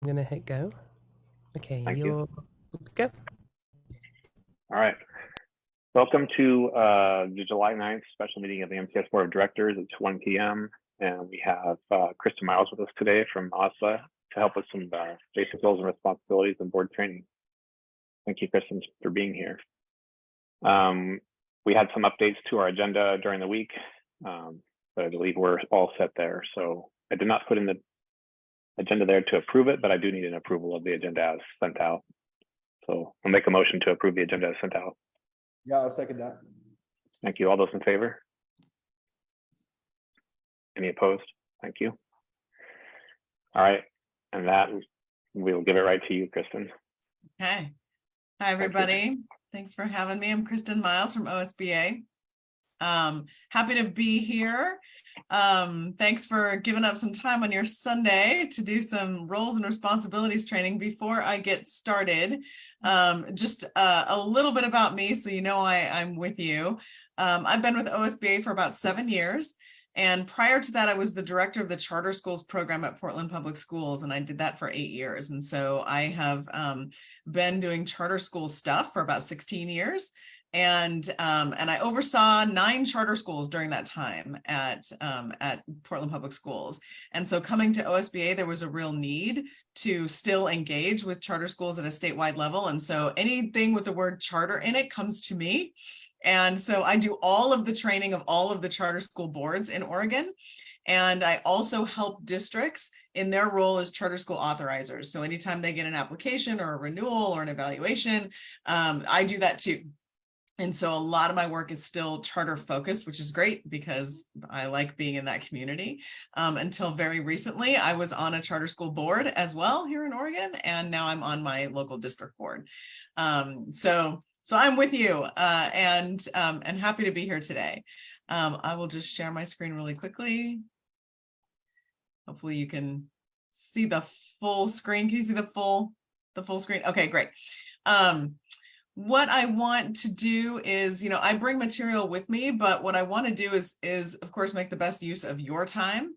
I'm gonna hit go. Okay, Thank you. you're go. All right. Welcome to the July 9th special meeting of the MCS Board of Directors. It's 1 p.m. and we have Kristen Miles with us today from OSLA to help with some basic roles and responsibilities and board training. Thank you, Kristen, for being here. We had some updates to our agenda during the week, but I believe we're all set there. So I did not put in the agenda there to approve it, but I do need an approval of the agenda as sent out. So I'll make a motion to approve the agenda as sent out. Yeah, I'll second that. Thank you. All those in favor? Any opposed? Thank you. All right. And that we will give it right to you, Kristen. Okay. Hi, everybody. Thanks for having me. I'm Kristen Miles from OSBA. Happy to be here. Thanks for giving up some time on your Sunday to do some roles and responsibilities training. Before I get started, just a little bit about me so you know I'm with you. I've been with OSBA for about 7 years. And prior to that, I was the director of the charter schools program at Portland Public Schools, and I did that for 8 years. And so I have been doing charter school stuff for about 16 years. And I oversaw 9 charter schools during that time at Portland Public Schools. And so coming to OSBA, there was a real need to still engage with charter schools at a statewide level. And so anything with the word charter in it comes to me. And so I do all of the training of all of the charter school boards in Oregon. And I also help districts in their role as charter school authorizers. So anytime they get an application or a renewal or an evaluation, I do that too. And so a lot of my work is still charter focused, which is great because I like being in that community. Until very recently, I was on a charter school board as well here in Oregon, and now I'm on my local district board. So I'm with you and happy to be here today. I will just share my screen really quickly. Hopefully you can see the full screen. Can you see the full screen? Okay, great. What I want to do is, I bring material with me, but what I want to do is of course, make the best use of your time.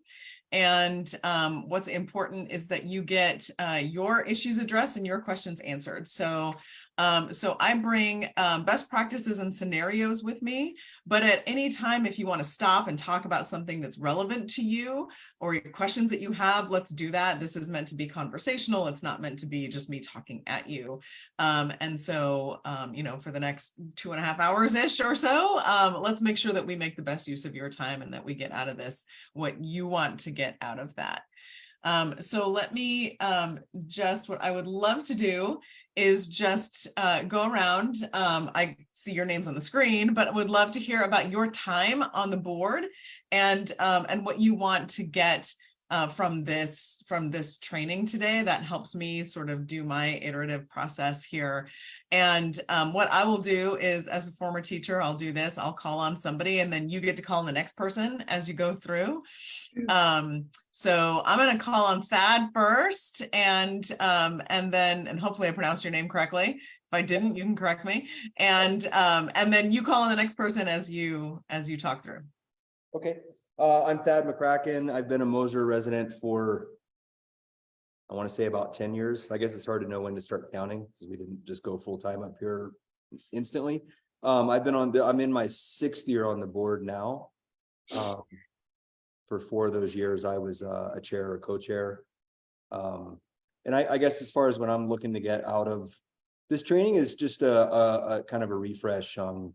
And what's important is that you get your issues addressed and your questions answered. So I bring best practices and scenarios with me, but at any time, if you want to stop and talk about something that's relevant to you or your questions that you have, let's do that. This is meant to be conversational. It's not meant to be just me talking at you. And so, for the next 2.5 hours-ish or so, let's make sure that we make the best use of your time and that we get out of this what you want to get out of that. So let me what I would love to do is just go around. I see your names on the screen, but I would love to hear about your time on the board and what you want to get from this training today. That helps me sort of do my iterative process here. And what I will do is, as a former teacher, I'll do this. I'll call on somebody and then you get to call on the next person as you go through. So I'm going to call on Thad first and then hopefully I pronounced your name correctly. If I didn't, you can correct me. And then you call on the next person as you talk through. Okay. I'm Thad McCracken. I've been a Mosier resident for, I want to say about 10 years. I guess it's hard to know when to start counting because we didn't just go full time up here instantly. I'm in my 6th year on the board now. For 4 of those years, I was a chair or co-chair. And I guess as far as what I'm looking to get out of this training is just a kind of a refresh on,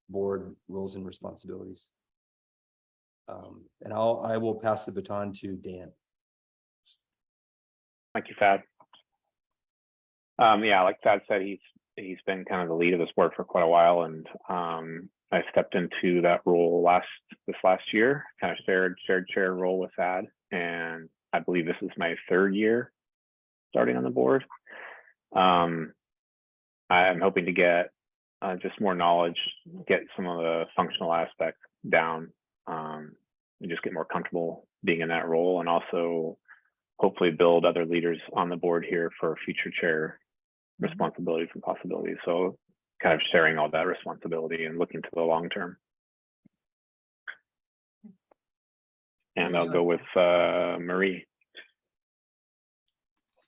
board roles and responsibilities. And I will pass the baton to Dan. Thank you, Thad. Yeah, like Thad said, he's been kind of the lead of this board for quite a while, and I stepped into that role this last year, kind of shared chair role with Thad, and I believe this is my 3rd year starting on the board. I'm hoping to get just more knowledge, get some of the functional aspects down, and just get more comfortable being in that role, and also hopefully build other leaders on the board here for future chair responsibilities and possibilities. So kind of sharing all that responsibility and looking to the long term. And I'll go with Marie.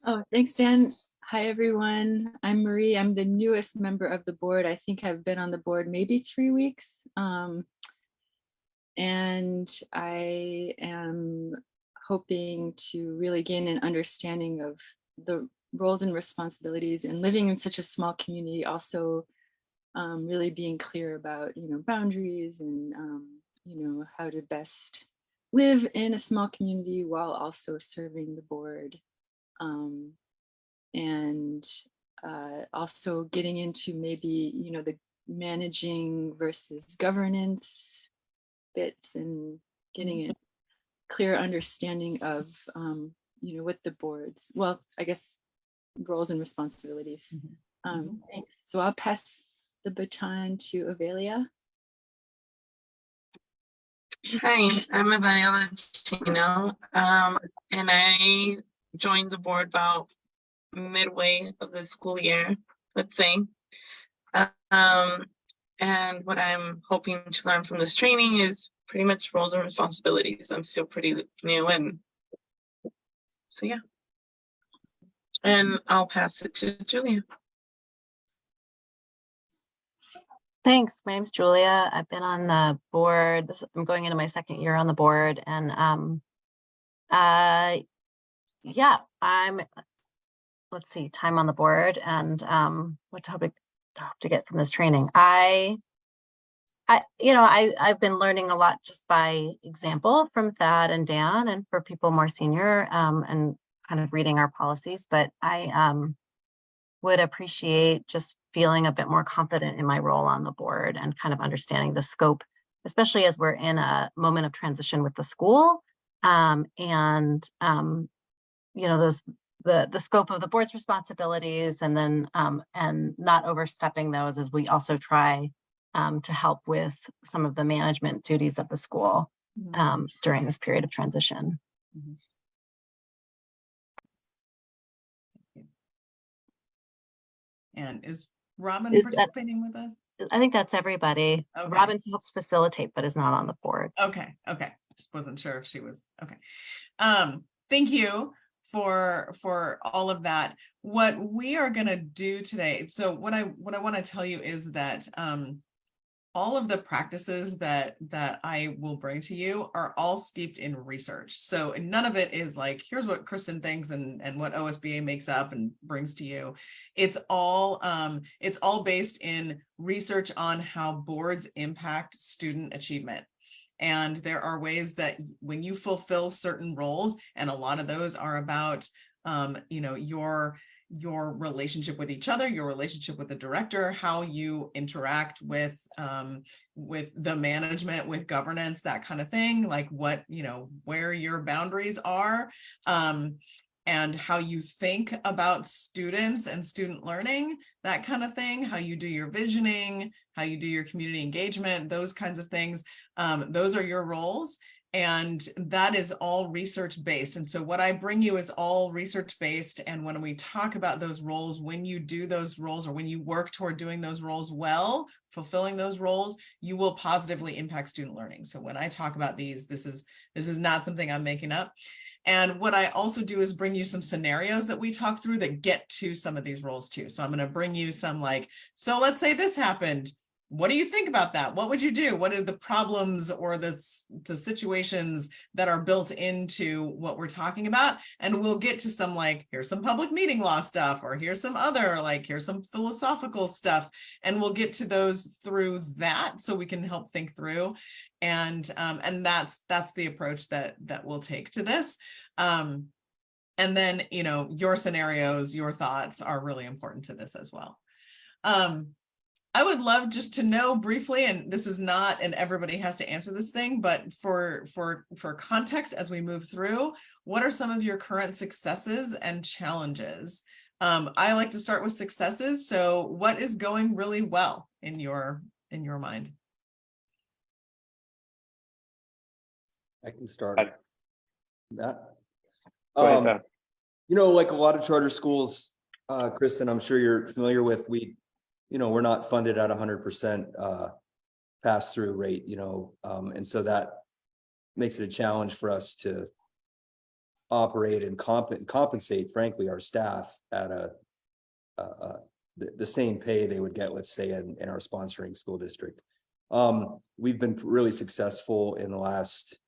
Oh, thanks, Dan. Hi, everyone. I'm Marie. I'm the newest member of the board. I think I've been on the board maybe 3 weeks. And I am hoping to really gain an understanding of the roles and responsibilities, and living in such a small community, also really being clear about, boundaries and, how to best live in a small community while also serving the board. And also getting into maybe, the managing versus governance bits, and getting a clear understanding of, what the board's, well, I guess, roles and responsibilities. Thanks. So I'll pass the baton to Avelia. Hi, I'm Avelia Chino, and I joined the board about midway of the school year, let's say. And what I'm hoping to learn from this training is pretty much roles and responsibilities. I'm still pretty new, and so yeah. And I'll pass it to Julia. Thanks. My name's Julia. I've been on the board. I'm going into my second year on the board, and yeah, let's see, time on the board and what to hope to get from this training. I've been learning a lot just by example from Thad and Dan, and for people more senior, and kind of reading our policies, but I would appreciate just feeling a bit more confident in my role on the board and kind of understanding the scope, especially as we're in a moment of transition with the school. The scope of the board's responsibilities, and then and not overstepping those as we also try to help with some of the management duties of the school during this period of transition. And is Robin Is participating with us? I think that's everybody. Okay. Robin helps facilitate, but is not on the board. Okay. Just wasn't sure if she was okay. Thank you for all of that. What we are going to do today, so what I want to tell you is that all of the practices that I will bring to you are all steeped in research. So none of it is like, here's what Kristen thinks and what OSBA makes up and brings to you. It's all based in research on how boards impact student achievement. And there are ways that when you fulfill certain roles, and a lot of those are about, your relationship with each other, your relationship with the director, how you interact with the management, with governance, that kind of thing, like what, where your boundaries are, and how you think about students and student learning, that kind of thing, how you do your visioning, how you do your community engagement, those kinds of things. Those are your roles. And that is all research based. And so what I bring you is all research based. And when we talk about those roles, when you do those roles, or when you work toward doing those roles well, fulfilling those roles, you will positively impact student learning. So when I talk about these, this is not something I'm making up. And what I also do is bring you some scenarios that we talk through that get to some of these roles too. So I'm going to bring you some so let's say this happened. What do you think about that? What would you do? What are the problems or the situations that are built into what we're talking about? And we'll get to some here's some public meeting law stuff, or here's some other, here's some philosophical stuff. And we'll get to those through that so we can help think through. And that's the approach that we'll take to this. And then, your scenarios, your thoughts are really important to this as well. I would love just to know briefly, and this is not, and everybody has to answer this thing, but for context as we move through, what are some of your current successes and challenges? I like to start with successes. So what is going really well in your mind? I can start that. Go ahead, Thad. Like a lot of charter schools, Kristen, I'm sure you're familiar with, we're not funded at 100% pass-through rate, and so that makes it a challenge for us to operate and compensate, frankly, our staff at the same pay they would get, let's say, in our sponsoring school district. We've been really successful in the last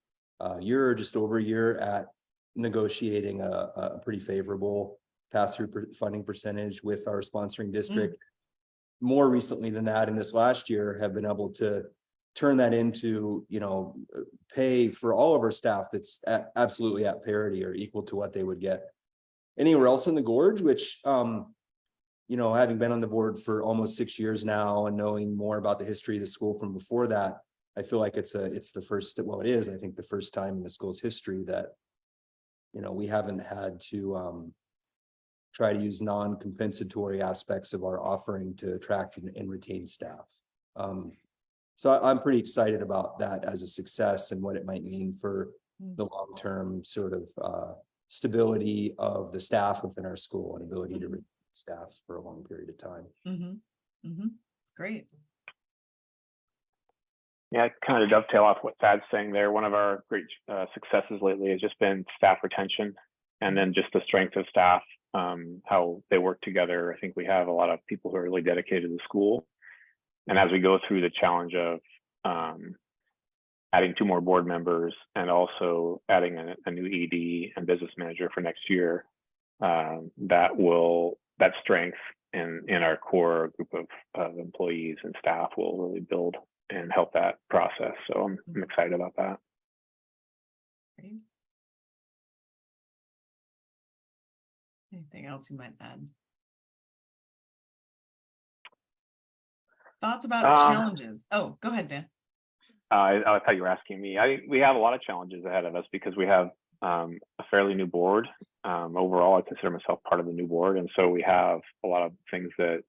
year or just over a year at negotiating a pretty favorable pass-through funding percentage with our sponsoring district. More recently than that, in this last year, have been able to turn that into, pay for all of our staff that's absolutely at parity or equal to what they would get anywhere else in the gorge, which, having been on the board for almost 6 years now and knowing more about the history of the school from before that, I feel like it's the first, well, it is, I think, the first time in the school's history that, we haven't had to try to use non-compensatory aspects of our offering to attract and retain staff. So I'm pretty excited about that as a success and what it might mean for the long-term sort of stability of the staff within our school and ability to retain staff for a long period of time. Great. Yeah, kind of dovetail off what Thad's saying there. One of our great successes lately has just been staff retention, and then just the strength of staff, how they work together. I think we have a lot of people who are really dedicated to the school. And as we go through the challenge of adding 2 more board members and also adding a new ED and business manager for next year, that strength in our core group of employees and staff will really build and help that process. So I'm excited about that. Great. Anything else you might add? Thoughts about challenges? Oh, go ahead, Dan. I thought you were asking me. We have a lot of challenges ahead of us because we have a fairly new board. Overall, I consider myself part of the new board, and so we have a lot of things that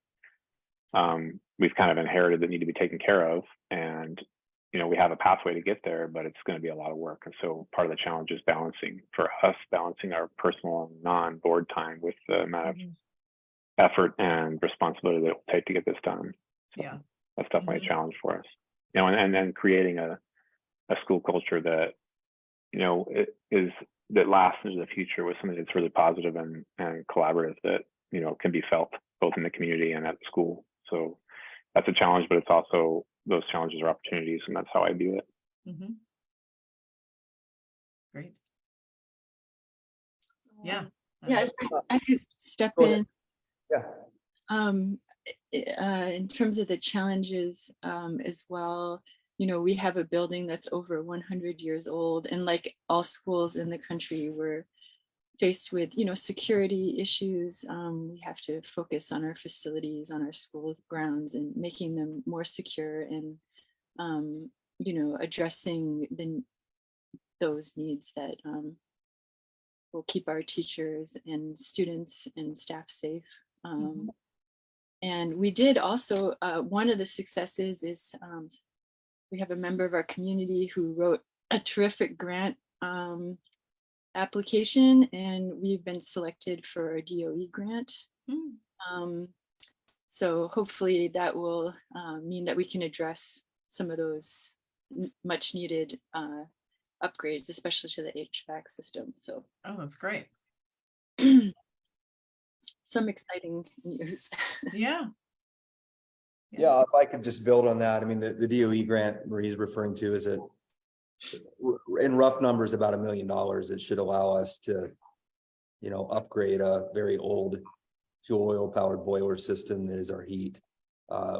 we've kind of inherited that need to be taken care of. And we have a pathway to get there, but it's going to be a lot of work. And so part of the challenge is balancing our personal and non-board time with the amount of effort and responsibility that it will take to get this done. So Yeah, that's definitely a challenge for us. And then creating a school culture that that lasts into the future with something that's really positive and collaborative that can be felt both in the community and at the school. So that's a challenge, but it's also, those challenges are opportunities, and that's how I view it. Great. Yeah. Yeah, I could step Go ahead. in. Yeah. In terms of the challenges as well, we have a building that's over 100 years old, and like all schools in the country, we're faced with, security issues. We have to focus on our facilities, on our school grounds, and making them more secure, and addressing those needs that will keep our teachers and students and staff safe. And we did also, one of the successes is we have a member of our community who wrote a terrific grant application, and we've been selected for a DOE grant. So hopefully that will mean that we can address some of those much needed upgrades, especially to the HVAC system. So that's great. Some exciting news. Yeah. Yeah, if I could just build on that, I mean, the DOE grant Marie's referring to is in rough numbers about $1 million. It should allow us to, upgrade a very old fuel oil powered boiler system that is our heat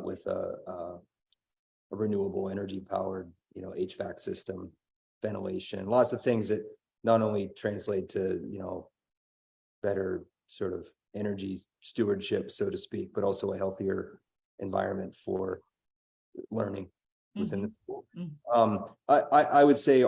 with a renewable energy powered, HVAC system, ventilation, lots of things that not only translate to, better sort of energy stewardship, so to speak, but also a healthier environment for learning within the school. I would say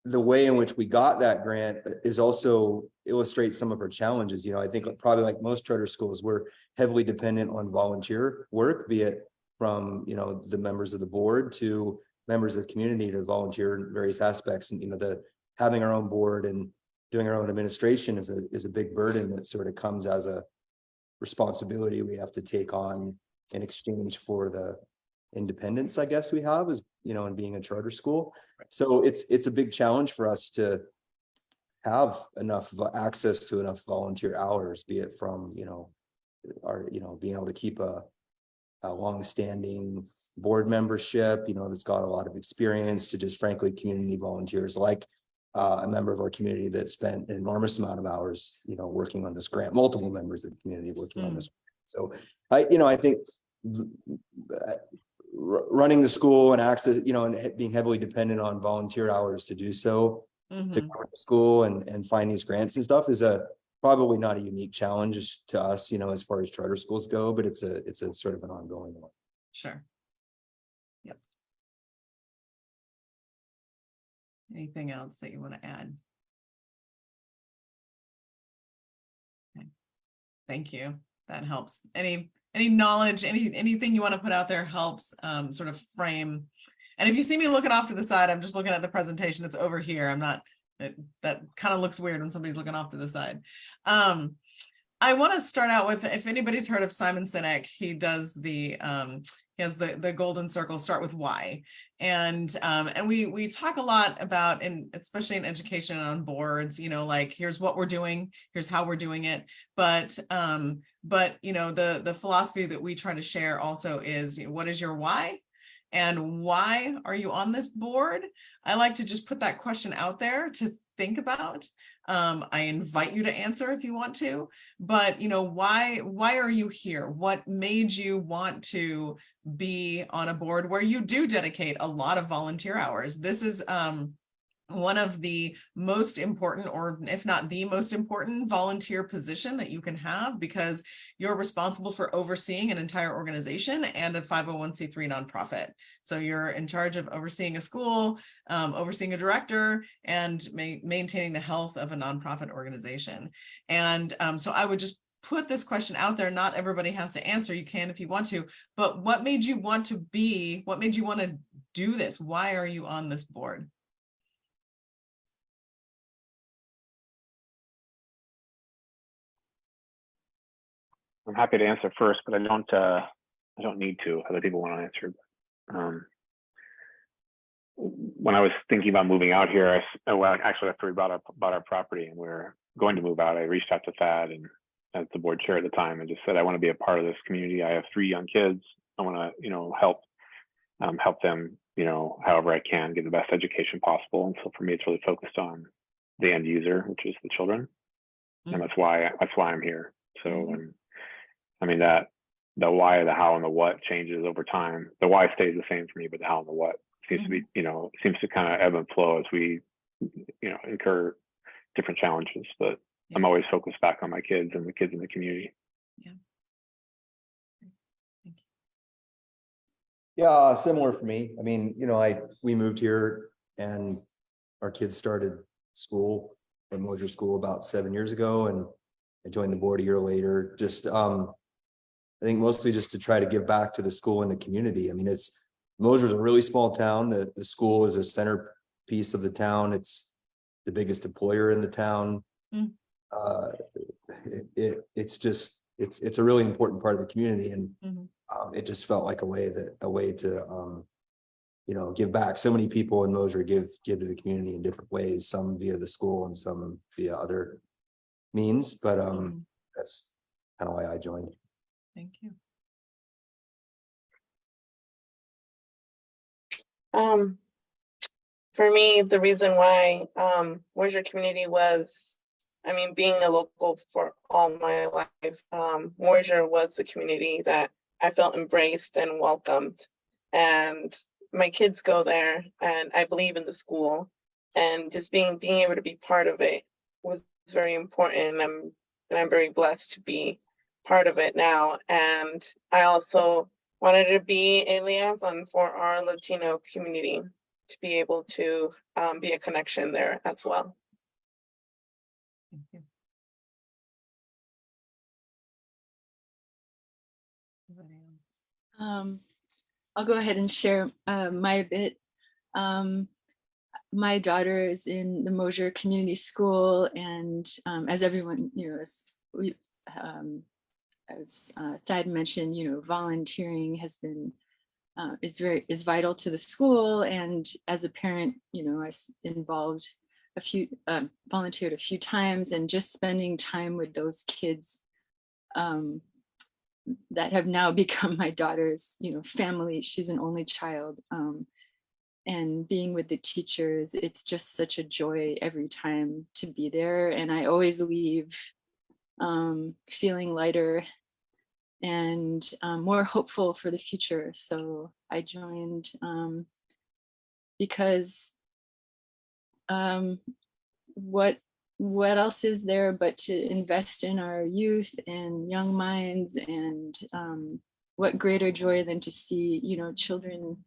the way in which we got that grant is also illustrates some of our challenges. I think probably like most charter schools, we're heavily dependent on volunteer work, be it from the members of the board to members of the community to volunteer in various aspects. And the having our own board and doing our own administration is a big burden that sort of comes as a responsibility we have to take on in exchange for the independence, I guess we have is, in being a charter school. So it's a big challenge for us to have enough access to enough volunteer hours, be it from, our, being able to keep a long-standing board membership, that's got a lot of experience, to just frankly community volunteers, like a member of our community that spent an enormous amount of hours, working on this grant, multiple members of the community working on this. So I think running the school and access, and being heavily dependent on volunteer hours to do so, to cover the school and find these grants and stuff is probably not a unique challenge to us, as far as charter schools go, but it's a sort of an ongoing one. Sure. Yep. Anything else that you want to add? Okay. Thank you. That helps. Any knowledge, anything you want to put out there helps sort of frame. And if you see me looking off to the side, I'm just looking at the presentation. It's over here. I'm not, that kind of looks weird when somebody's looking off to the side. I want to start out with, if anybody's heard of Simon Sinek, he does he has the golden circle, start with why. And we talk a lot about, especially in education and on boards, like, here's what we're doing, here's how we're doing it. But the philosophy that we try to share also is, what is your why? And why are you on this board? I like to just put that question out there to think about. I invite you to answer if you want to, but why are you here? What made you want to be on a board where you do dedicate a lot of volunteer hours? This is one of the most important, or if not the most important, volunteer position that you can have, because you're responsible for overseeing an entire organization and a 501c3 nonprofit. So you're in charge of overseeing a school, overseeing a director, and maintaining the health of a nonprofit organization. And so I would just put this question out there. Not everybody has to answer. You can if you want to, but what made you want to do this? Why are you on this board? I'm happy to answer first, but I don't need to. Other people want to answer. When I was thinking about moving out here, actually after we bought our property and we were going to move out, I reached out to Thad and as the board chair at the time and just said, I want to be a part of this community. I have 3 young kids. I want to, help them, however I can, get the best education possible. And so for me, it's really focused on the end user, which is the children, and that's why I'm here. So, and I mean that the why, the how, and the what changes over time. The why stays the same for me, but the how and the what seems to be, seems to kind of ebb and flow as we, incur different challenges. But I'm always focused back on my kids and the kids in the community. Yeah. Thank you. Yeah, similar for me. I mean, we moved here and our kids started school at Mosier School about 7 years ago, and I joined the board a year later. Just I think mostly just to try to give back to the school and the community. I mean, Mosier's a really small town. The school is a centerpiece of the town. It's the biggest employer in the town. It's a really important part of the community, and it just felt like a way to give back. So many people in Mosier give to the community in different ways, some via the school and some via other means, but that's kind of why I joined. Thank you. For me, the reason why Mosier community was, being a local for all my life, Mosier was the community that I felt embraced and welcomed. And my kids go there, and I believe in the school, and just being able to be part of it was very important. And I'm very blessed to be part of it now. And I also wanted to be a liaison for our Latino community, to be able to be a connection there as well. Thank you. I'll go ahead and share my bit. My daughter is in the Mosier Community School, and as everyone, as Thad mentioned, volunteering has been is vital to the school. And as a parent, you know, volunteered a few times, and just spending time with those kids that have now become my daughter's, you know, family. She's an only child. And being with the teachers, it's just such a joy every time to be there. And I always leave feeling lighter and more hopeful for the future. So I joined because what else is there but to invest in our youth and young minds? And what greater joy than to see, you know, children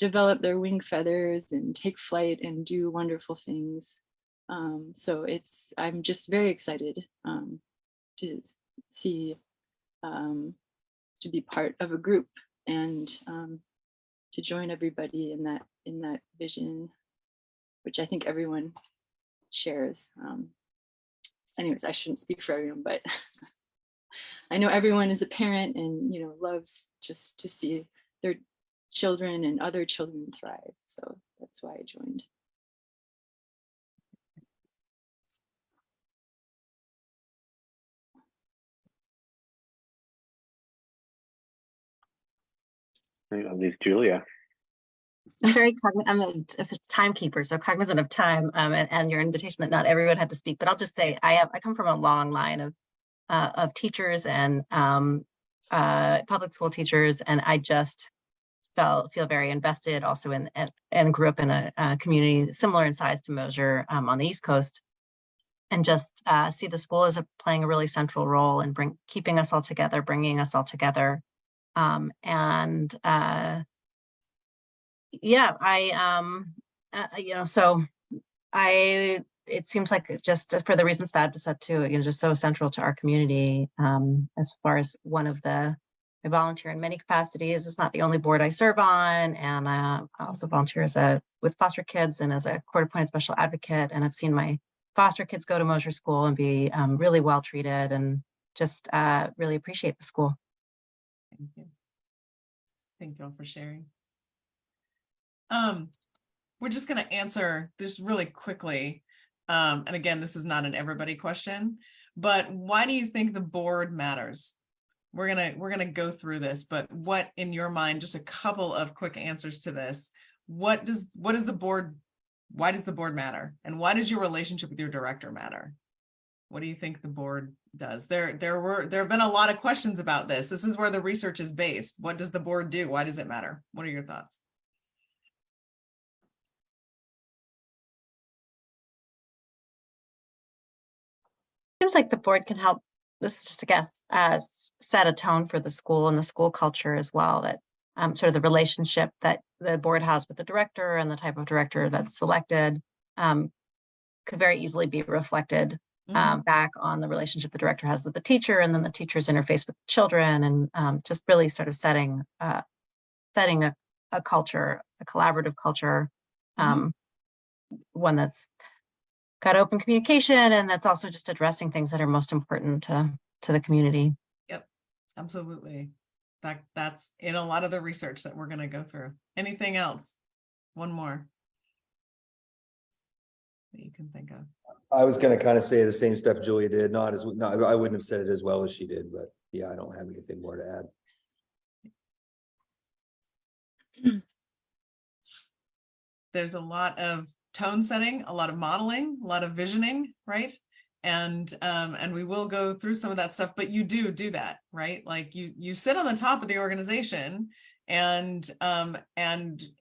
develop their wing feathers and take flight and do wonderful things. So I'm just very excited to see, to be part of a group and to join everybody in that vision, which I think everyone shares. Anyways, I shouldn't speak for everyone, but I know everyone is a parent and, you know, loves just to see their children and other children thrive. So that's why I joined. At least Julia. I'm very I'm a timekeeper, so cognizant of time, and your invitation that not everyone had to speak. But I'll just say I come from a long line of teachers and public school teachers, and I just feel very invested also in and grew up in a community similar in size to Mosier on the East Coast, and just see the school as playing a really central role in keeping us all together, bringing us all together, and yeah, you know, so it seems like just for the reasons that I said too, you know, just so central to our community. As far as I volunteer in many capacities. It's not the only board I serve on, and I also volunteer with foster kids and as a court-appointed special advocate. And I've seen my foster kids go to Mosier School and be really well treated, and just really appreciate the school. Thank you. Thank you all for sharing. We're just going to answer this really quickly. And again, this is not an everybody question, but why do you think the board matters? We're gonna go through this, but what in your mind, just a couple of quick answers to this. Why does the board matter? And why does your relationship with your director matter? What do you think the board does? There have been a lot of questions about this. This is where the research is based. What does the board do? Why does it matter? What are your thoughts? Seems like the board can help, this is just a guess, set a tone for the school and the school culture as well, that sort of the relationship that the board has with the director and the type of director that's selected could very easily be reflected back on the relationship the director has with the teacher, and then the teacher's interface with children, and just really sort of setting a culture, a collaborative culture, one that's got open communication, and that's also just addressing things that are most important to the community. Yep, absolutely. That's in a lot of the research that we're going to go through. Anything else? One more that you can think of. I was going to kind of say the same stuff Julia did. I wouldn't have said it as well as she did, but yeah, I don't have anything more to add. There's a lot of tone setting, a lot of modeling, a lot of visioning, right? And we will go through some of that stuff, but you do that, right? Like you sit on the top of the organization, and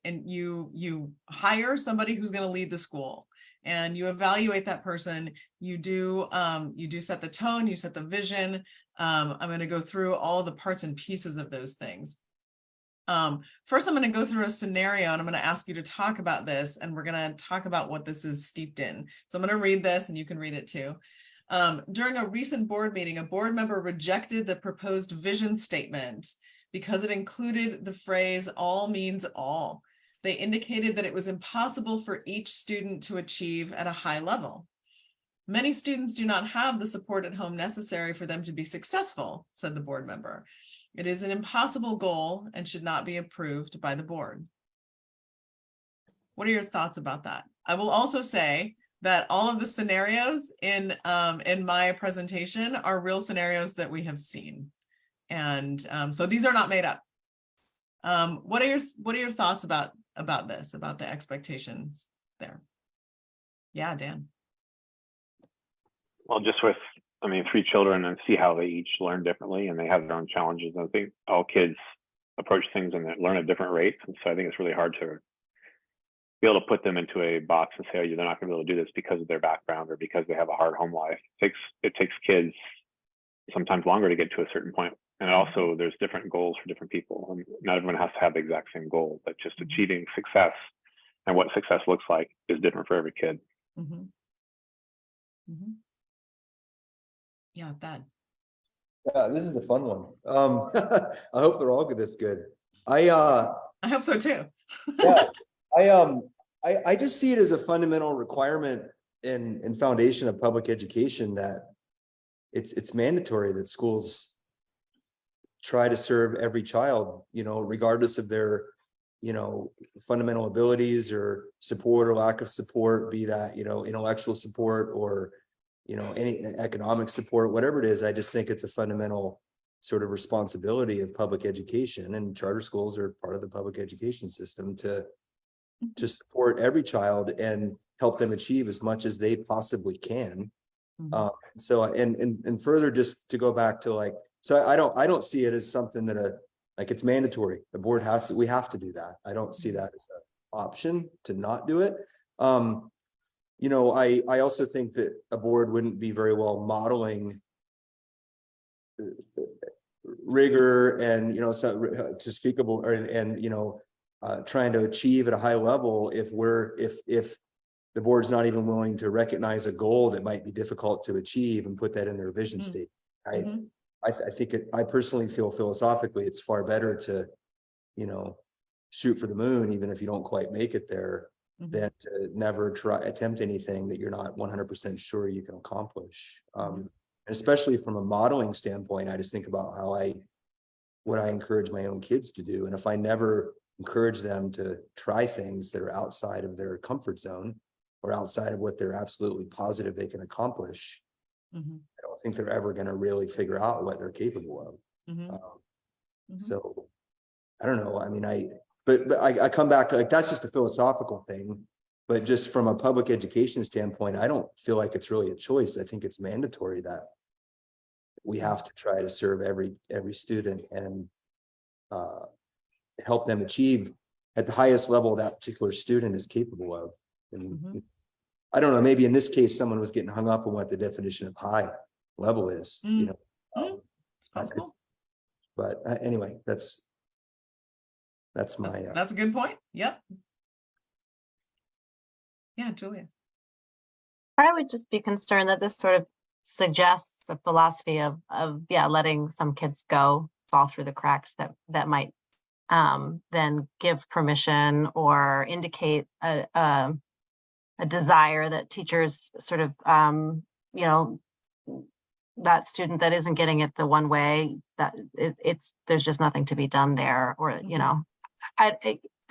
you hire somebody who's going to lead the school, and you evaluate that person. You do set the tone, you set the vision. I'm going to go through all the parts and pieces of those things. First, I'm going to go through a scenario, and I'm going to ask you to talk about this, and we're going to talk about what this is steeped in. So I'm going to read this, and you can read it too. During a recent board meeting, a board member rejected the proposed vision statement because it included the phrase "all means all." They indicated that it was impossible for each student to achieve at a high level. Many students do not have the support at home necessary for them to be successful, said the board member. It is an impossible goal and should not be approved by the board. What are your thoughts about that? I will also say that all of the scenarios in my presentation are real scenarios that we have seen. And so these are not made up. What are your thoughts about this, about the expectations there? Yeah, Dan. Well, just with, I mean, 3 children and see how they each learn differently and they have their own challenges. I think all kids approach things and learn at different rates. And so I think it's really hard to be able to put them into a box and say, oh, they're not going to be able to do this because of their background or because they have a hard home life. It takes kids sometimes longer to get to a certain point. And also there's different goals for different people. And not everyone has to have the exact same goal, but just achieving success and what success looks like is different for every kid. Mm-hmm. Mm-hmm. Yeah, that. Yeah, this is a fun one. I hope they're all this good. I hope so too. Yeah, I just see it as a fundamental requirement and foundation of public education that it's mandatory that schools try to serve every child, regardless of their, fundamental abilities or support or lack of support, be that, intellectual support or, any economic support, whatever it is. I just think it's a fundamental sort of responsibility of public education, and charter schools are part of the public education system to support every child and help them achieve as much as they possibly can. Mm-hmm. So and further, just to go back to so I don't see it as something that it's mandatory. The board we have to do that. I don't see that as an option to not do it. I also think that a board wouldn't be very well modeling rigor and to speakable and trying to achieve at a high level if the board's not even willing to recognize a goal that might be difficult to achieve and put that in their vision statement. I think I personally feel philosophically it's far better to shoot for the moon even if you don't quite make it there than to never attempt anything that you're not 100% sure you can accomplish. Especially from a modeling standpoint, I just think about what I encourage my own kids to do. And if I never encourage them to try things that are outside of their comfort zone or outside of what they're absolutely positive they can accomplish, I don't think they're ever going to really figure out what they're capable of. So I don't know. I mean, but I come back to that's just a philosophical thing, but just from a public education standpoint, I don't feel like it's really a choice. I think it's mandatory that we have to try to serve every student and help them achieve at the highest level that particular student is capable of. And I don't know, maybe in this case, someone was getting hung up on what the definition of high level is, It's possible. But anyway, that's my that's a good point. Yep. Yeah, Julia. I would just be concerned that this sort of suggests a philosophy of letting some kids fall through the cracks that might then give permission or indicate a desire that teachers sort of that student that isn't getting it the one way, that there's just nothing to be done there, or I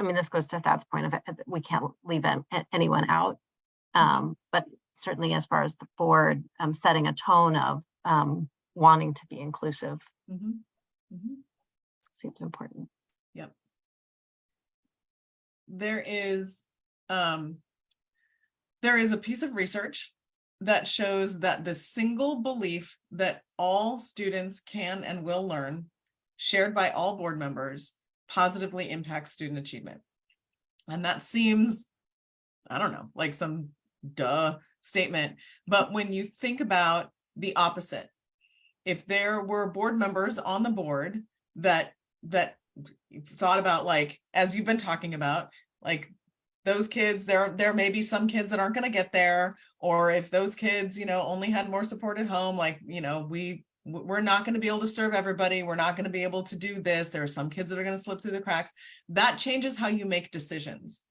mean, this goes to Thad's point of we can't leave anyone out, but certainly as far as the board setting a tone of wanting to be inclusive seems important. Yep. There is a piece of research that shows that the single belief that all students can and will learn, shared by all board members, positively impacts student achievement. And that seems, I don't know, like some duh statement, but when you think about the opposite, if there were board members on the board that thought about, like, as you've been talking about, like, those kids, there may be some kids that aren't going to get there, or if those kids, only had more support at home, like, we're not going to be able to serve everybody. We're not going to be able to do this. There are some kids that are going to slip through the cracks. That changes how you make decisions.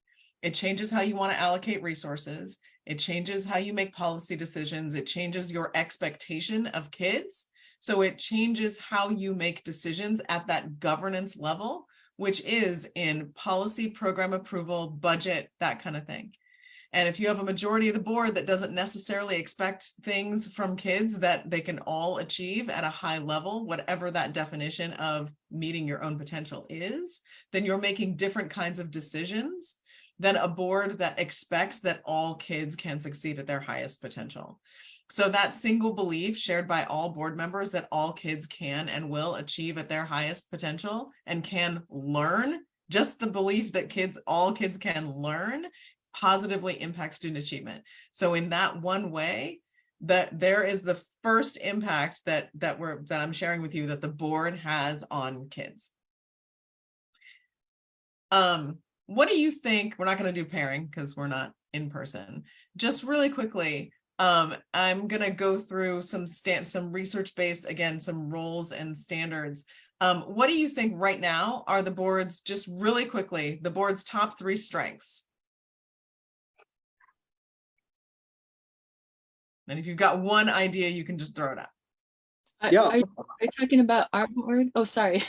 It changes how you want to allocate resources. It changes how you make policy decisions. It changes your expectation of kids. So it changes how you make decisions at that governance level, which is in policy, program approval, budget, that kind of thing. And if you have a majority of the board that doesn't necessarily expect things from kids that they can all achieve at a high level, whatever that definition of meeting your own potential is, then you're making different kinds of decisions than a board that expects that all kids can succeed at their highest potential. So that single belief shared by all board members that all kids can and will achieve at their highest potential and can learn, just the belief that all kids can learn, positively impact student achievement. So in that one way, that there is the first impact that I'm sharing with you that the board has on kids. What do you think? We're not going to do pairing because we're not in person. Just really quickly, I'm going to go through some research-based, again, some roles and standards. What do you think right now are the board's, just really quickly, the board's top 3 strengths? And if you've got one idea, you can just throw it out. Yeah. Are you talking about our board? Oh, sorry.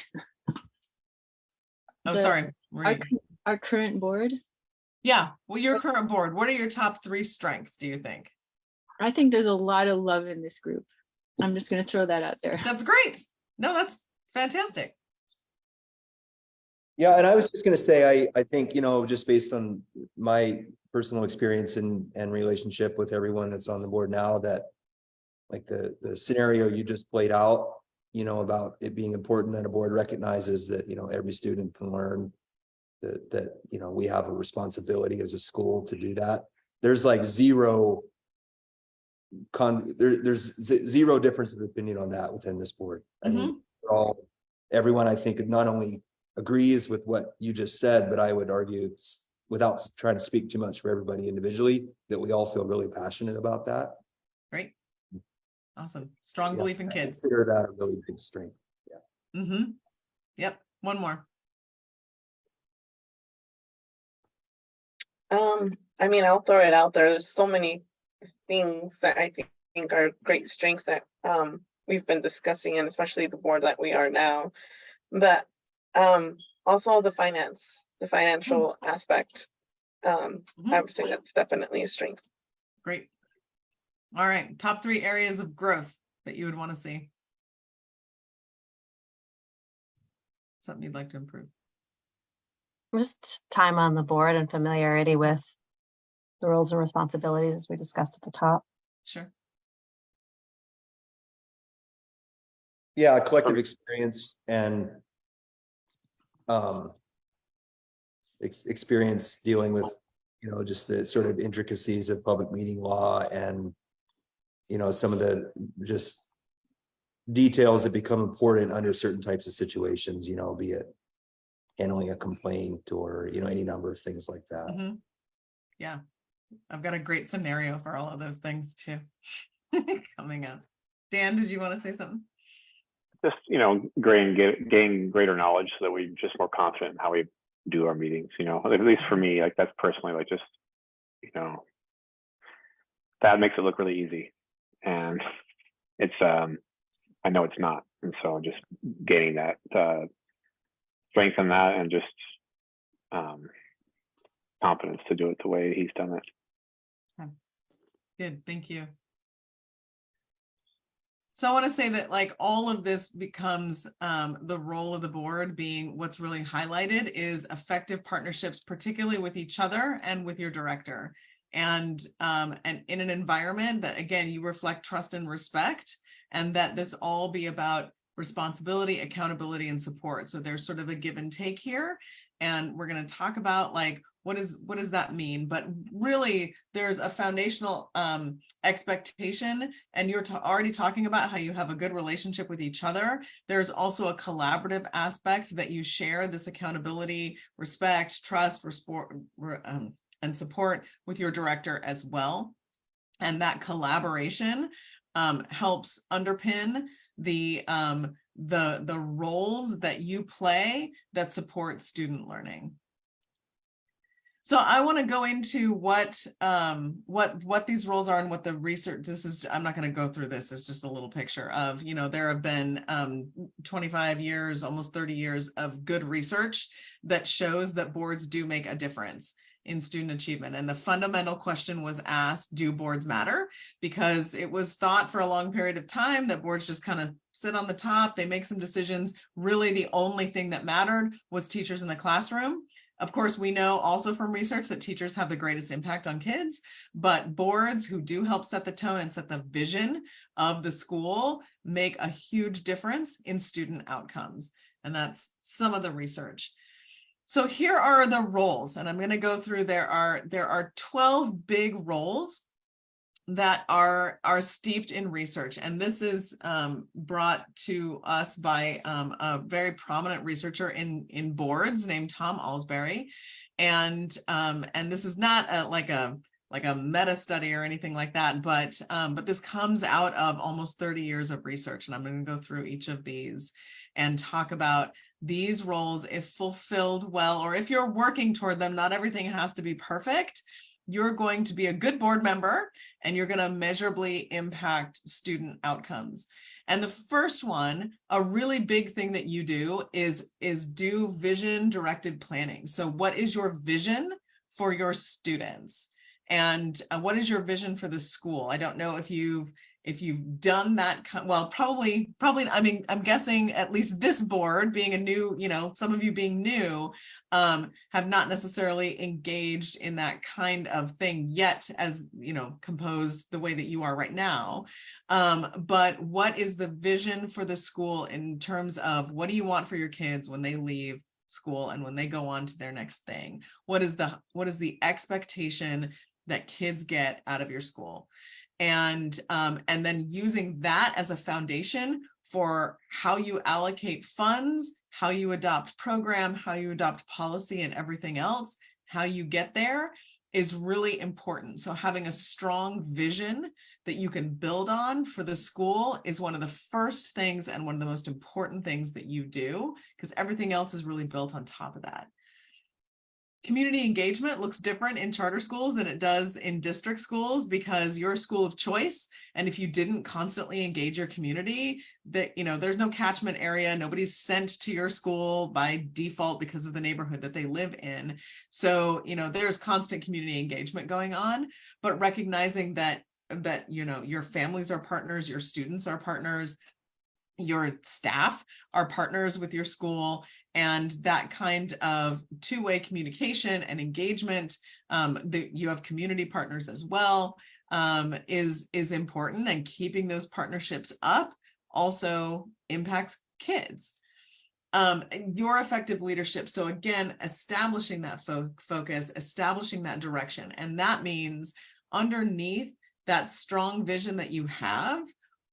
Oh, sorry. Our current board? Yeah. Well, your current board, what are your top 3 strengths, do you think? I think there's a lot of love in this group. I'm just going to throw that out there. That's great. No, that's fantastic. Yeah, and I was just going to say, I think, just based on my personal experience and relationship with everyone that's on the board now, that like the scenario you just played out, about it being important that a board recognizes that, every student can learn, that we have a responsibility as a school to do that. There's like zero difference of opinion on that within this board. I mean, everyone, I think, not only agrees with what you just said, but I would argue, without trying to speak too much for everybody individually, that we all feel really passionate about that. Great. Awesome. Strong belief in kids. I consider that a really big strength. Yeah. Yep. One more. I mean, I'll throw it out there. There's so many things that I think are great strengths that we've been discussing, and especially the board that we are now. But also the financial aspect. I would say that's definitely a strength. Great. All right. Top 3 areas of growth that you would want to see. Something you'd like to improve. Just time on the board and familiarity with the roles and responsibilities as we discussed at the top. Sure. Yeah, collective experience and experience dealing with, just the sort of intricacies of public meeting law and, some of the just details that become important under certain types of situations, be it handling a complaint or, any number of things like that. Yeah. I've got a great scenario for all of those things too coming up. Dan, did you want to say something? Just, gain greater knowledge so that we're just more confident in how we do our meetings, at least for me, like that's personally, like just, that makes it look really easy. And it's, I know it's not. And so just gaining that, strength in that and just confidence to do it the way he's done it. Good, thank you. So I want to say that like all of this becomes the role of the board being what's really highlighted is effective partnerships, particularly with each other and with your director. And in an environment that, again, you reflect trust and respect, and that this all be about responsibility, accountability, and support. So there's sort of a give and take here. And we're going to talk about like, what does that mean? But really, there's a foundational expectation, and you're already talking about how you have a good relationship with each other. There's also a collaborative aspect that you share this accountability, respect, trust, and support with your director as well. And that collaboration helps underpin the roles that you play that support student learning. So I want to go into what these roles are and what the research, this is, I'm not going to go through this. It's just a little picture of, there have been 25 years, almost 30 years of good research that shows that boards do make a difference in student achievement. And the fundamental question was asked, do boards matter? Because it was thought for a long period of time that boards just kind of sit on the top, they make some decisions. Really, the only thing that mattered was teachers in the classroom. Of course, we know also from research that teachers have the greatest impact on kids, but boards who do help set the tone and set the vision of the school make a huge difference in student outcomes. And that's some of the research. So here are the roles, and I'm going to go through, there are 12 big roles that are steeped in research. And this is brought to us by a very prominent researcher in boards named Tom Alsbury. And this is not like a meta study or anything like that, but this comes out of almost 30 years of research. And I'm going to go through each of these and talk about these roles, if fulfilled well, or if you're working toward them. Not everything has to be perfect. You're going to be a good board member and you're going to measurably impact student outcomes. And the first one, a really big thing that you do is do vision directed planning. So what is your vision for your students? And what is your vision for the school? I don't know if you've done that, well, probably, I mean, I'm guessing at least this board being a new, some of you being new, have not necessarily engaged in that kind of thing yet, as, composed the way that you are right now. But what is the vision for the school in terms of what do you want for your kids when they leave school and when they go on to their next thing? What is the expectation that kids get out of your school? And then using that as a foundation for how you allocate funds, how you adopt program, how you adopt policy and everything else, how you get there is really important. So having a strong vision that you can build on for the school is one of the first things and one of the most important things that you do, because everything else is really built on top of that. Community engagement looks different in charter schools than it does in district schools, because you're a school of choice. And if you didn't constantly engage your community, that, there's no catchment area. Nobody's sent to your school by default because of the neighborhood that they live in. So, there's constant community engagement going on, but recognizing that, your families are partners, your students are partners, your staff are partners with your school, and that kind of two-way communication and engagement, that you have community partners as well, is important, and keeping those partnerships up also impacts kids. Your effective leadership. So again, establishing that focus, establishing that direction. And that means underneath that strong vision that you have,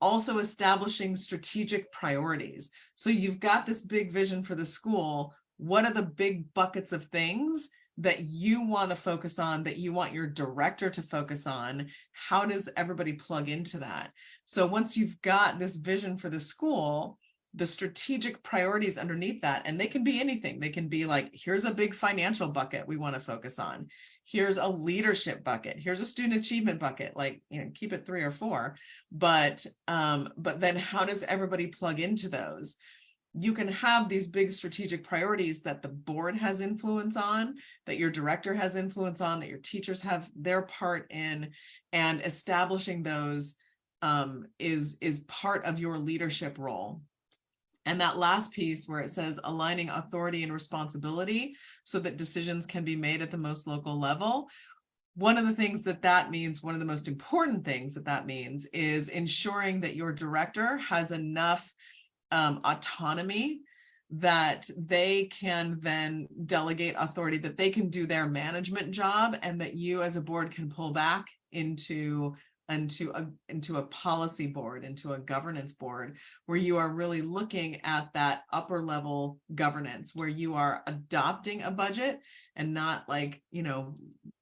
also establishing strategic priorities. So you've got this big vision for the school. What are the big buckets of things that you want to focus on, that you want your director to focus on? How does everybody plug into that? So once you've got this vision for the school, the strategic priorities underneath that, and they can be anything. They can be like, here's a big financial bucket we want to focus on. Here's a leadership bucket. Here's a student achievement bucket, like, keep it 3 or 4. But then how does everybody plug into those? You can have these big strategic priorities that the board has influence on, that your director has influence on, that your teachers have their part in, and establishing those is part of your leadership role. And that last piece where it says aligning authority and responsibility so that decisions can be made at the most local level. One of the things that means, one of the most important things that means, is ensuring that your director has enough autonomy that they can then delegate authority, that they can do their management job, and that you as a board can pull back into a policy board, into a governance board, where you are really looking at that upper level governance, where you are adopting a budget and not like,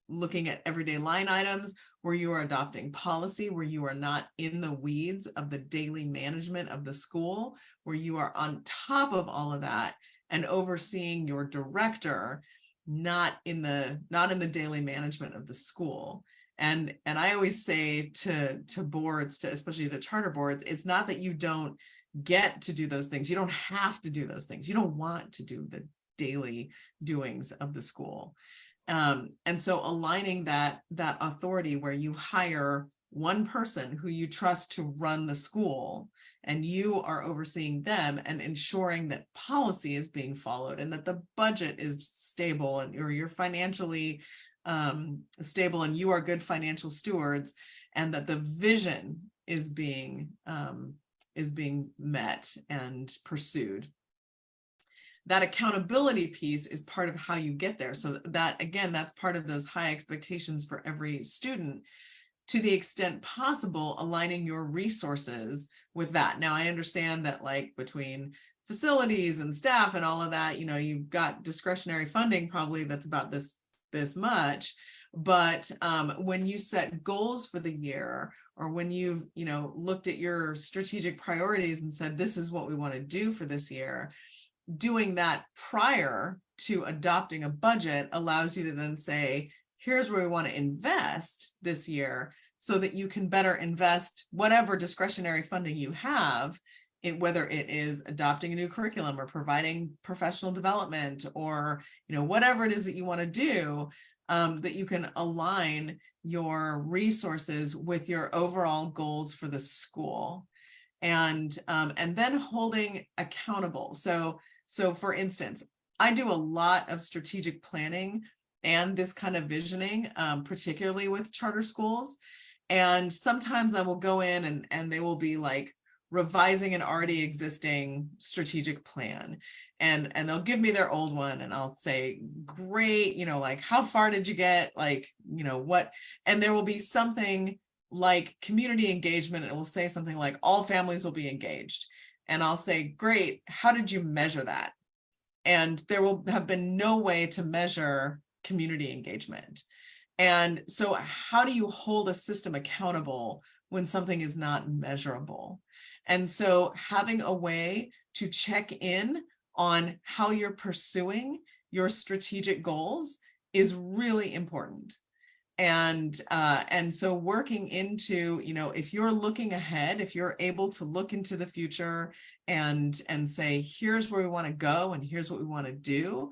looking at everyday line items, where you are adopting policy, where you are not in the weeds of the daily management of the school, where you are on top of all of that and overseeing your director not in the daily management of the school. And I always say to boards, especially to charter boards, it's not that you don't get to do those things. You don't have to do those things. You don't want to do the daily doings of the school. And so aligning that authority where you hire one person who you trust to run the school, and you are overseeing them and ensuring that policy is being followed and that the budget is stable, and or you're financially stable and you are good financial stewards, and that the vision is being met and pursued. That accountability piece is part of how you get there. So that, again, that's part of those high expectations for every student, to the extent possible, aligning your resources with that. Now, I understand that, like, between facilities and staff and all of that, you've got discretionary funding probably that's about this much. But when you set goals for the year, or when you've looked at your strategic priorities and said, this is what we want to do for this year, doing that prior to adopting a budget allows you to then say, here's where we want to invest this year, so that you can better invest whatever discretionary funding you have in, whether it is adopting a new curriculum or providing professional development, or whatever it is that you want to do, that you can align your resources with your overall goals for the school, and then holding accountable. So for instance, I do a lot of strategic planning and this kind of visioning, particularly with charter schools. And sometimes I will go in and they will be like revising an already existing strategic plan. And they'll give me their old one, and I'll say, great, like, how far did you get? Like, what? And there will be something like community engagement, and it will say something like, all families will be engaged. And I'll say, great, how did you measure that? And there will have been no way to measure community engagement. And so how do you hold a system accountable when something is not measurable? And so having a way to check in on how you're pursuing your strategic goals is really important. And so working into, if you're looking ahead, if you're able to look into the future and say, here's where we want to go and here's what we want to do,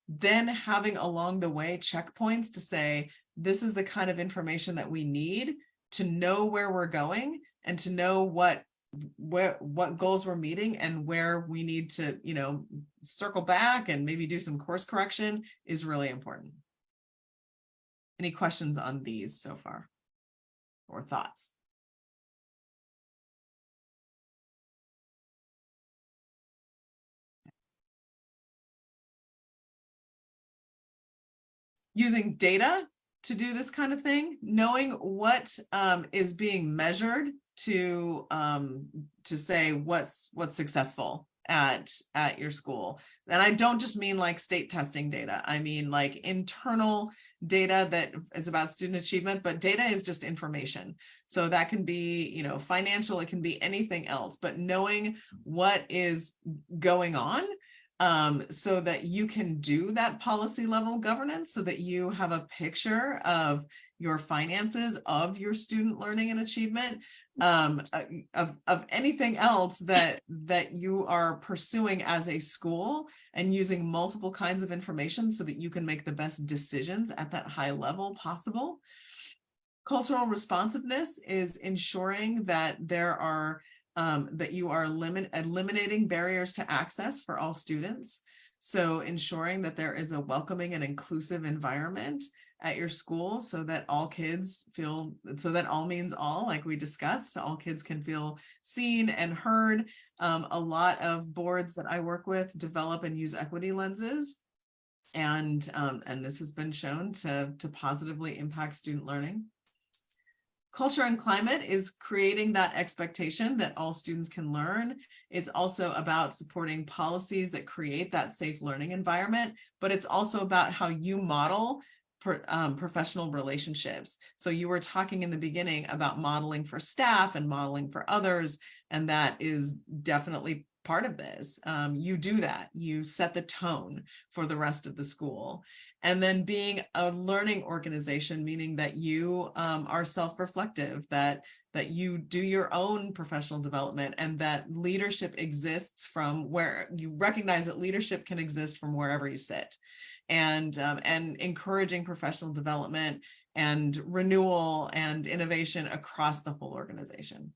then having along the way checkpoints to say, this is the kind of information that we need to know where we're going, and to know what goals we're meeting, and where we need to, circle back and maybe do some course correction, is really important. Any questions on these so far, or thoughts? Using data to do this kind of thing, knowing what is being measured to say what's successful at your school. And I don't just mean like state testing data. I mean like internal data that is about student achievement, but data is just information. So that can be, financial, it can be anything else, but knowing what is going on, so that you can do that policy level governance, so that you have a picture of your finances, of your student learning and achievement, of anything else that you are pursuing as a school, and using multiple kinds of information so that you can make the best decisions at that high level possible. Cultural responsiveness is ensuring that there are that you are eliminating barriers to access for all students. So ensuring that there is a welcoming and inclusive environment at your school, so that all kids feel, so that all means all, like we discussed, so all kids can feel seen and heard. A lot of boards that I work with develop and use equity lenses. And this has been shown to positively impact student learning. Culture and climate is creating that expectation that all students can learn. It's also about supporting policies that create that safe learning environment, but it's also about how you model professional relationships. So you were talking in the beginning about modeling for staff and modeling for others, and that is definitely part of this. You do that. You set the tone for the rest of the school. And then being a learning organization, meaning that you are self-reflective, that you do your own professional development, and that leadership exists from where you recognize that leadership can exist from wherever you sit, and encouraging professional development and renewal and innovation across the whole organization.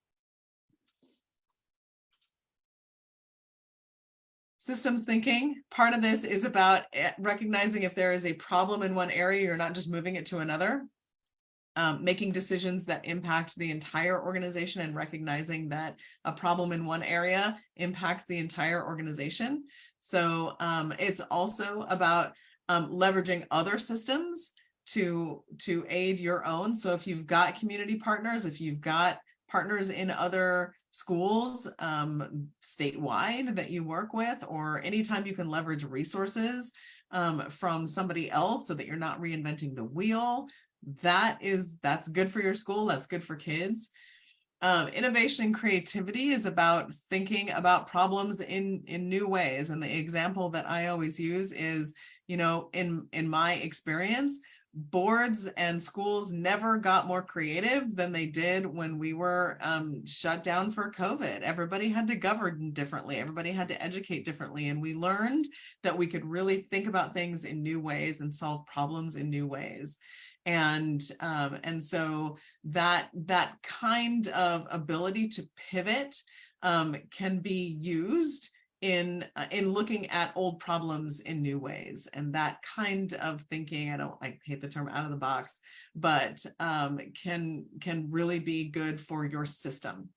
Systems thinking, part of this is about recognizing if there is a problem in one area, you're not just moving it to another. Making decisions that impact the entire organization and recognizing that a problem in one area impacts the entire organization. So it's also about leveraging other systems to aid your own. So if you've got community partners, if you've got partners in other schools statewide that you work with, or anytime you can leverage resources from somebody else so that you're not reinventing the wheel, that's good for your school, that's good for kids. Innovation and creativity is about thinking about problems in new ways. And the example that I always use is, in my experience, boards and schools never got more creative than they did when we were shut down for COVID. Everybody had to govern differently. Everybody had to educate differently. And we learned that we could really think about things in new ways and solve problems in new ways. And so that kind of ability to pivot can be used in looking at old problems in new ways. And that kind of thinking, I hate the term out of the box, but can really be good for your system.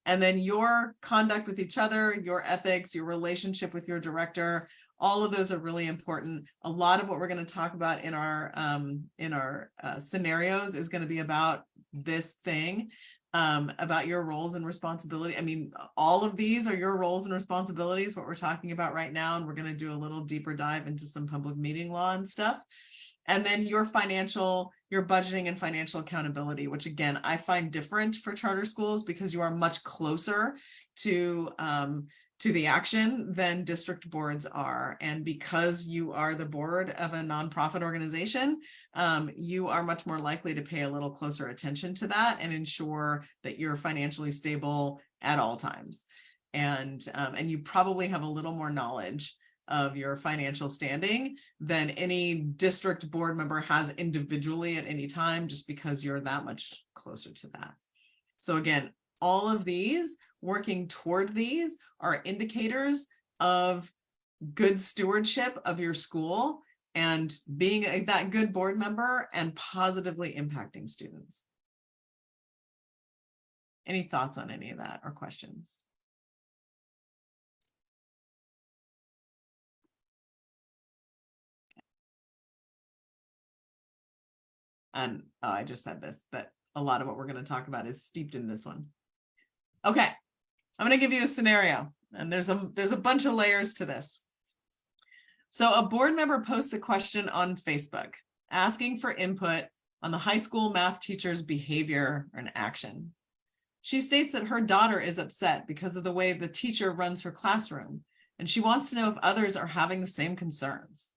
And then your conduct with each other, your ethics, your relationship with your director, all of those are really important. A lot of what we're going to talk about in our scenarios is going to be about this thing, about your roles and responsibility. I mean, all of these are your roles and responsibilities, what we're talking about right now. And we're going to do a little deeper dive into some public meeting law and stuff. And then your budgeting and financial accountability, which again, I find different for charter schools because you are much closer to the action than district boards are. And because you are the board of a nonprofit organization, you are much more likely to pay a little closer attention to that and ensure that you're financially stable at all times. And you probably have a little more knowledge of your financial standing than any district board member has individually at any time, just because you're that much closer to that. So again, all of these, working toward these, are indicators of good stewardship of your school and being that good board member and positively impacting students. Any thoughts on any of that or questions? And I just said this, that a lot of what we're going to talk about is steeped in this one. Okay, I'm going to give you a scenario, and there's a bunch of layers to this. So a board member posts a question on Facebook asking for input on the high school math teacher's behavior and action. She states that her daughter is upset because of the way the teacher runs her classroom, and she wants to know if others are having the same concerns.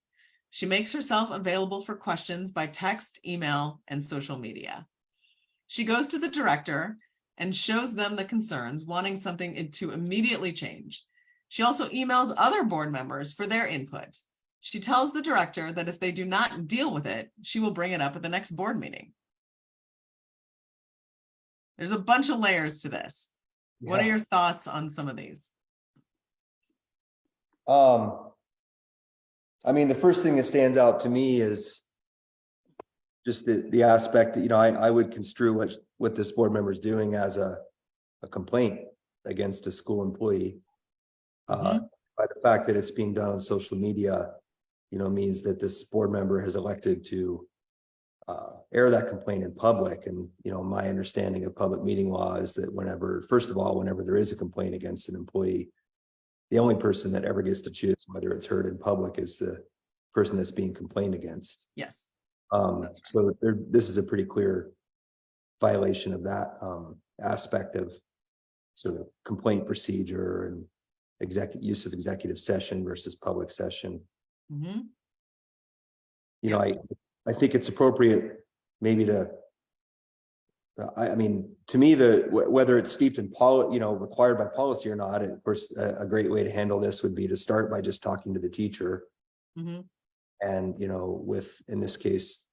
She makes herself available for questions by text, email, and social media. She goes to the director and shows them the concerns, wanting something to immediately change. She also emails other board members for their input. She tells the director that if they do not deal with it, she will bring it up at the next board meeting. There's a bunch of layers to this. Yeah. What are your thoughts on some of these? I mean, the first thing that stands out to me is just the aspect that, I would construe what this board member is doing as a complaint against a school employee. By the fact that it's being done on social media, means that this board member has elected to air that complaint in public. And, my understanding of public meeting law is that whenever there is a complaint against an employee, the only person that ever gets to choose whether it's heard in public is the person that's being complained against. Yes. So this is a pretty clear violation of that aspect of sort of complaint procedure and use of executive session versus public session. Mhm. You know, I think it's appropriate maybe to, I mean, to me, whether it's steeped in required by policy or not, of course, a great way to handle this would be to start by just talking to the teacher. Mhm. And, with, in this case,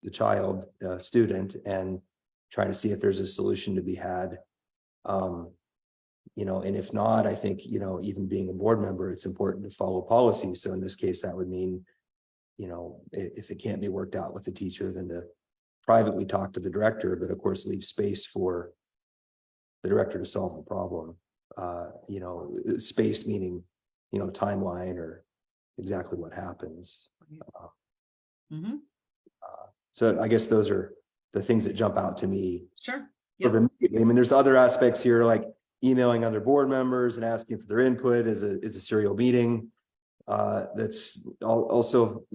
the child, student, and trying to see if there's a solution to be had. And if not, I think, even being a board member, it's important to follow policy. So in this case, that would mean, if it can't be worked out with the teacher, then to privately talk to the director, but of course, leave space for the director to solve the problem. Space meaning, timeline or exactly what happens. Mhm. So I guess those are the things that jump out to me. Sure. Sort of immediately. I mean, there's other aspects here, like emailing other board members and asking for their input is a serial meeting. That's also,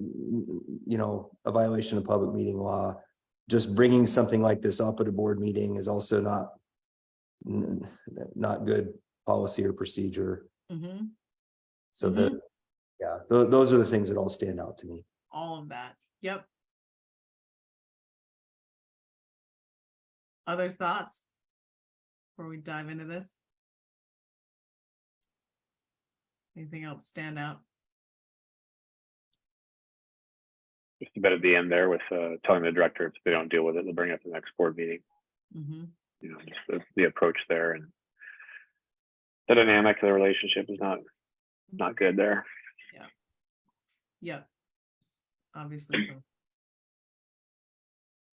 a violation of public meeting law. Just bringing something like this up at a board meeting is also not good policy or procedure. Mhm. So those are the things that all stand out to me. All of that. Yep. Other thoughts before we dive into this? Anything else stand out? Just a bit at the end there with telling the director if they don't deal with it, they'll bring it up the next board meeting. Mhm. Just the approach there, and the dynamic of the relationship is not good there. Yep. Obviously some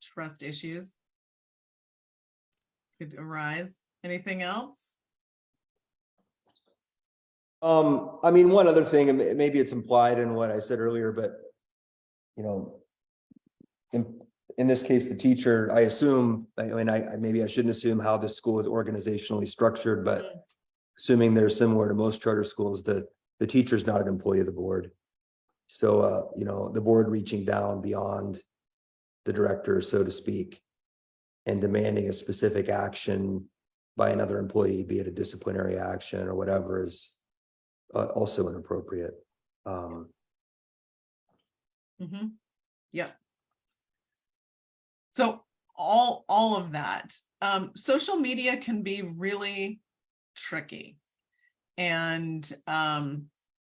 trust issues could arise. Anything else? I mean, one other thing, and maybe it's implied in what I said earlier, but in this case, the teacher, I assume, maybe I shouldn't assume how this school is organizationally structured, but assuming they're similar to most charter schools, the teacher is not an employee of the board. So, the board reaching down beyond the director, so to speak, and demanding a specific action by another employee, be it a disciplinary action or whatever, is also inappropriate. Yep. So all of that. Social media can be really tricky, and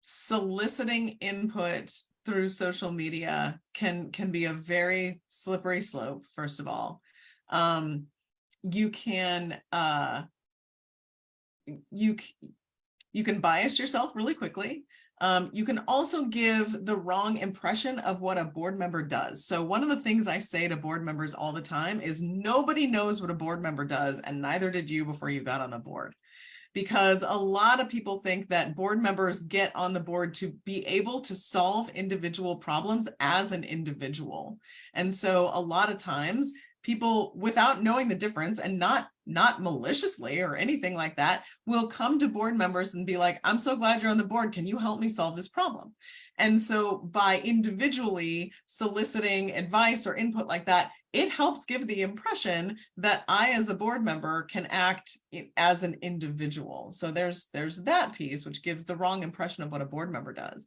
soliciting input through social media can be a very slippery slope. First of all, you can you can bias yourself really quickly. You can also give the wrong impression of what a board member does. So one of the things I say to board members all the time is nobody knows what a board member does, and neither did you before you got on the board. Because a lot of people think that board members get on the board to be able to solve individual problems as an individual. And so a lot of times people, without knowing the difference and not maliciously or anything like that, will come to board members and be like, I'm so glad you're on the board. Can you help me solve this problem? And so by individually soliciting advice or input like that, it helps give the impression that I, as a board member, can act as an individual. So there's that piece, which gives the wrong impression of what a board member does.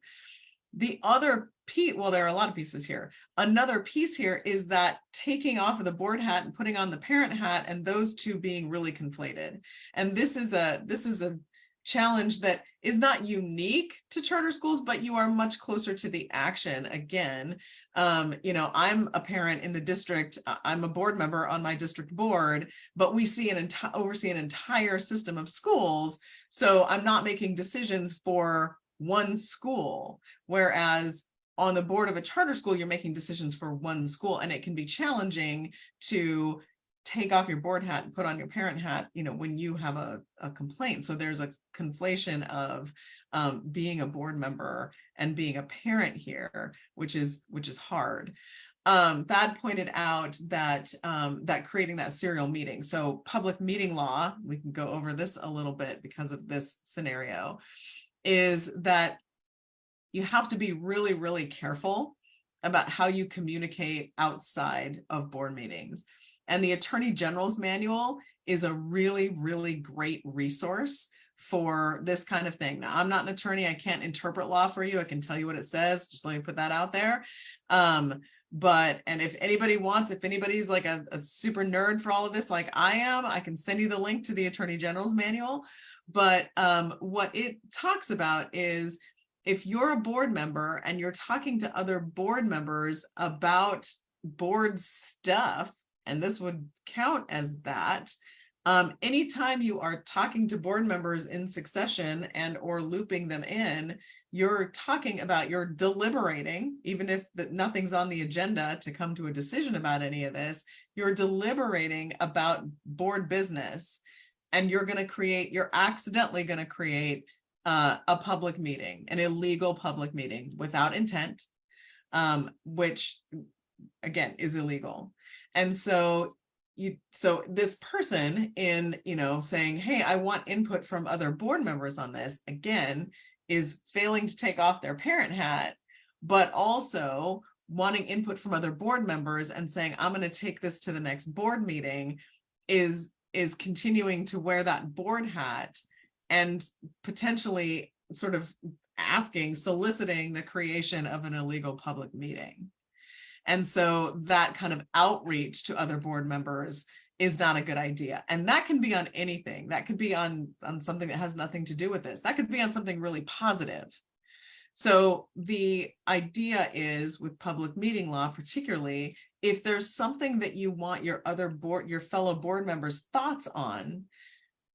The other piece, well, there are a lot of pieces here. Another piece here is that taking off of the board hat and putting on the parent hat, and those two being really conflated. And this is a challenge that is not unique to charter schools, but you are much closer to the action. Again, I'm a parent in the district. I'm a board member on my district board, but we see oversee an entire system of schools. So I'm not making decisions for one school, whereas on the board of a charter school, you're making decisions for one school, and it can be challenging to take off your board hat and put on your parent hat, when you have a complaint. So there's a conflation of being a board member and being a parent here, which is hard. Thad pointed out that creating that serial meeting. So public meeting law, we can go over this a little bit because of this scenario, is that you have to be really, really careful about how you communicate outside of board meetings. And the Attorney General's manual is a really, really great resource for this kind of thing. Now, I'm not an attorney. I can't interpret law for you. I can tell you what it says. Just let me put that out there. And if anybody wants, if anybody's like a super nerd for all of this, like I am, I can send you the link to the Attorney General's manual. But what it talks about is if you're a board member and you're talking to other board members about board stuff, and this would count as that, anytime you are talking to board members in succession and or looping them in, you're talking about, you're deliberating, even if nothing's on the agenda to come to a decision about any of this, you're deliberating about board business, and you're accidentally going to create a public meeting, an illegal public meeting without intent, which again is illegal. And so this person in, saying, hey, I want input from other board members on this, again, is failing to take off their parent hat, but also wanting input from other board members and saying, I'm going to take this to the next board meeting, is continuing to wear that board hat and potentially sort of soliciting the creation of an illegal public meeting. And so that kind of outreach to other board members is not a good idea. And that can be on anything. That could be on something that has nothing to do with this. That could be on something really positive. So the idea is, with public meeting law particularly, if there's something that you want your fellow board members' thoughts on,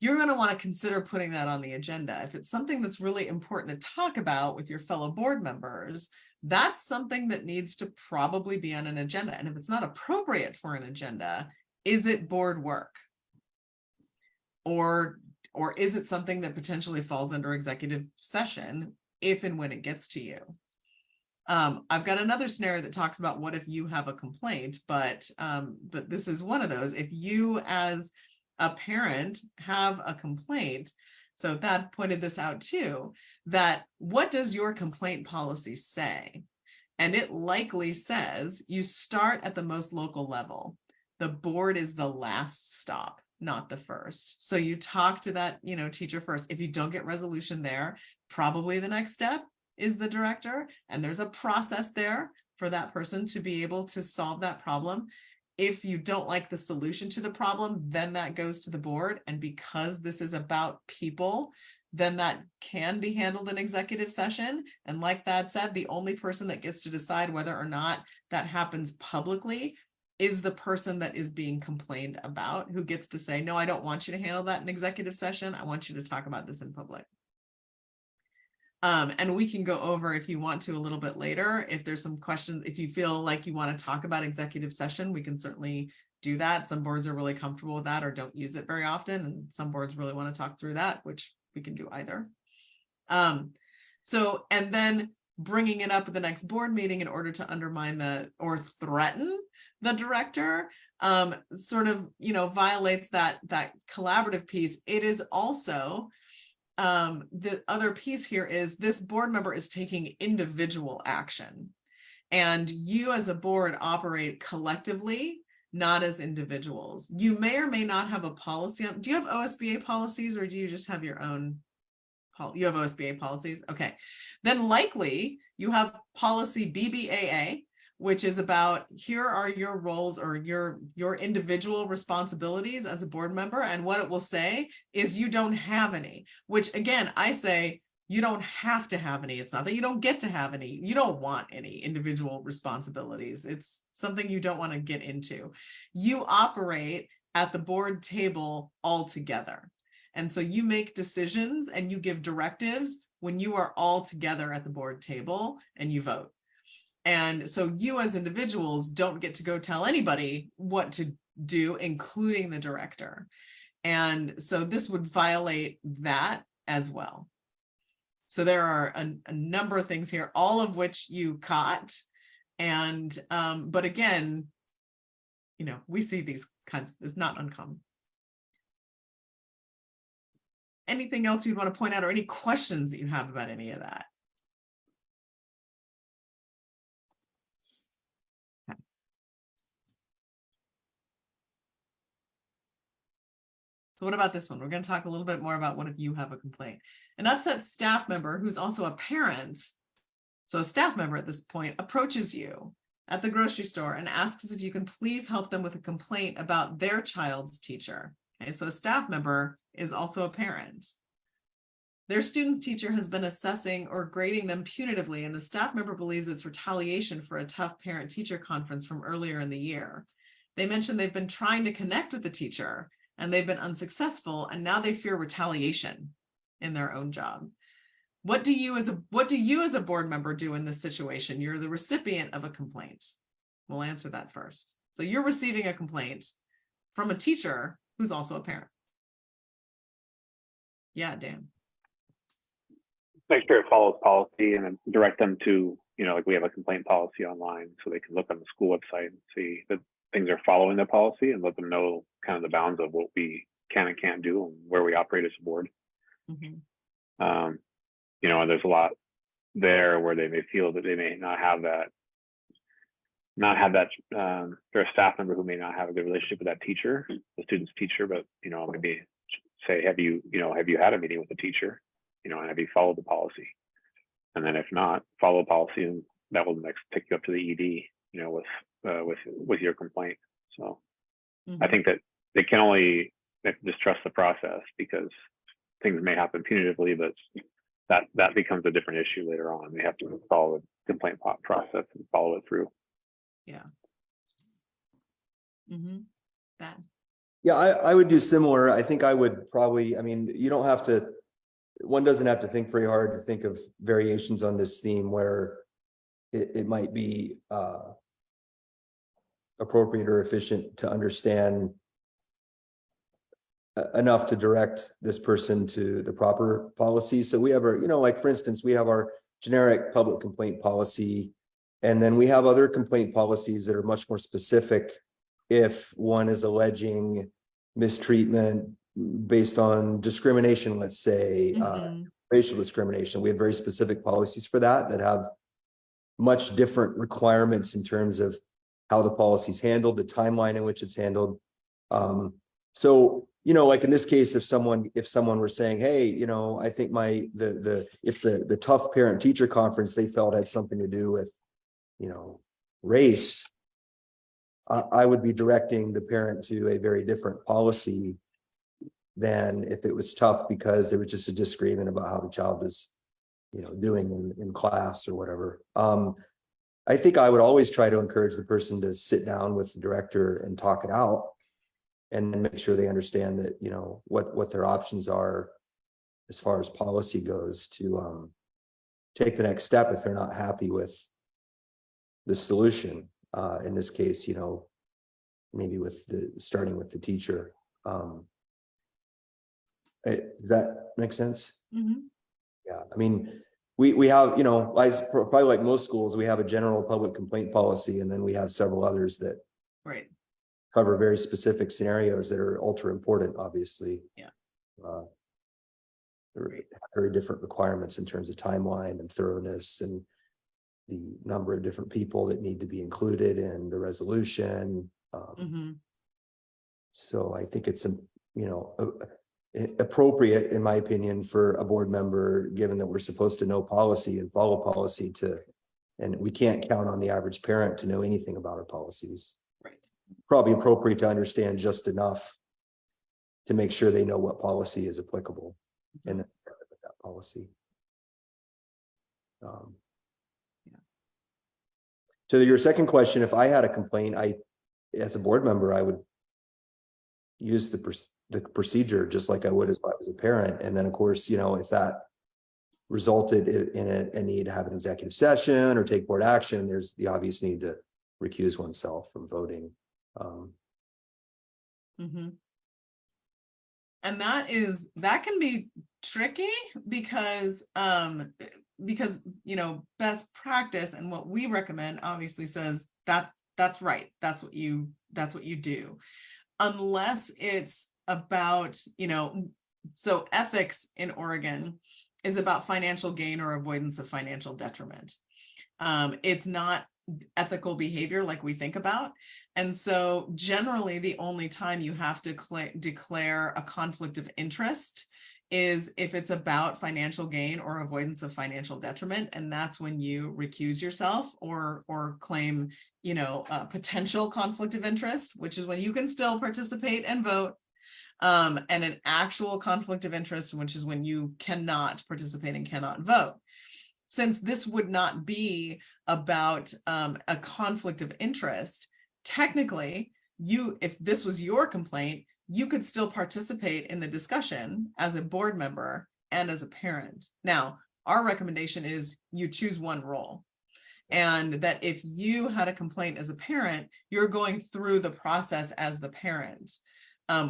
you're going to want to consider putting that on the agenda. If it's something that's really important to talk about with your fellow board members, that's something that needs to probably be on an agenda. And if it's not appropriate for an agenda, is it board work? Or is it something that potentially falls under executive session if and when it gets to you? I've got another scenario that talks about what if you have a complaint, but this is one of those. If you as a parent have a complaint, so that pointed this out too, that what does your complaint policy say? And it likely says you start at the most local level. The board is the last stop, not the first. So you talk to that, teacher first. If you don't get resolution there, probably the next step is the director. And there's a process there for that person to be able to solve that problem. If you don't like the solution to the problem, then that goes to the board. And because this is about people, then that can be handled in executive session. And like Thad said, the only person that gets to decide whether or not that happens publicly is the person that is being complained about, who gets to say, no, I don't want you to handle that in executive session. I want you to talk about this in public. And we can go over, if you want to, a little bit later. If there's some questions, if you feel like you want to talk about executive session, we can certainly do that. Some boards are really comfortable with that or don't use it very often. And some boards really want to talk through that, which we can do either. And then bringing it up at the next board meeting in order to undermine or threaten the director violates that collaborative piece. It is also, the other piece here is this board member is taking individual action, and you as a board operate collectively, not as individuals. You may or may not have a policy. Do you have OSBA policies, or do you just have your own? You have OSBA policies. Okay. Then likely you have policy BBAA, which is about, here are your roles or your individual responsibilities as a board member. And what it will say is you don't have any, which again, I say you don't have to have any. It's not that you don't get to have any. You don't want any individual responsibilities. It's something you don't want to get into. You operate at the board table all together. And so you make decisions and you give directives when you are all together at the board table and you vote. And so you as individuals don't get to go tell anybody what to do, including the director. And so this would violate that as well. So there are a number of things here, all of which you caught. And, but again, we see these kinds, it's not uncommon. Anything else you'd want to point out, or any questions that you have about any of that? So what about this one? We're going to talk a little bit more about what if you have a complaint. An upset staff member who's also a parent, so a staff member at this point, approaches you at the grocery store and asks if you can please help them with a complaint about their child's teacher. Okay, so a staff member is also a parent. Their student's teacher has been assessing or grading them punitively, and the staff member believes it's retaliation for a tough parent-teacher conference from earlier in the year. They mentioned they've been trying to connect with the teacher, and they've been unsuccessful, and now they fear retaliation in their own job. What do you as a board member do in this situation? You're the recipient of a complaint. We'll answer that first. So you're receiving a complaint from a teacher who's also a parent. Yeah, Dan. Make sure it follows policy and then direct them to, like we have a complaint policy online, so they can look on the school website and see that things are following the policy, and let them know kind of the bounds of what we can and can't do and where we operate as a board. Mm-hmm. And there's a lot there where they may feel that they may not have that. They're a staff member who may not have a good relationship with that teacher, the student's teacher, but maybe say, have you had a meeting with the teacher? And have you followed the policy? And then if not, follow the policy, and that will next take you up to the ED, with your complaint. So I think that they have to just trust the process, because things may happen punitively, but that becomes a different issue later on. They have to follow the complaint process and follow it through. Yeah. Mm-hmm. That. Yeah, I would do similar. I think I would probably, one doesn't have to think very hard to think of variations on this theme where it might be appropriate or efficient to understand enough to direct this person to the proper policy. So we have our, like for instance, we have our generic public complaint policy, and then we have other complaint policies that are much more specific if one is alleging mistreatment based on discrimination, let's say, racial discrimination. We have very specific policies for that have much different requirements in terms of how the policy is handled, the timeline in which it's handled. So, like in this case, if someone were saying, hey, I think if the tough parent teacher conference they felt had something to do with, race, I would be directing the parent to a very different policy than if it was tough because there was just a disagreement about how the child was, doing in class or whatever. I think I would always try to encourage the person to sit down with the director and talk it out, and then make sure they understand that, what their options are as far as policy goes to take the next step if they're not happy with the solution. In this case, maybe starting with the teacher. Does that make sense? Mm-hmm. Yeah, we have, probably like most schools, we have a general public complaint policy, and then we have several others that cover very specific scenarios that are ultra important, obviously. Yeah. There are very different requirements in terms of timeline and thoroughness and the number of different people that need to be included in the resolution. So I think it's, appropriate, in my opinion, for a board member, given that we're supposed to know policy and follow policy, and we can't count on the average parent to know anything about our policies. Right. Probably appropriate to understand just enough to make sure they know what policy is applicable and then with that policy. To your second question, if I had a complaint, as a board member, I would use the procedure just like I would if I was a parent. And then of course, if that resulted in a need to have an executive session or take board action, there's the obvious need to recuse oneself from voting. And that can be tricky because best practice and what we recommend obviously says that's right. That's what you do. Unless it's about, so ethics in Oregon is about financial gain or avoidance of financial detriment. It's not ethical behavior like we think about. And so generally the only time you have to declare a conflict of interest is if it's about financial gain or avoidance of financial detriment. And that's when you recuse yourself or claim, a potential conflict of interest, which is when you can still participate and vote. And an actual conflict of interest, which is when you cannot participate and cannot vote. Since this would not be about a conflict of interest, technically, if this was your complaint, you could still participate in the discussion as a board member and as a parent. Now, our recommendation is you choose one role. And that if you had a complaint as a parent, you're going through the process as the parent.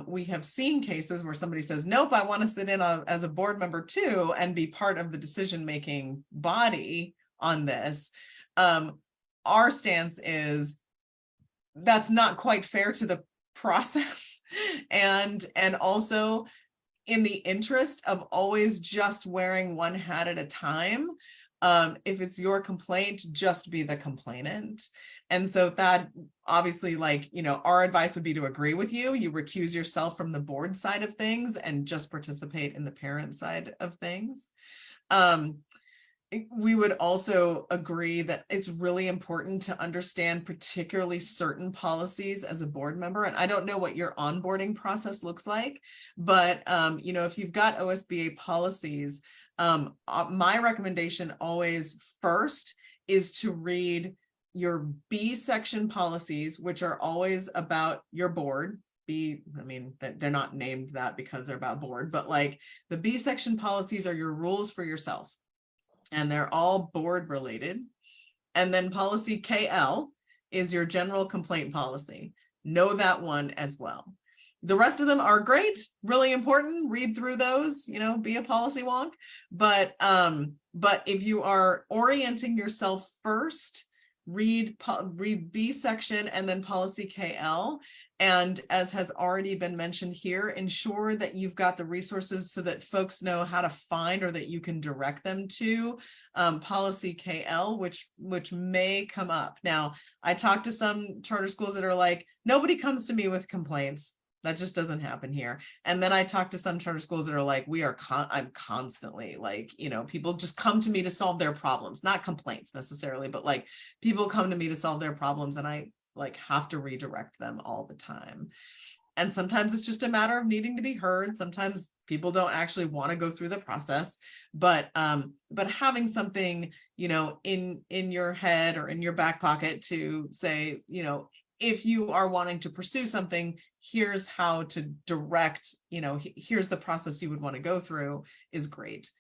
We have seen cases where somebody says, nope, I want to sit in as a board member too and be part of the decision-making body on this. Our stance is that's not quite fair to the process. And also in the interest of always just wearing one hat at a time, if it's your complaint, just be the complainant. And so that obviously, our advice would be to agree with you. You recuse yourself from the board side of things and just participate in the parent side of things. We would also agree that it's really important to understand particularly certain policies as a board member. And I don't know what your onboarding process looks like, but if you've got OSBA policies, my recommendation always first is to read your B section policies, which are always about your board. They're not named that because they're about board, but the B section policies are your rules for yourself. And they're all board related. And then policy KL is your general complaint policy. Know that one as well. The rest of them are great, really important. Read through those, be a policy wonk. But if you are orienting yourself first, read B section and then policy KL. And as has already been mentioned here, ensure that you've got the resources so that folks know how to find or that you can direct them to policy KL, which may come up. Now, I talked to some charter schools that are like, nobody comes to me with complaints. That just doesn't happen here. And then I talked to some charter schools that are like, I'm constantly people just come to me to solve their problems, not complaints necessarily, but people come to me to solve their problems and I have to redirect them all the time. And sometimes it's just a matter of needing to be heard. Sometimes people don't actually want to go through the process, but having something, in your head or in your back pocket to say, if you are wanting to pursue something, here's how to direct, here's the process you would want to go through is great.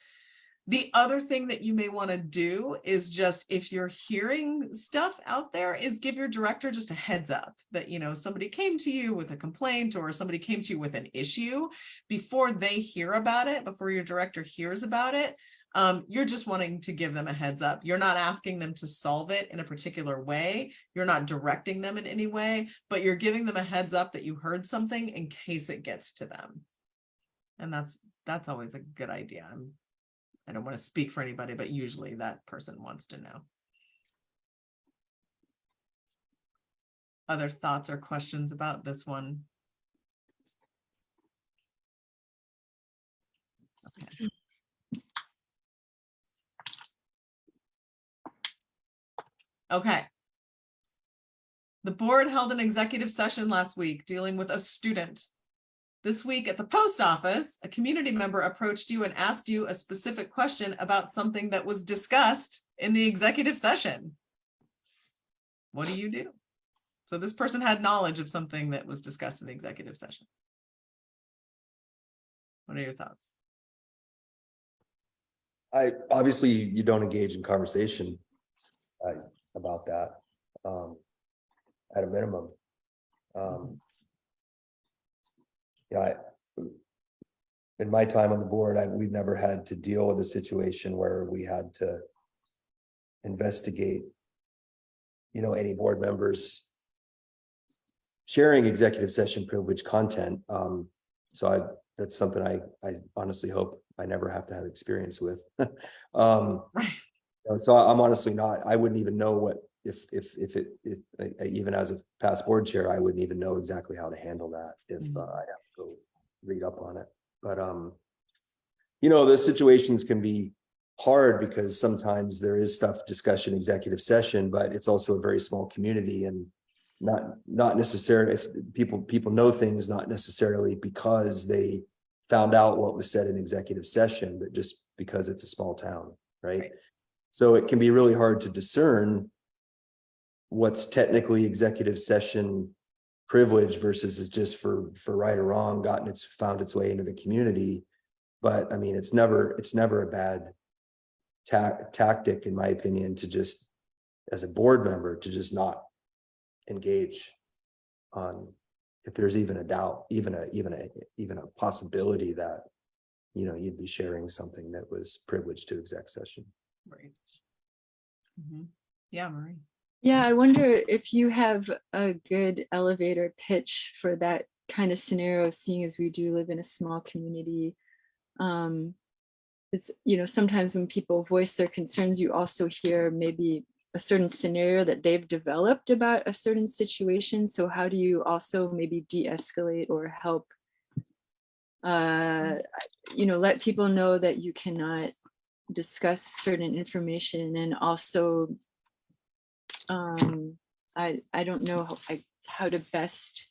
The other thing that you may want to do is just, if you're hearing stuff out there, is give your director just a heads up that, somebody came to you with a complaint or somebody came to you with an issue. Before they hear about it, before your director hears about it, you're just wanting to give them a heads up. You're not asking them to solve it in a particular way. You're not directing them in any way, but you're giving them a heads up that you heard something in case it gets to them. And that's always a good idea. I don't want to speak for anybody, but usually that person wants to know. Other thoughts or questions about this one? Okay. Okay. The board held an executive session last week dealing with a student. This week at the post office, a community member approached you and asked you a specific question about something that was discussed in the executive session. What do you do? So this person had knowledge of something that was discussed in the executive session. What are your thoughts? Obviously you don't engage in conversation about that at a minimum. In my time on the board, we've never had to deal with a situation where we had to investigate, any board members sharing executive session privilege content. That's something I honestly hope I never have to have experience with. Right. So I'm honestly I wouldn't even know even as a past board chair, I wouldn't even know exactly how to handle that if I'd have to go read up on it. But you know, those situations can be hard because sometimes there is stuff discussion executive session, but it's also a very small community, and not necessarily people know things not necessarily because they found out what was said in executive session, but just because it's a small town, right? So it can be really hard to discern what's technically executive session privilege versus is just for right or wrong found its way into the community. But I mean, it's never a bad tactic, in my opinion, to just, as a board member, to just not engage on, if there's even a doubt, even a possibility that, you know, you'd be sharing something that was privileged to exec session. Right. Yeah, Marie. Yeah, I wonder if you have a good elevator pitch for that kind of scenario, seeing as we do live in a small community. Is, you know, sometimes when people voice their concerns, you also hear maybe a certain scenario that they've developed about a certain situation. So how do you also maybe de-escalate or help, you know, let people know that you cannot discuss certain information, and also I don't know how to best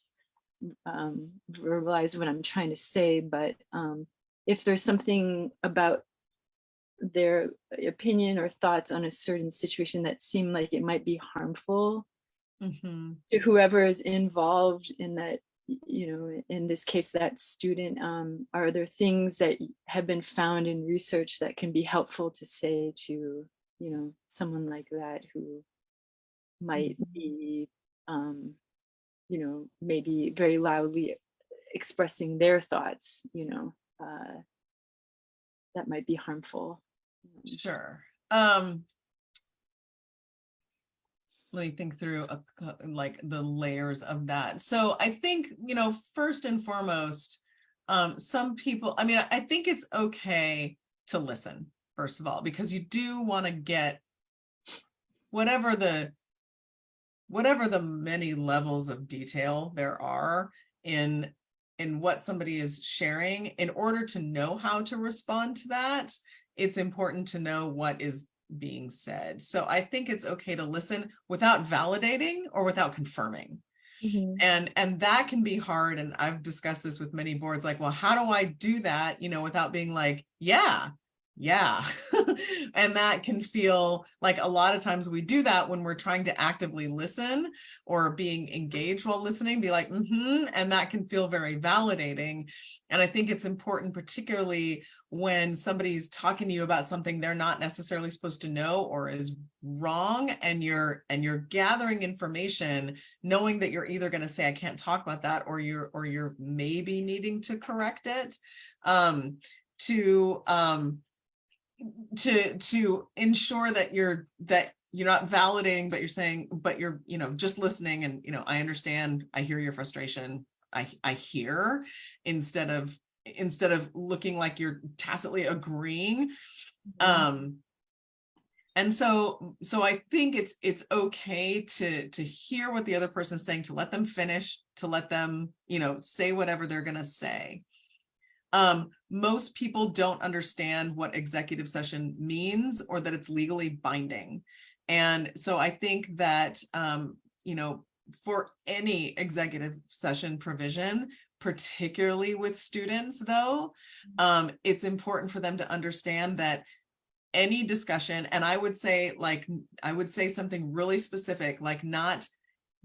verbalize what I'm trying to say, but if there's something about their opinion or thoughts on a certain situation that seem like it might be harmful to whoever is involved in that, you know, in this case, that student, are there things that have been found in research that can be helpful to say to, you know, someone like that who might be, you know, maybe very loudly expressing their thoughts, you know, that might be harmful. Sure. Let me think through like the layers of that. So I think, you know, first and foremost, some people, I mean, I think it's okay to listen, first of all, because you do want to get whatever the many levels of detail there are in what somebody is sharing. In order to know how to respond to that, it's important to know what is being said. So I think it's okay to listen without validating or without confirming. And that can be hard. And I've discussed this with many boards, like, well, how do I do that, you know, without being like, yeah. And that can feel like a lot of times we do that when we're trying to actively listen or being engaged while listening, be like, and that can feel very validating. And I think it's important, particularly when somebody's talking to you about something they're not necessarily supposed to know or is wrong, and you're gathering information, knowing that you're either going to say, I can't talk about that, or you're maybe needing to correct it, to ensure that you're not validating, but you're saying, but you're, you know, just listening, and, you know, I understand, I hear your frustration, I hear, instead of looking like you're tacitly agreeing. And so I think it's okay to hear what the other person is saying, to let them finish, to let them, you know, say whatever they're going to say. Most people don't understand what executive session means, or that it's legally binding. And so I think that, you know, for any executive session provision, particularly with students, though, it's important for them to understand that any discussion, and I would say something really specific, like not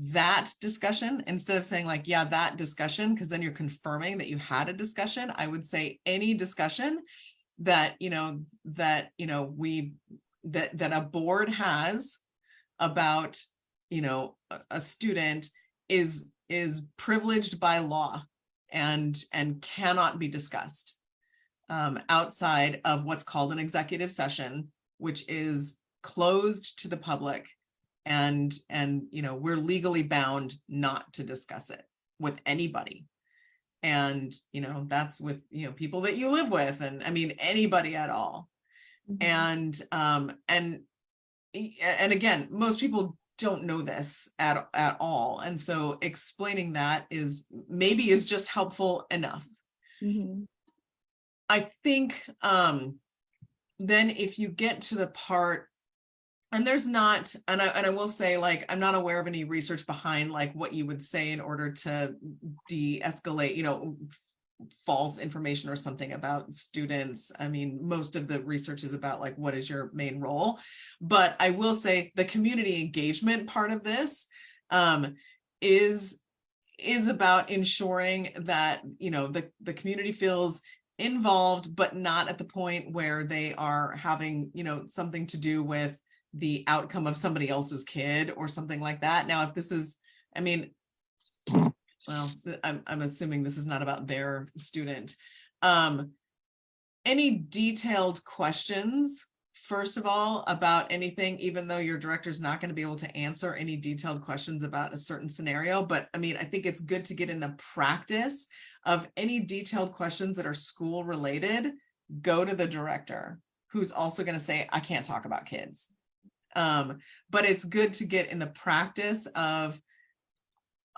that discussion, instead of saying like, yeah, that discussion, because then you're confirming that you had a discussion. I would say any discussion that, that a board has about, a student is privileged by law and cannot be discussed outside of what's called an executive session, which is closed to the public. And we're legally bound not to discuss it with anybody. And, that's with, people that you live with, and I mean, anybody at all. And again, most people don't know this at all. And so explaining that is just helpful enough. Mhm. I think then if you get to the part, and there's not, and I will say, like, I'm not aware of any research behind like what you would say in order to de-escalate, you know, false information or something about students. I mean, most of the research is about like, what is your main role? But I will say the community engagement part of this is about ensuring that, you know, the community feels involved, but not at the point where they are having, you know, something to do with the outcome of somebody else's kid or something like that. Now, if this is, I mean, well, I'm assuming this is not about their student. Any detailed questions, first of all, about anything, even though your director's not going to be able to answer any detailed questions about a certain scenario. But I mean, I think it's good to get in the practice of any detailed questions that are school related, go to the director, who's also going to say, I can't talk about kids. But it's good to get in the practice of,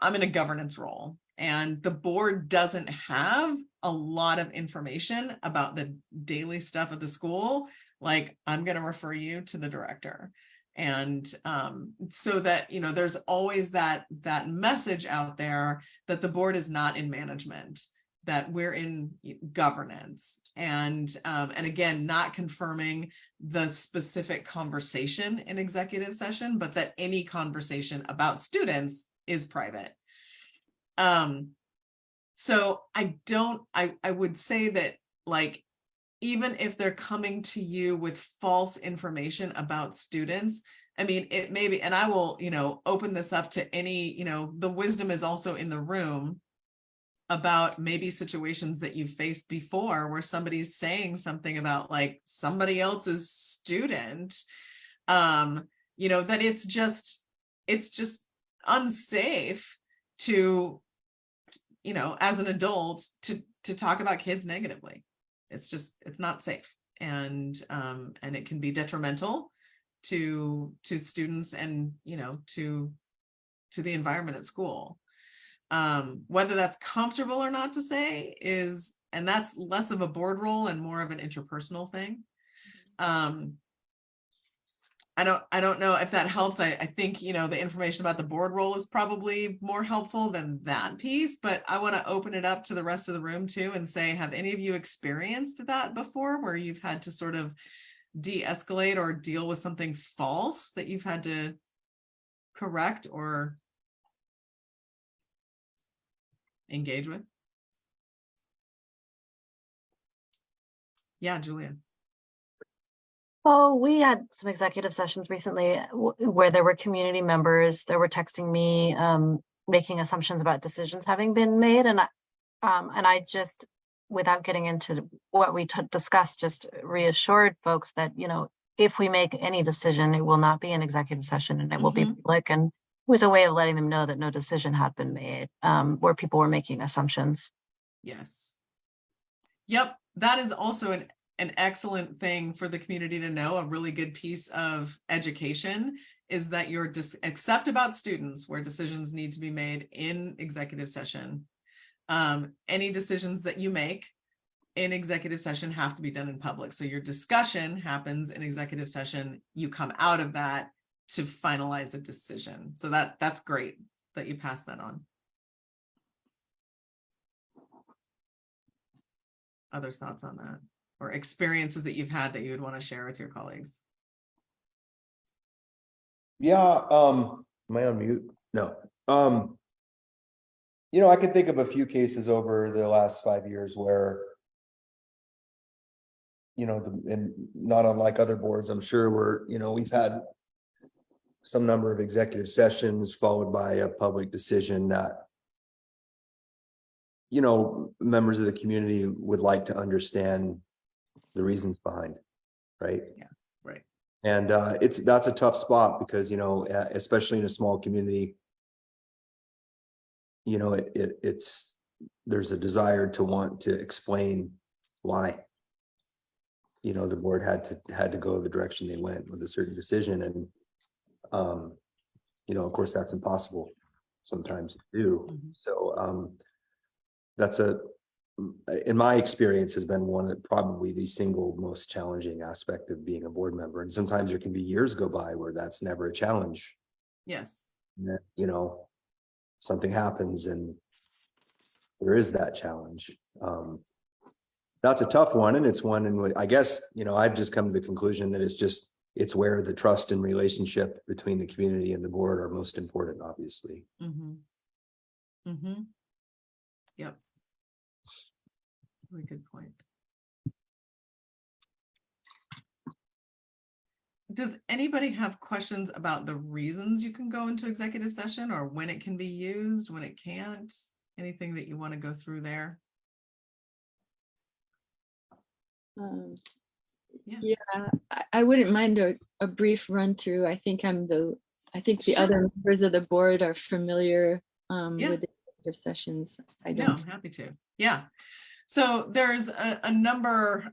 I'm in a governance role and the board doesn't have a lot of information about the daily stuff of the school. Like, I'm going to refer you to the director. And so that, you know, there's always that message out there that the board is not in management, that we're in governance, and again, not confirming the specific conversation in executive session, but that any conversation about students is private. So I would say that, like, even if they're coming to you with false information about students, I mean, it may be, and I will, you know, open this up to any, you know, the wisdom is also in the room about maybe situations that you've faced before where somebody's saying something about like somebody else's student, you know, that it's just unsafe to, you know, as an adult to talk about kids negatively. It's not safe. And it can be detrimental to students and, you know, to the environment at school. Whether that's comfortable or not to say is, and that's less of a board role and more of an interpersonal thing. I don't know if that helps. I think, you know, the information about the board role is probably more helpful than that piece, but I want to open it up to the rest of the room too and say, have any of you experienced that before, where you've had to sort of de-escalate or deal with something false that you've had to correct or engage with? Yeah, Julia. Oh, we had some executive sessions recently where there were community members that were texting me, making assumptions about decisions having been made. And I just, without getting into what we discussed, just reassured folks that, you know, if we make any decision, it will not be an executive session and it will be public. And it was a way of letting them know that no decision had been made, where people were making assumptions. Yes. Yep. That is also an excellent thing for the community to know. A really good piece of education is that you're accept about students where decisions need to be made in executive session. Any decisions that you make in executive session have to be done in public. So your discussion happens in executive session. You come out of that to finalize a decision. So that's great that you pass that on. Other thoughts on that, or experiences that you've had that you would want to share with your colleagues? Yeah, am I on mute? No. You know, I can think of a few cases over the last 5 years where, you know, and not unlike other boards, I'm sure we've had some number of executive sessions followed by a public decision that, you know, members of the community would like to understand the reasons behind, right? Yeah, right. And that's a tough spot because, you know, especially in a small community, you know, there's a desire to want to explain why, you know, the board had to go the direction they went with a certain decision. And of course, that's impossible sometimes to do. Mhm. So that's in my experience, has been one of probably the single most challenging aspect of being a board member. And sometimes there can be years go by where that's never a challenge. Yes. Something happens and there is that challenge. That's a tough one. And it's one in which I guess, I've just come to the conclusion that it's where the trust and relationship between the community and the board are most important, obviously. Mm-hmm. Mm-hmm. Yep. Really good point. Does anybody have questions about the reasons you can go into executive session, or when it can be used, when it can't? Anything that you want to go through there? Yeah, I wouldn't mind a brief run through. I think the Sure. other members of the board are familiar Yeah. with the executive sessions. I No, don't. I'm happy to. Yeah. So there's a number,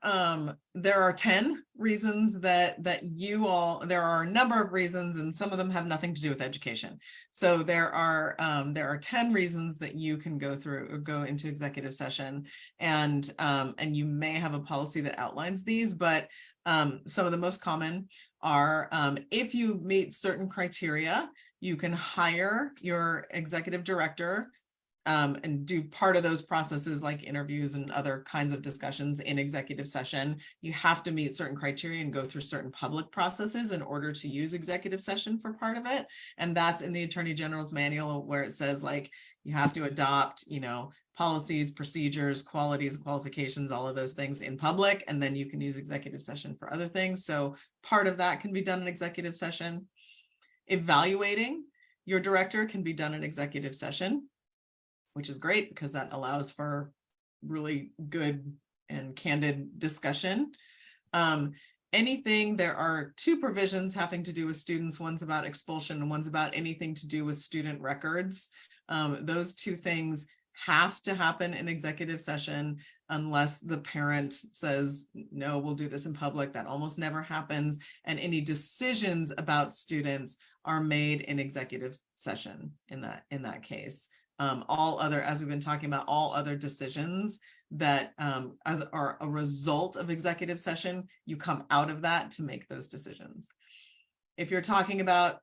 there are 10 reasons that there are a number of reasons, and some of them have nothing to do with education. So there are 10 reasons that you can go through or go into executive session, and you may have a policy that outlines these, but some of the most common are if you meet certain criteria, you can hire your executive director and do part of those processes like interviews and other kinds of discussions in executive session. You have to meet certain criteria and go through certain public processes in order to use executive session for part of it. And that's in the Attorney General's manual, where it says like you have to adopt, policies, procedures, qualities, qualifications, all of those things in public, and then you can use executive session for other things. So part of that can be done in executive session. Evaluating your director can be done in executive session, which is great because that allows for really good and candid discussion. There are 2 provisions having to do with students. One's about expulsion and one's about anything to do with student records. Those 2 things have to happen in executive session unless the parent says, no, we'll do this in public. That almost never happens. And any decisions about students are made in executive session in that case. All other, as we've been talking about, all other decisions that are a result of executive session, you come out of that to make those decisions. If you're talking about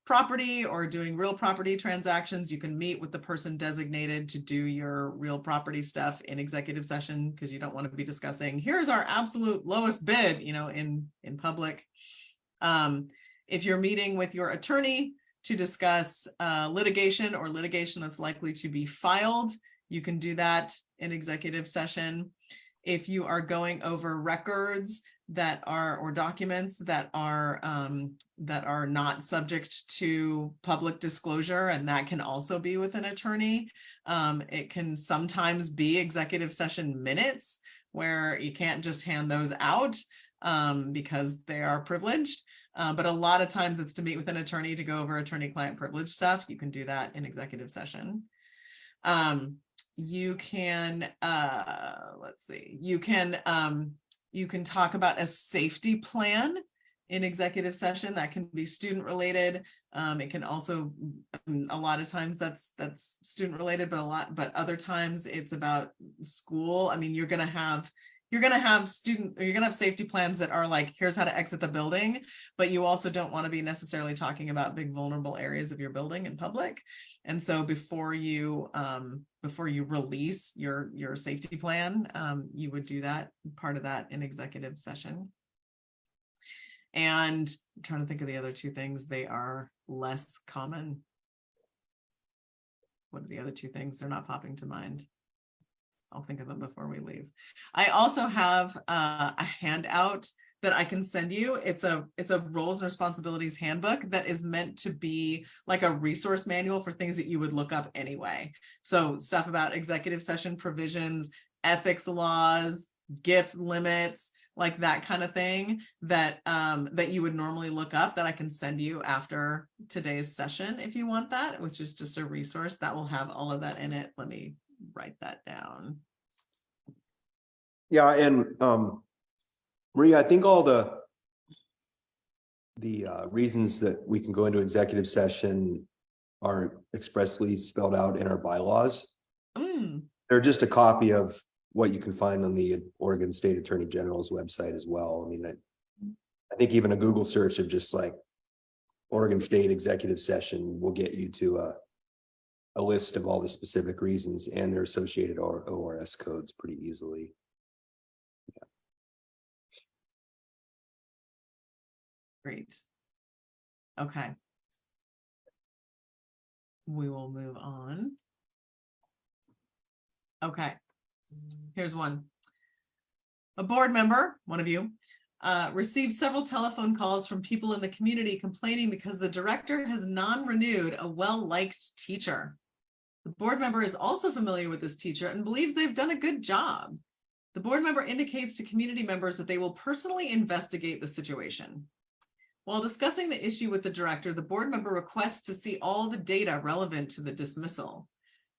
property or doing real property transactions, you can meet with the person designated to do your real property stuff in executive session, because you don't want to be discussing, here's our absolute lowest bid, in public. If you're meeting with your attorney to discuss litigation or litigation that's likely to be filed, you can do that in executive session. If you are going over records or documents that are not subject to public disclosure, and that can also be with an attorney. It can sometimes be executive session minutes where you can't just hand those out because they are privileged. But a lot of times it's to meet with an attorney to go over attorney-client privilege stuff. You can do that in executive session. You can, you can talk about a safety plan in executive session. That can be student related. It can also, a lot of times that's student related, but other times it's about school. I mean, you're going to have safety plans that are like, here's how to exit the building, but you also don't want to be necessarily talking about big vulnerable areas of your building in public. And so before you release your safety plan, you would do that, part of that in executive session. And I'm trying to think of the other 2 things. They are less common. What are the other 2 things? They're not popping to mind. I'll think of them before we leave. I also have a handout that I can send you. It's a roles and responsibilities handbook that is meant to be like a resource manual for things that you would look up anyway. So stuff about executive session provisions, ethics laws, gift limits, like that kind of thing that you would normally look up, that I can send you after today's session if you want that, which is just a resource that will have all of that in it. Let me write that down. Yeah, and Maria, I think all the the reasons that we can go into executive session are expressly spelled out in our bylaws. Mm, They're just a copy of what you can find on the Oregon State Attorney General's website as well. I mean, I think even a Google search of just like Oregon State executive session will get you to a list of all the specific reasons and their associated ORS codes pretty easily. great. Okay. We will move on. Okay. Here's one. A board member, one of you, received several telephone calls from people in the community complaining because the director has non-renewed a well-liked teacher. The board member is also familiar with this teacher and believes they've done a good job. The board member indicates to community members that they will personally investigate the situation. While discussing the issue with the director, the board member requests to see all the data relevant to the dismissal.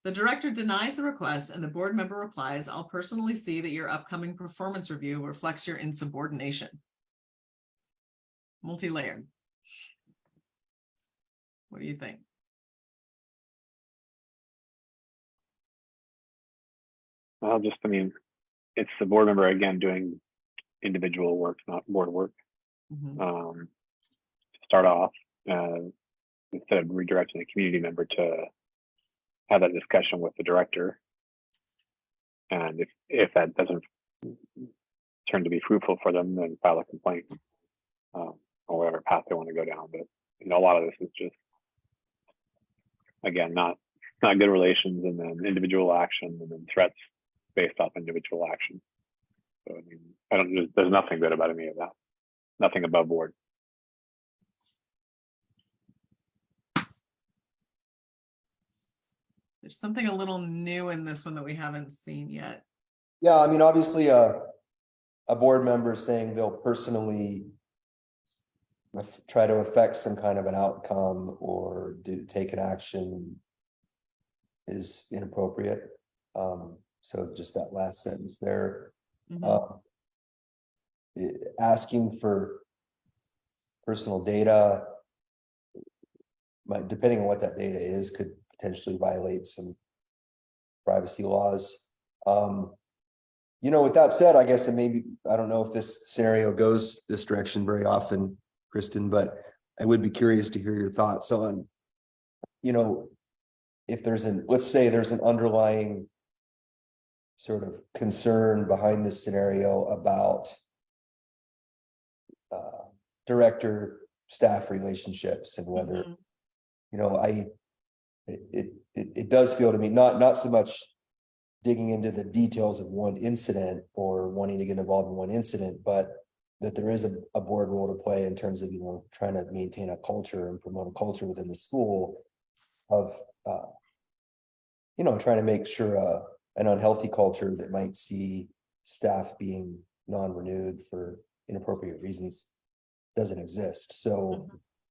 The director denies the request and the board member replies, "I'll personally see that your upcoming performance review reflects your insubordination." Multi-layered. What do you think? Well, just, I mean, it's the board member again doing individual work, not board work. Mhm. To start off, instead of redirecting the community member to have that discussion with the director, and if that doesn't turn to be fruitful for them, then file a complaint, or whatever path they want to go down. But you know, a lot of this is just, again, not good relations, and then individual action, and then threats based off individual action. So I mean, there's nothing good about any of that. Nothing above board. There's something a little new in this one that we haven't seen yet. Yeah, I mean, obviously, a board member saying they'll personally try to affect some kind of an outcome or take an action is inappropriate. So just that last sentence there, Mhm. asking for personal data, depending on what that data is, could potentially violate some privacy laws. You know, with that said, I guess it maybe, I don't know if this scenario goes this direction very often, Kristen, but I would be curious to hear your thoughts on, you know, if let's say there's an underlying sort of concern behind this scenario about director staff relationships and whether, Mhm. you know, it does feel to me, not so much digging into the details of one incident or wanting to get involved in one incident, but that there is a board role to play in terms of, you know, trying to maintain a culture and promote a culture within the school of, you know, trying to make sure an unhealthy culture that might see staff being non-renewed for inappropriate reasons doesn't exist. So,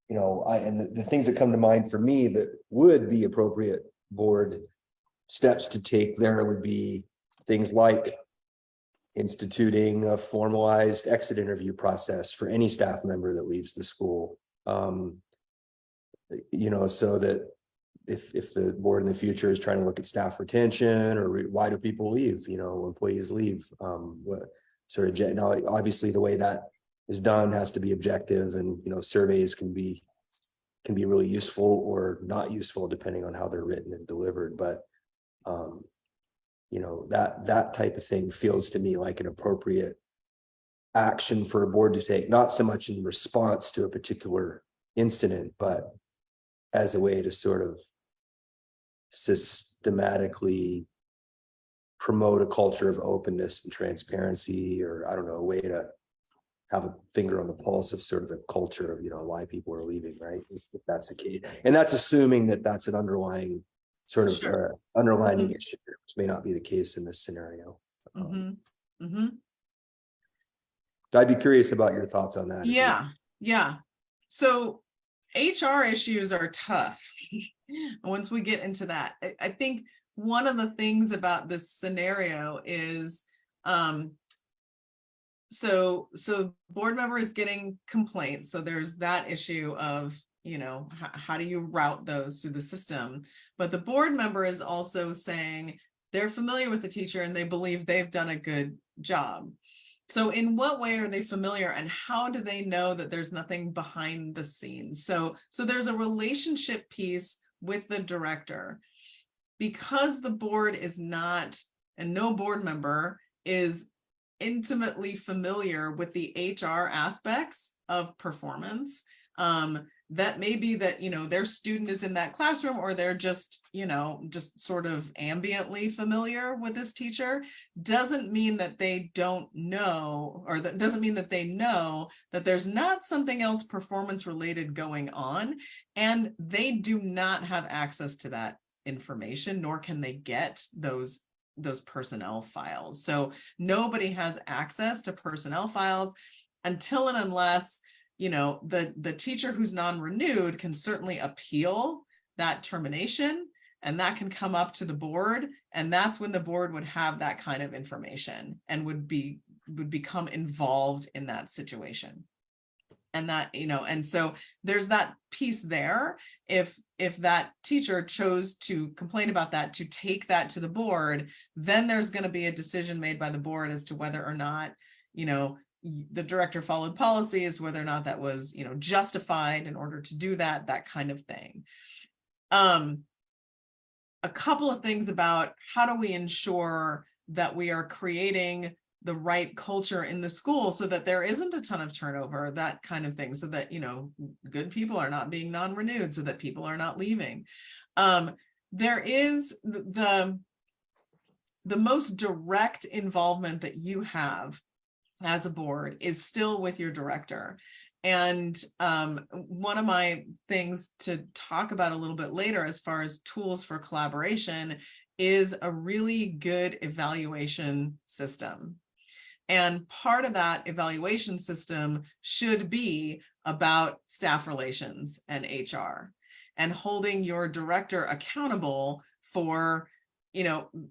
you know, and the things that come to mind for me that would be appropriate board steps to take there would be things like instituting a formalized exit interview process for any staff member that leaves the school. You know, so that if the board in the future is trying to look at staff retention or why do people leave, you know, employees leave, what sort of, now obviously the way that is done has to be objective, and, you know, surveys can be really useful or not useful depending on how they're written and delivered. But you know, that type of thing feels to me like an appropriate action for a board to take, not so much in response to a particular incident, but as a way to sort of systematically promote a culture of openness and transparency, or I don't know, a way to have a finger on the pulse of sort of the culture of, you know, why people are leaving, right? If that's the case. And that's assuming that that's an underlying sort of Sure. underlining Mhm. issue, which may not be the case in this scenario. I'd be curious about your thoughts on that. Yeah. So HR issues are tough. Once we get into that, I think one of the things about this scenario is so board member is getting complaints. So there's that issue of, how do you route those through the system? But the board member is also saying they're familiar with the teacher and they believe they've done a good job. So in what way are they familiar, and how do they know that there's nothing behind the scenes? So there's a relationship piece with the director, because the board is not, and no board member is intimately familiar with the HR aspects of performance. That may be that, their student is in that classroom, or they're just, just sort of ambiently familiar with this teacher, doesn't mean that they don't know, or that doesn't mean that they know that there's not something else performance related going on, and they do not have access to that information, nor can they get those personnel files. So nobody has access to personnel files until and unless, the teacher who's non-renewed can certainly appeal that termination, and that can come up to the board, and that's when the board would have that kind of information and would become involved in that situation. And that, and so there's that piece there. If that teacher chose to complain about that, to take that to the board, then there's going to be a decision made by the board as to whether or not, the director followed policies, whether or not that was, justified in order to do that kind of thing. A couple of things about how do we ensure that we are creating the right culture in the school so that there isn't a ton of turnover, that kind of thing, so that, good people are not being non-renewed, so that people are not leaving. There is the most direct involvement that you have as a board is still with your director. And one of my things to talk about a little bit later, as far as tools for collaboration, is a really good evaluation system. And part of that evaluation system should be about staff relations and HR, and holding your director accountable for,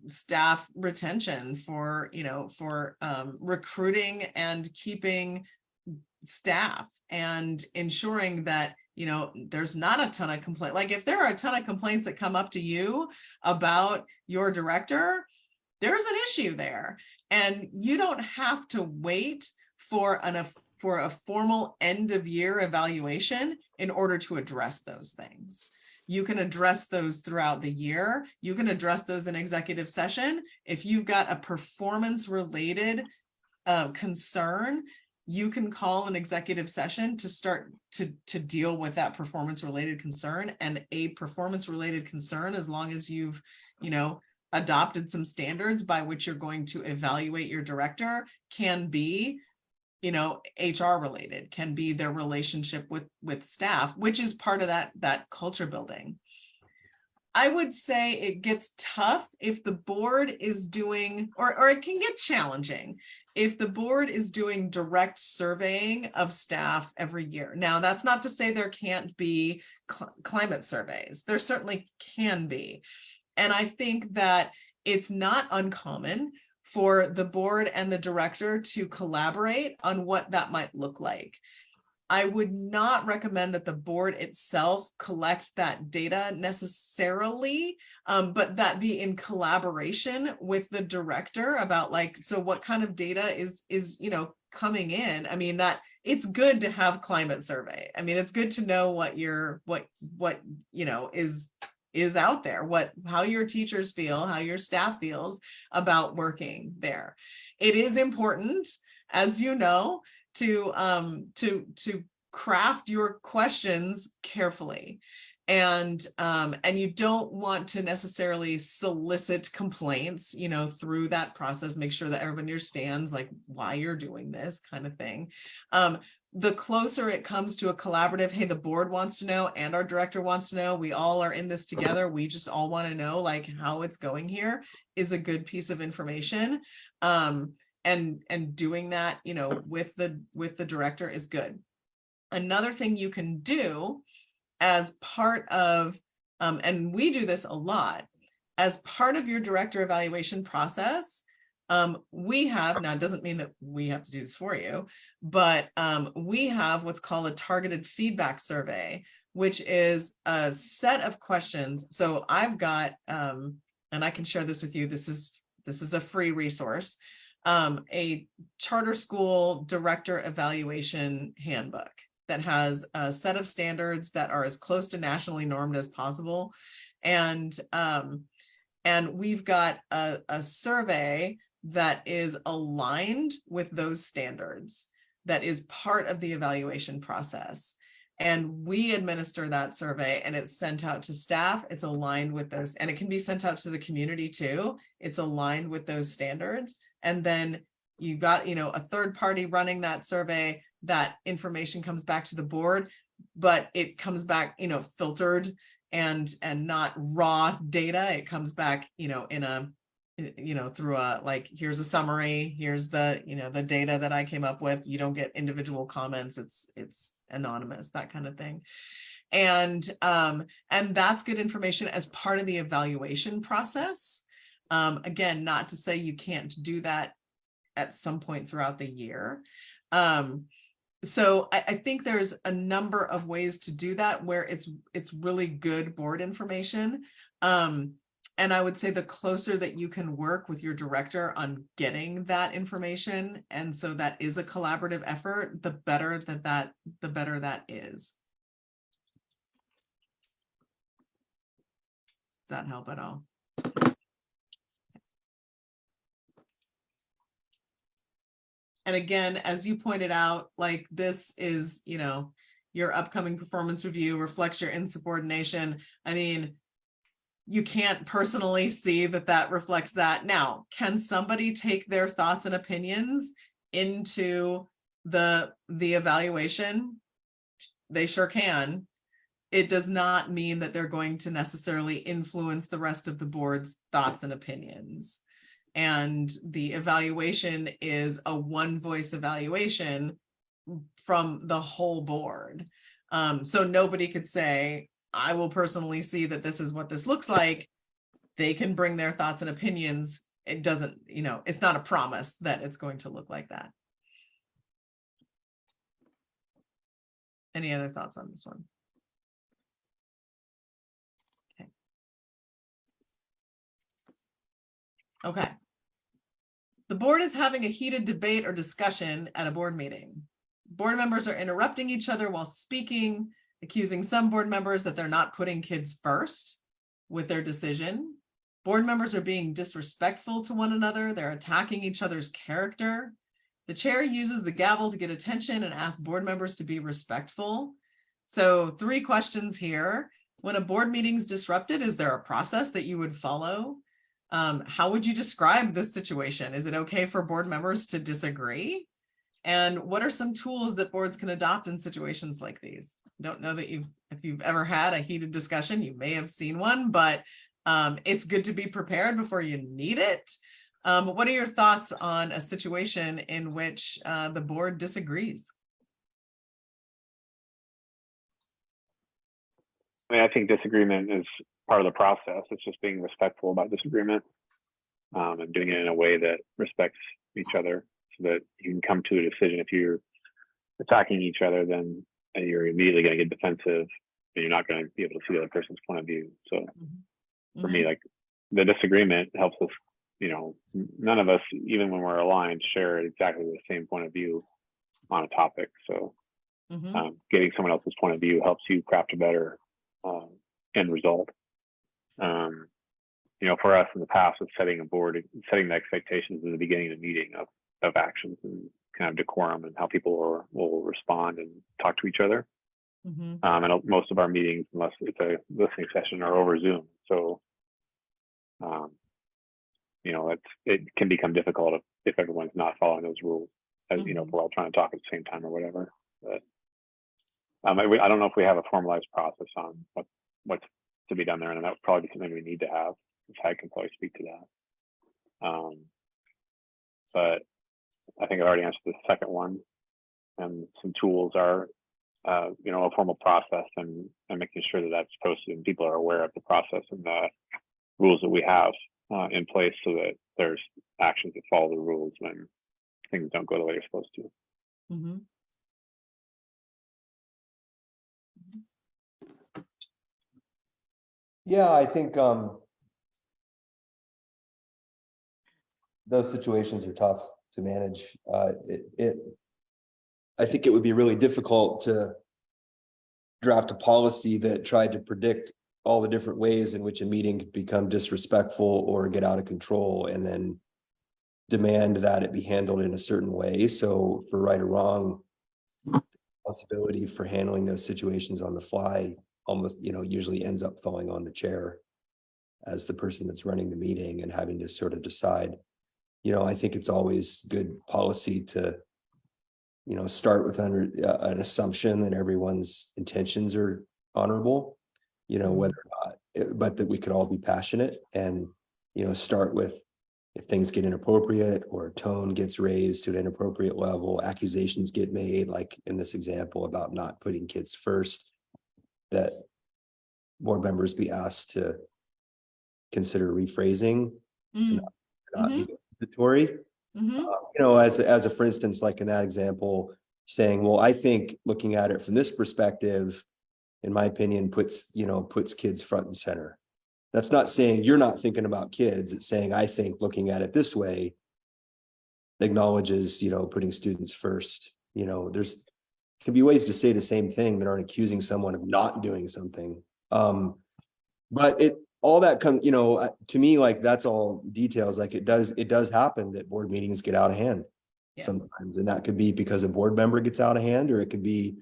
staff retention, for, recruiting and keeping staff, and ensuring that, there's not a ton of complaints. Like if there are a ton of complaints that come up to you about your director, there's an issue there. And you don't have to wait for a formal end of year evaluation in order to address those things. You can address those throughout the year. You can address those in executive session. If you've got a performance related concern, you can call an executive session to start to deal with that performance related concern. And a performance related concern, as long as you've, adopted some standards by which you're going to evaluate your director, can be, HR related, can be their relationship with staff, which is part of that culture building. I would say it gets tough if the board is doing, or it can get challenging if the board is doing direct surveying of staff every year. Now, that's not to say there can't be climate surveys. There certainly can be. And I think that it's not uncommon for the board and the director to collaborate on what that might look like. I would not recommend that the board itself collect that data necessarily, but that be in collaboration with the director about, like, so what kind of data is coming in. I mean, that it's good to have climate survey. I mean, it's good to know what is out there, how your teachers feel, how your staff feels about working there. It is important, as you know, to craft your questions carefully, and you don't want to necessarily solicit complaints, through that process. Make sure that everyone understands like why you're doing this kind of thing. The closer it comes to a collaborative, hey, the board wants to know and our director wants to know, we all are in this together, we just all want to know like how it's going here, is a good piece of information. And doing that, with the director is good. Another thing you can do as part of, and we do this a lot, as part of your director evaluation process, We have, now it doesn't mean that we have to do this for you, but we have what's called a targeted feedback survey, which is a set of questions. So I've got, and I can share this with you. This is a free resource, a charter school director evaluation handbook that has a set of standards that are as close to nationally normed as possible. And we've got a survey that is aligned with those standards, that is part of the evaluation process. And we administer that survey, and it's sent out to staff. It's aligned with those, and it can be sent out to the community too. It's aligned with those standards. And then you've got, a third party running that survey. That information comes back to the board, but it comes back, filtered and not raw data. It comes back, in a, through a, like, here's a summary, here's the, the data that I came up with. You don't get individual comments. It's anonymous, that kind of thing. And that's good information as part of the evaluation process. Again, not to say you can't do that at some point throughout the year. So I think there's a number of ways to do that where it's really good board information. And I would say the closer that you can work with your director on getting that information, and so that is a collaborative effort, the better that is. Does that help at all? And again, as you pointed out, like, this is, your upcoming performance review reflects your insubordination. I mean, you can't personally see that reflects that. Now, can somebody take their thoughts and opinions into the evaluation? They sure can. It does not mean that they're going to necessarily influence the rest of the board's thoughts and opinions. And the evaluation is a one voice evaluation from the whole board. So nobody could say, I will personally see that this is what this looks like. They can bring their thoughts and opinions. It doesn't, it's not a promise that it's going to look like that. Any other thoughts on this one? Okay. The board is having a heated debate or discussion at a board meeting. Board members are interrupting each other while speaking, accusing some board members that they're not putting kids first with their decision. Board members are being disrespectful to one another. They're attacking each other's character. The chair uses the gavel to get attention and asks board members to be respectful. So 3 questions here. When a board meeting is disrupted, is there a process that you would follow? How would you describe this situation? Is it okay for board members to disagree? And what are some tools that boards can adopt in situations like these? I don't know that if you've ever had a heated discussion, you may have seen one, but it's good to be prepared before you need it. What are your thoughts on a situation in which the board disagrees? I mean, I think disagreement is part of the process. It's just being respectful about disagreement, and doing it in a way that respects each other so that you can come to a decision. If you're attacking each other, then you're immediately going to get defensive and you're not going to be able to see the other person's point of view. So for me, like, the disagreement helps us, none of us, even when we're aligned, share exactly the same point of view on a topic. So getting someone else's point of view helps you craft a better end result. For us in the past, with setting a board, setting the expectations in the beginning of the meeting of actions and kind of decorum and how people will respond and talk to each other. And most of our meetings, unless it's a listening session, are over Zoom. So, it can become difficult if everyone's not following those rules, as if we're all trying to talk at the same time or whatever. But I don't know if we have a formalized process on what's to be done there, and that would probably be something we need to have. I can probably speak to that. But I think I've already answered the second one, and some tools are, a formal process and making sure that that's posted and people are aware of the process and the rules that we have in place, so that there's actions that follow the rules when things don't go the way they're supposed to. Mhm. Yeah, I think those situations are tough to manage. I think it would be really difficult to draft a policy that tried to predict all the different ways in which a meeting could become disrespectful or get out of control, and then demand that it be handled in a certain way. So for right or wrong, responsibility for handling those situations on the fly almost, usually ends up falling on the chair as the person that's running the meeting and having to sort of decide. I think it's always good policy to, start with under an assumption that everyone's intentions are honorable, whether or not, but that we could all be passionate and, start with, if things get inappropriate or tone gets raised to an inappropriate level, accusations get made, like in this example about not putting kids first, that board members be asked to consider rephrasing to not be accusatory. As a for instance, like in that example, saying, well, I think looking at it from this perspective, in my opinion, puts kids front and center. That's not saying you're not thinking about kids. It's saying, I think looking at it this way acknowledges, putting students first. There's can be ways to say the same thing that aren't accusing someone of not doing something. But all that comes, to me, like that's all details. Like it does happen that board meetings get out of hand sometimes. And that could be because a board member gets out of hand, or it could be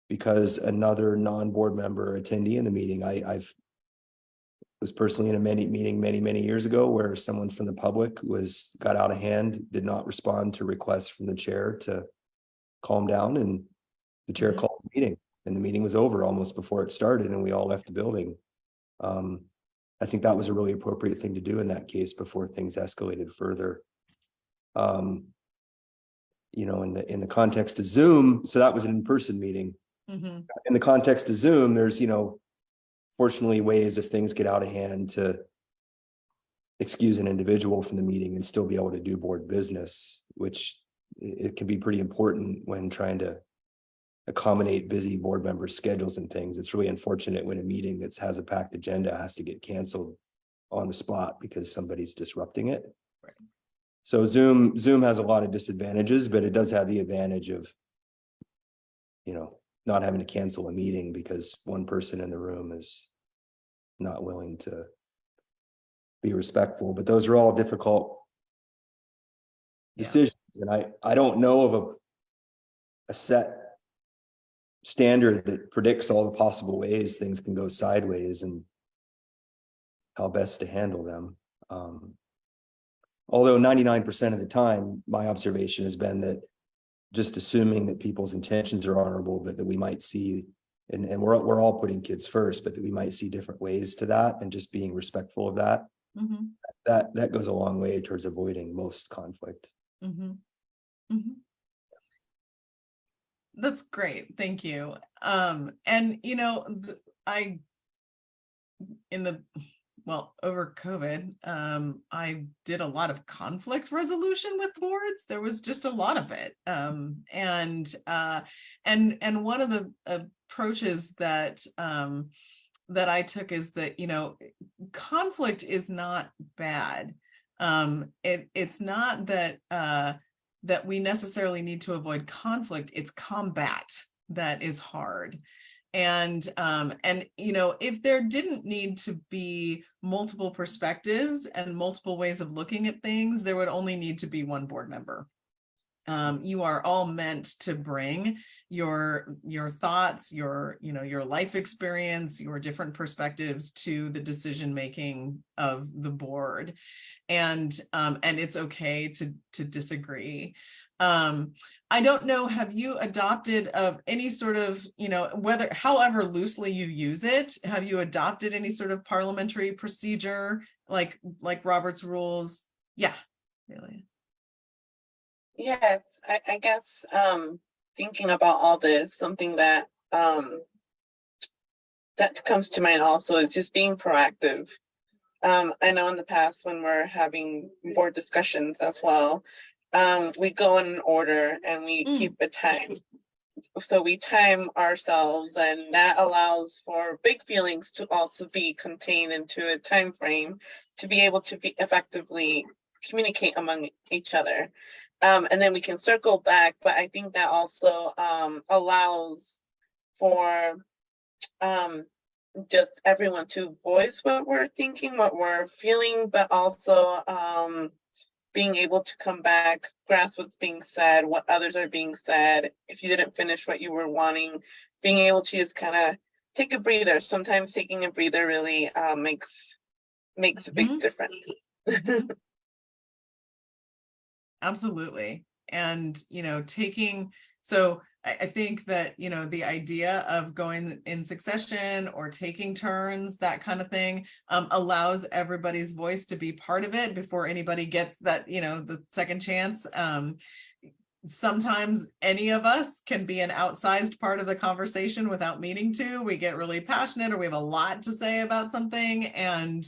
because another non-board member attendee in the meeting. I've was personally in a meeting many years ago where someone from the public got out of hand, did not respond to requests from the chair to calm down, and the chair called the meeting, and the meeting was over almost before it started, and we all left the building. I think that was a really appropriate thing to do in that case before things escalated further. In the context of Zoom, so that was an in-person meeting. In the context of Zoom, there's fortunately ways if things get out of hand to excuse an individual from the meeting and still be able to do board business, which it can be pretty important when trying to accommodate busy board members' schedules and things. It's really unfortunate when a meeting that has a packed agenda has to get canceled on the spot because somebody's disrupting it. Right. So Zoom has a lot of disadvantages, but it does have the advantage of, not having to cancel a meeting because one person in the room is not willing to be respectful. But those are all difficult decisions. And I don't know of a set standard that predicts all the possible ways things can go sideways and how best to handle them. Although 99% of the time, my observation has been that just assuming that people's intentions are honorable, but that we might see, and we're all putting kids first, but that we might see different ways to that, and just being respectful of that, that goes a long way towards avoiding most conflict. That's great. Thank you. Over COVID, I did a lot of conflict resolution with boards. There was just a lot of it. And one of the approaches that I took is that, conflict is not bad. It's not that we necessarily need to avoid conflict. It's combat that is hard. And if there didn't need to be multiple perspectives and multiple ways of looking at things, there would only need to be one board member. You are all meant to bring your thoughts, your life experience, your different perspectives to the decision making of the board, and it's okay to disagree. I don't know, have you adopted any sort of, however loosely you use it, have you adopted any sort of parliamentary procedure like Robert's rules? Yeah, really. Yes, I guess thinking about all this, something that that comes to mind also is just being proactive. I know in the past when we're having board discussions as well, we go in an order and we keep a time. So we time ourselves, and that allows for big feelings to also be contained into a time frame to be able to be effectively communicate among each other. And then we can circle back, but I think that also allows for just everyone to voice what we're thinking, what we're feeling, but also being able to come back, grasp what's being said, what others are being said. If you didn't finish what you were wanting, being able to just kind of take a breather. Sometimes taking a breather really makes a big difference. Absolutely. And, so I think that, the idea of going in succession or taking turns, that kind of thing, allows everybody's voice to be part of it before anybody gets that, the second chance. Sometimes any of us can be an outsized part of the conversation without meaning to. We get really passionate, or we have a lot to say about something, and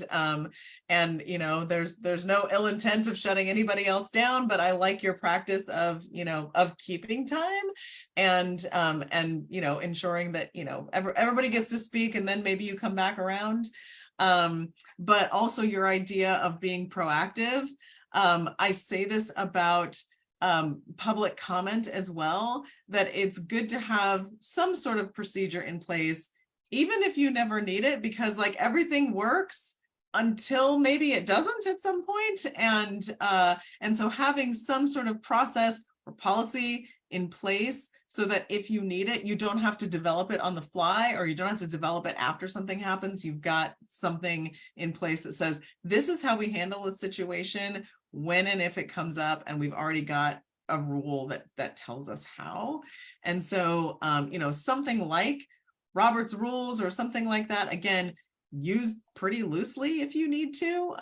there's no ill intent of shutting anybody else down, but I like your practice of keeping time and ensuring that everybody gets to speak, and then maybe you come back around. But also your idea of being proactive. I say this about public comment as well, that it's good to have some sort of procedure in place, even if you never need it, because like everything works until maybe it doesn't at some point. And so having some sort of process or policy in place so that if you need it, you don't have to develop it on the fly, or you don't have to develop it after something happens. You've got something in place that says, this is how we handle a situation when and if it comes up, and we've already got a rule that tells us how. And so something like Robert's rules or something like that, again, used pretty loosely if you need to.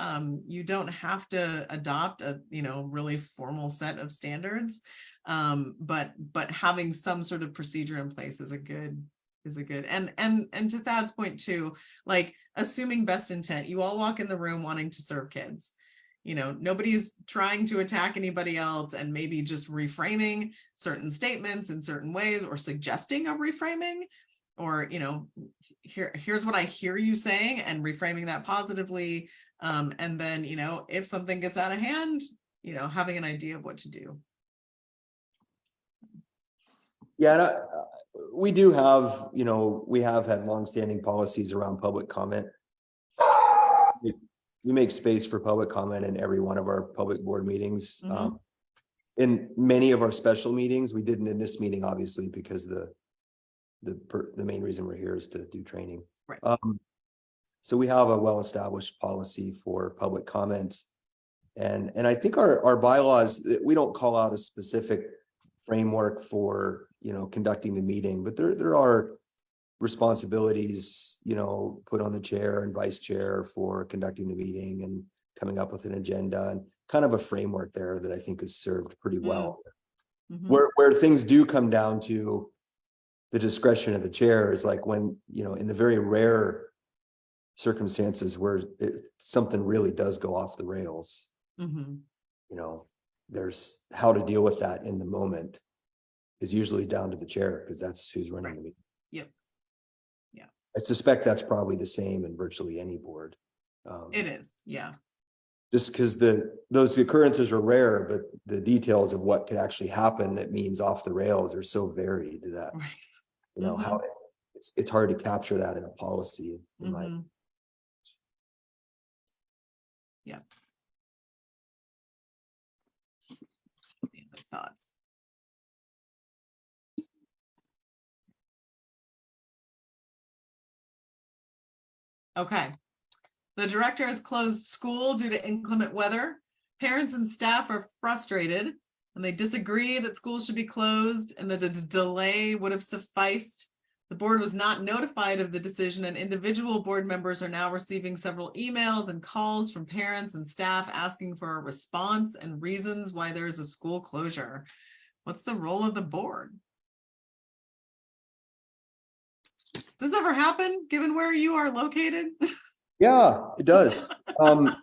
You don't have to adopt a really formal set of standards, but having some sort of procedure in place is a good and to Thad's point too, like assuming best intent. You all walk in the room wanting to serve kids. Nobody's trying to attack anybody else, and maybe just reframing certain statements in certain ways, or suggesting a reframing, or here's what I hear you saying, and reframing that positively. And then if something gets out of hand, having an idea of what to do. Yeah, we do have, we have had longstanding policies around public comment. We make space for public comment in every one of our public board meetings. In many of our special meetings, we didn't in this meeting, obviously, because the main reason we're here is to do training. Right. So we have a well-established policy for public comment. And I think our bylaws, we don't call out a specific framework for, conducting the meeting, but there are responsibilities, put on the chair and vice chair for conducting the meeting and coming up with an agenda, and kind of a framework there that I think is served pretty well. Where things do come down to the discretion of the chair is like when, in the very rare circumstances where something really does go off the rails, there's how to deal with that in the moment is usually down to the chair, because that's who's running the meeting. Yep. I suspect that's probably the same in virtually any board. It is, yeah. Just because those occurrences are rare, but the details of what could actually happen that means off the rails are so varied that how it's hard to capture that in a policy. In my yeah. Any other thoughts? Okay. The director has closed school due to inclement weather. Parents and staff are frustrated, and they disagree that schools should be closed and that a delay would have sufficed. The board was not notified of the decision, and individual board members are now receiving several emails and calls from parents and staff asking for a response and reasons why there is a school closure. What's the role of the board? Does this ever happen, given where you are located? Yeah, it does. I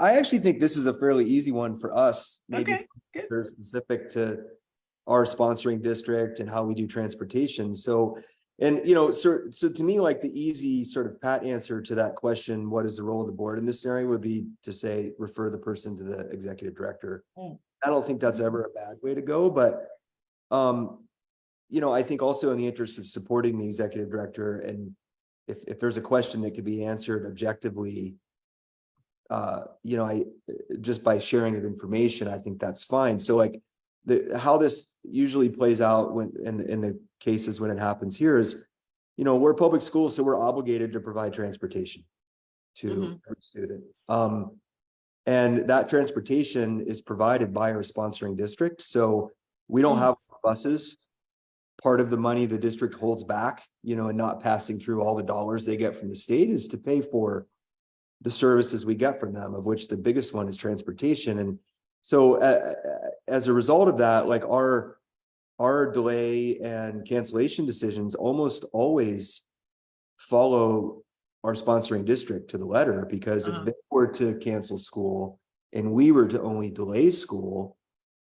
actually think this is a fairly easy one for us, maybe Okay, good. they're specific to our sponsoring district and how we do transportation. So, and you know, so to me, like the easy sort of pat answer to that question, what is the role of the board in this scenario, would be to say, refer the person to the executive director. Mm. I don't think that's ever a bad way to go, but you know, I think also in the interest of supporting the executive director, and if there's a question that could be answered objectively, you know, I just by sharing of information, I think that's fine. So like how this usually plays out when in the cases when it happens here is, you know, we're a public school, so we're obligated to provide transportation to every student. And that transportation is provided by our sponsoring district. So we don't have buses. Part of the money the district holds back, you know, and not passing through all the dollars they get from the state is to pay for the services we get from them, of which the biggest one is transportation. And so as a result of that, like our delay and cancellation decisions almost always follow our sponsoring district to the letter, because if they were to cancel school and we were to only delay school,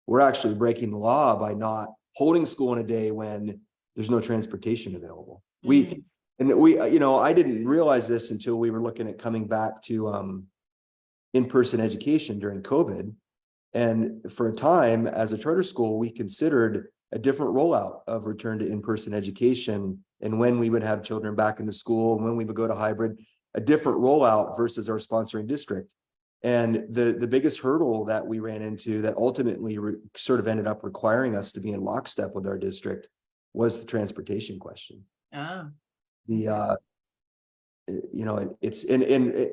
we're actually breaking the law by not holding school in a day when there's no transportation available. And we, you know, I didn't realize this until we were looking at coming back to in-person education during COVID. And for a time as a charter school, we considered a different rollout of return to in-person education, and when we would have children back in the school and when we would go to hybrid, a different rollout versus our sponsoring district. And the biggest hurdle that we ran into that ultimately sort of ended up requiring us to be in lockstep with our district was the transportation question. The you know, it's and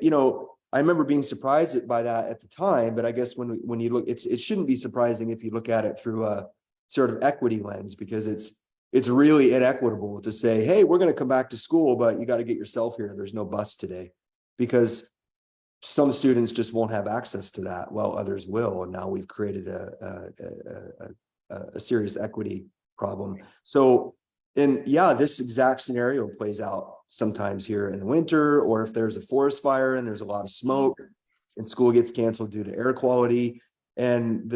you know, I remember being surprised by that at the time, but I guess when you look, it shouldn't be surprising if you look at it through a sort of equity lens, because it's really inequitable to say, hey, we're going to come back to school, but you got to get yourself here. There's no bus today, because some students just won't have access to that, while others will. And now we've created a serious equity problem. So, and yeah, this exact scenario plays out sometimes here in the winter, or if there's a forest fire and there's a lot of smoke and school gets canceled due to air quality. And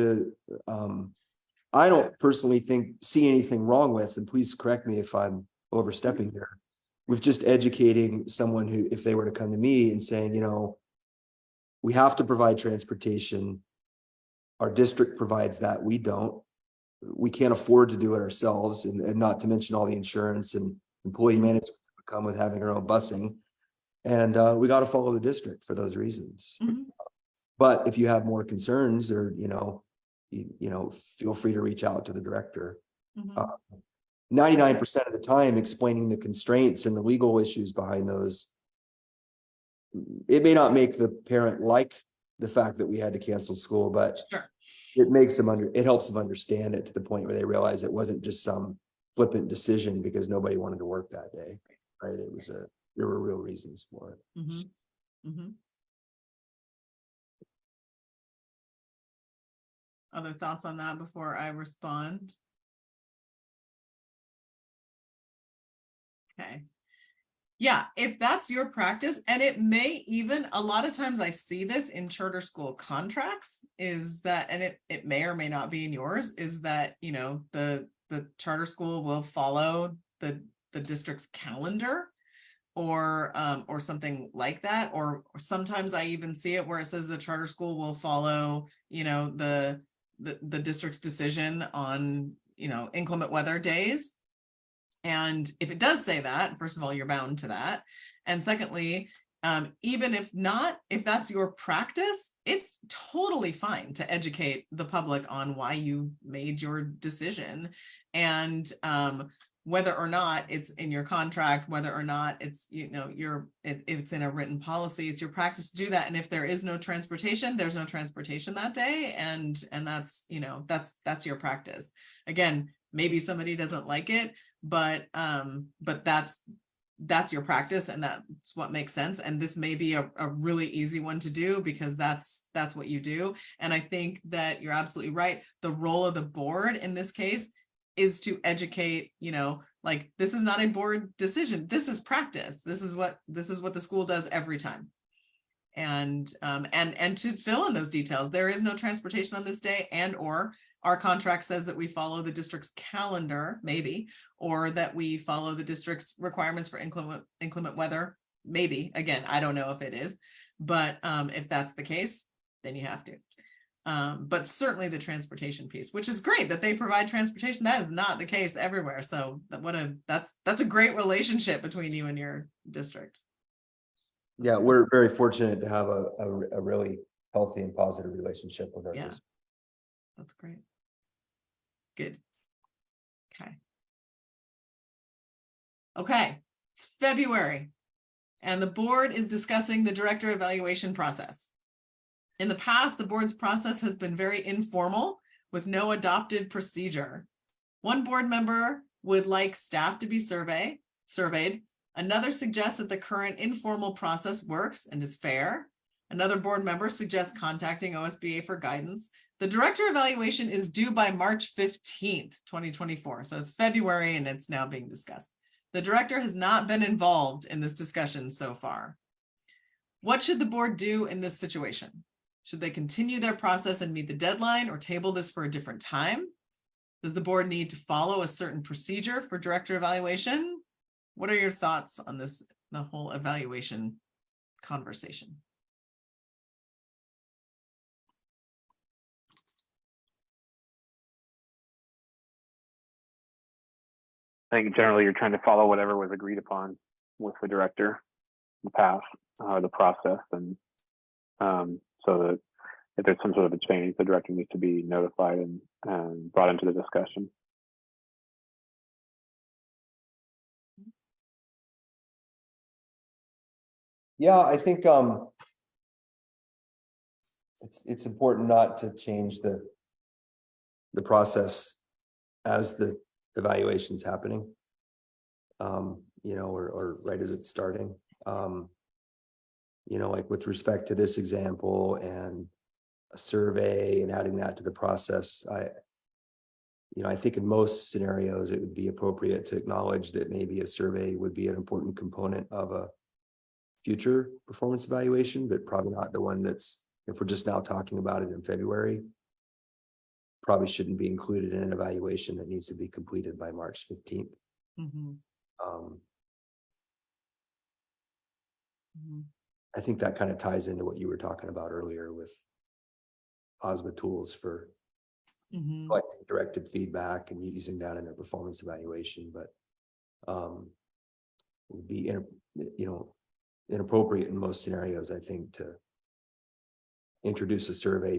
I don't personally see anything wrong with, and please correct me if I'm overstepping there, with just educating someone who, if they were to come to me and saying, you know, we have to provide transportation. Our district provides that. We don't. We can't afford to do it ourselves, and not to mention all the insurance and employee management that come with having our own busing. And we got to follow the district for those reasons. But if you have more concerns, or you know, feel free to reach out to the director. 99% of the time, explaining the constraints and the legal issues behind those, it may not make the parent like the fact that we had to cancel school, but it makes them it helps them understand it to the point where they realize it wasn't just some flippant decision because nobody wanted to work that day, right? It was there were real reasons for it. Other thoughts on that before I respond? Okay. Yeah, if that's your practice, and it may even, a lot of times I see this in charter school contracts, is that, and it may or may not be in yours, is that, you know, the charter school will follow the district's calendar, or something like that. Or sometimes I even see it where it says the charter school will follow, you know, the district's decision on, you know, inclement weather days. And if it does say that, first of all, you're bound to that. And secondly, even if not, if that's your practice, it's totally fine to educate the public on why you made your decision. And whether or not it's in your contract, whether or not it's, you know, if it's in a written policy, it's your practice to do that. And if there is no transportation, there's no transportation that day. And that's, you know, that's your practice. Again, maybe somebody doesn't like it, but that's your practice, and that's what makes sense. And this may be a really easy one to do because that's what you do. And I think that you're absolutely right. The role of the board in this case is to educate, you know, Like, this is not a board decision. This is practice. This is what the school does every time. And to fill in those details, there is no transportation on this day, and or our contract says that we follow the district's calendar, maybe, or that we follow the district's requirements for inclement weather, maybe. Again, I don't know if it is, but if that's the case, then you have to. But certainly the transportation piece, which is great that they provide transportation. That is not the case everywhere. So that's a great relationship between you and your district. Yeah, we're very fortunate to have a really healthy and positive relationship with our Yeah. district. That's great. Good. Okay, it's February, and the board is discussing the director evaluation process. In the past, the board's process has been very informal with no adopted procedure. One board member would like staff to be surveyed. Another suggests that the current informal process works and is fair. Another board member suggests contacting OSBA for guidance. The director evaluation is due by March 15th, 2024. So it's February and it's now being discussed. The director has not been involved in this discussion so far. What should the board do in this situation? Should they continue their process and meet the deadline, or table this for a different time? Does the board need to follow a certain procedure for director evaluation? What are your thoughts on this, the whole evaluation conversation? I think generally you're trying to follow whatever was agreed upon with the director, the path, the process, and so that if there's some sort of a change, the director needs to be notified and brought into the discussion. Yeah, I think it's important not to change the process as the evaluation's happening. Or right as it's starting. Like with respect to this example and a survey and adding that to the process, I think in most scenarios it would be appropriate to acknowledge that maybe a survey would be an important component of a future performance evaluation, but probably not the one that's, if we're just now talking about it in February, probably shouldn't be included in an evaluation that needs to be completed by March 15th. Mm-hmm. I think that kind of ties into what you were talking about earlier with OSBA tools for collecting directed feedback and using that in a performance evaluation, but it would be inappropriate in most scenarios, I think, to introduce a survey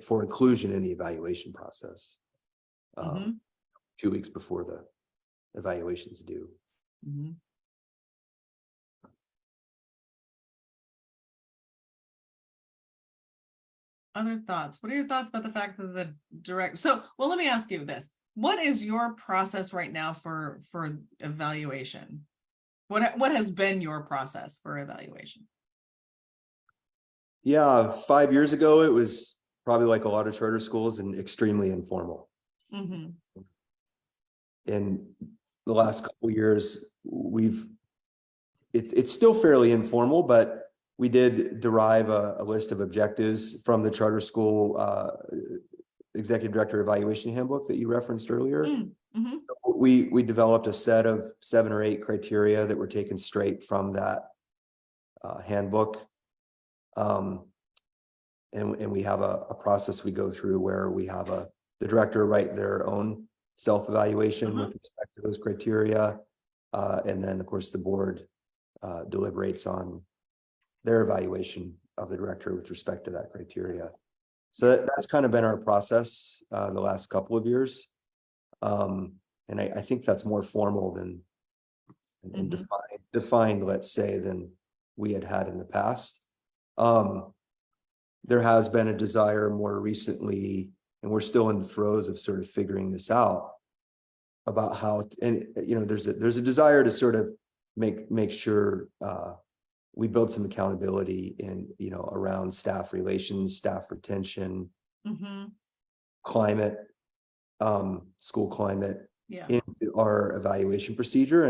for inclusion in the evaluation process 2 weeks before the evaluation is due. Other thoughts? What are your thoughts about the fact that the let me ask you this. What is your process right now for evaluation? What has been your process for evaluation? Yeah, 5 years ago, it was probably like a lot of charter schools and extremely informal. In the last couple of years, it's still fairly informal, but we did derive a list of objectives from the charter school executive director evaluation handbook that you referenced earlier. We developed a set of 7 or 8 criteria that were taken straight from that handbook. And we have a process we go through where we have the director write their own self-evaluation with respect to those criteria. And then of course the board deliberates on their evaluation of the director with respect to that criteria. So that's kind of been our process the last couple of years. And I think that's more formal than and defined, let's say, than we had in the past. There has been a desire more recently, and we're still in the throes of sort of figuring this out about how, there's a desire to sort of make sure we build some accountability in, around staff relations, staff retention, climate, school climate, Yeah. into our evaluation procedure.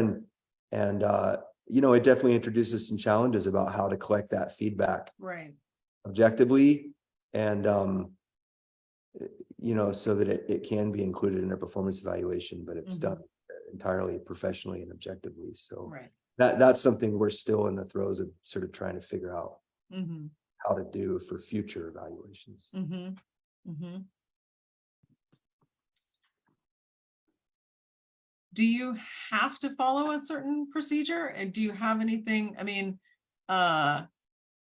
And you know, it definitely introduces some challenges about how to collect that feedback Right. objectively and you know, so that it can be included in a performance evaluation, but it's done entirely professionally and objectively. So Right. that's something we're still in the throes of sort of trying to figure out Mm-hmm. how to do for future evaluations. Mm-hmm. Mm-hmm. Do you have to follow a certain procedure? And do you have anything, I mean,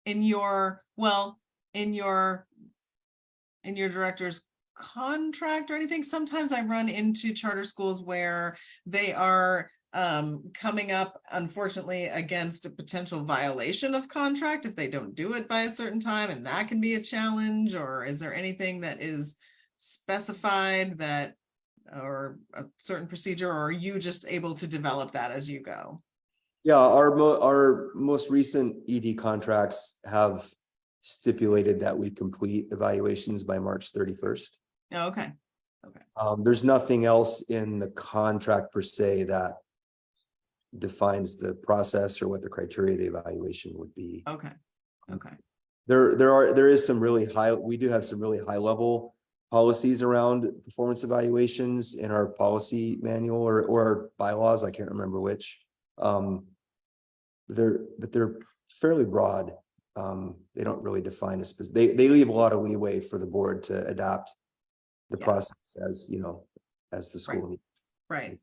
in your, well, in your director's contract or anything? Sometimes I run into charter schools where they are coming up, unfortunately, against a potential violation of contract if they don't do it by a certain time, and that can be a challenge. Or is there anything that is specified that, or a certain procedure, or are you just able to develop that as you go? Yeah, our most recent ED contracts have stipulated that we complete evaluations by March 31st. Oh, okay. There's nothing else in the contract per se that defines the process or what the criteria of the evaluation would be. Okay. Okay. There is some really high, we do have some really high level policies around performance evaluations in our policy manual or our bylaws. I can't remember which. They're fairly broad. They don't really define a specific, they leave a lot of leeway for the board to adapt the process as, you know, as the school needs. Right.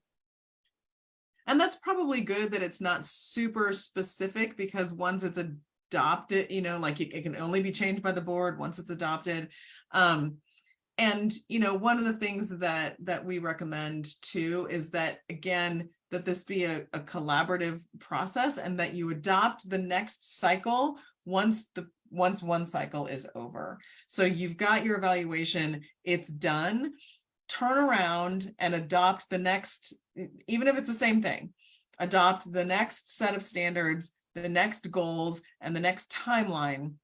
And that's probably good that it's not super specific, because once it's adopted, you know, like it can only be changed by the board once it's adopted. And, you know, one of the things that we recommend too is that, again, that this be a collaborative process, and that you adopt the next cycle once one cycle is over. So you've got your evaluation, it's done, turn around and adopt the next, even if it's the same thing, adopt the next set of standards, the next goals, and the next timeline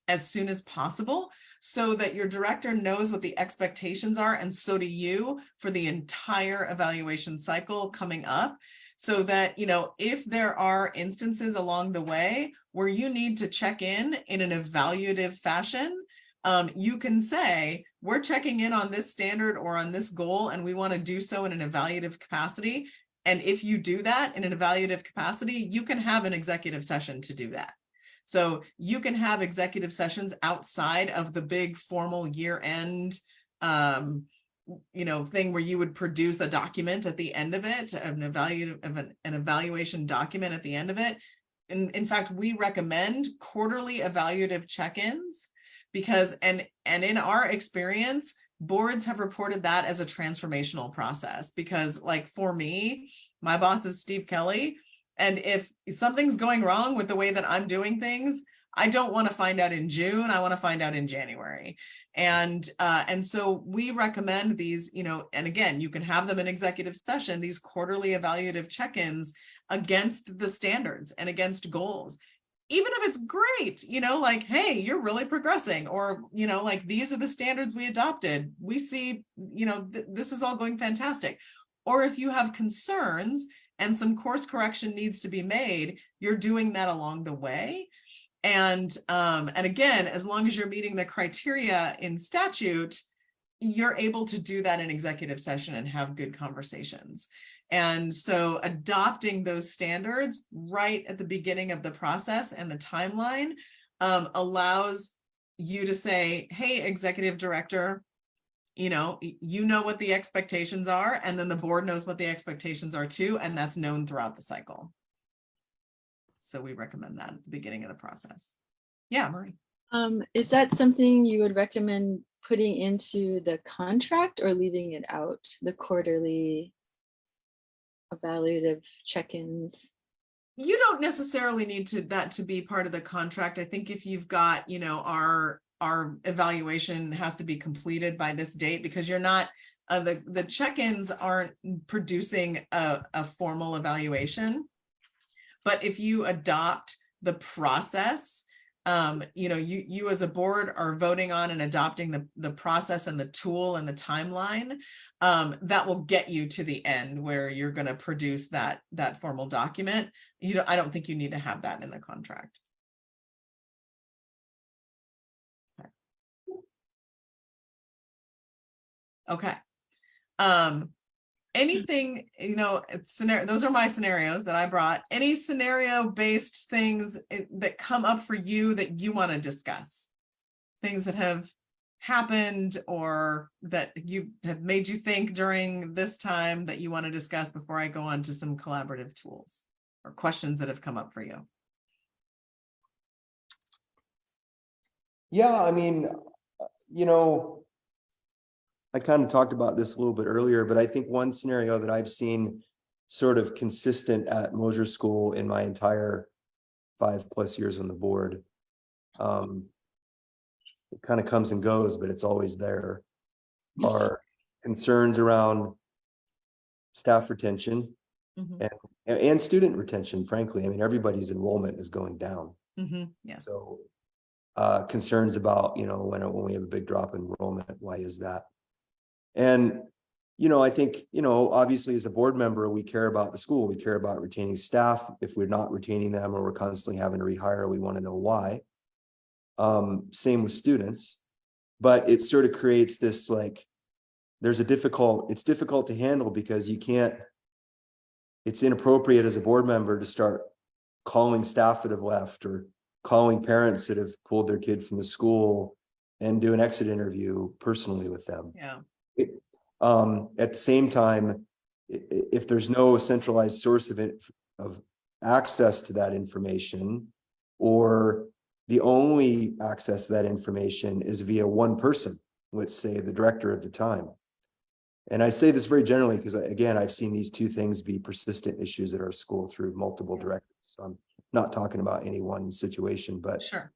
as soon as possible, so that your director knows what the expectations are, and so do you, for the entire evaluation cycle coming up. So that, you know, if there are instances along the way where you need to check in an evaluative fashion, you can say, we're checking in on this standard or on this goal, and we want to do so in an evaluative capacity. And if you do that in an evaluative capacity, you can have an executive session to do that. So you can have executive sessions outside of the big formal year-end, you know, thing where you would produce a document at the end of it, an evaluation document at the end of it. In fact, we recommend quarterly evaluative check-ins, because, and in our experience, boards have reported that as a transformational process. Because, like, for me, my boss is Steve Kelly, and if something's going wrong with the way that I'm doing things, I don't want to find out in June. I want to find out in January. And so we recommend these, you know, and again, you can have them in executive session, these quarterly evaluative check-ins against the standards and against goals. Even if it's great, you know, like, hey, you're really progressing, or, you know, like, these are the standards we adopted. We see, you know, this is all going fantastic. Or if you have concerns and some course correction needs to be made, you're doing that along the way. And again, as long as you're meeting the criteria in statute, you're able to do that in executive session and have good conversations. And so adopting those standards right at the beginning of the process and the timeline allows you to say, hey, executive director, you know what the expectations are, and then the board knows what the expectations are too, and that's known throughout the cycle. So we recommend that at the beginning of the process. Yeah, Marie. Is that something you would recommend putting into the contract, or leaving it out, the quarterly evaluative check-ins? You don't necessarily need that to be part of the contract. I think if you've got, you know, our evaluation has to be completed by this date, because you're not, the check-ins aren't producing a formal evaluation. But if you adopt the process, you know, you as a board are voting on and adopting the process and the tool and the timeline. that will get you to the end where you're going to produce that formal document. I don't think you need to have that in the contract. Okay. Anything, those are my scenarios that I brought. Any scenario based things that come up for you that you want to discuss, things that have happened or that you have made you think during this time that you want to discuss before I go on to some collaborative tools or questions that have come up for you. Yeah, I mean, I kind of talked about this a little bit earlier, but I think one scenario that I've seen sort of consistent at Mosier School in my entire 5+ years on the board, it kind of comes and goes, but it's always there, are concerns around staff retention and student retention, frankly. I mean, everybody's enrollment is going down. Yes. So concerns about, when we have a big drop in enrollment, why is that? And, I think, obviously as a board member, we care about the school, we care about retaining staff. If we're not retaining them or we're constantly having to rehire, we want to know why. Same with students, but it sort of creates this, like, it's difficult to handle because it's inappropriate as a board member to start calling staff that have left or calling parents that have pulled their kid from the school and do an exit interview personally with them. Yeah. At the same time, if there's no centralized source of access to that information, or the only access to that information is via one person, let's say the director at the time. And I say this very generally because, again, I've seen these two things be persistent issues at our school through multiple directors. So I'm not talking about any one situation, but Sure.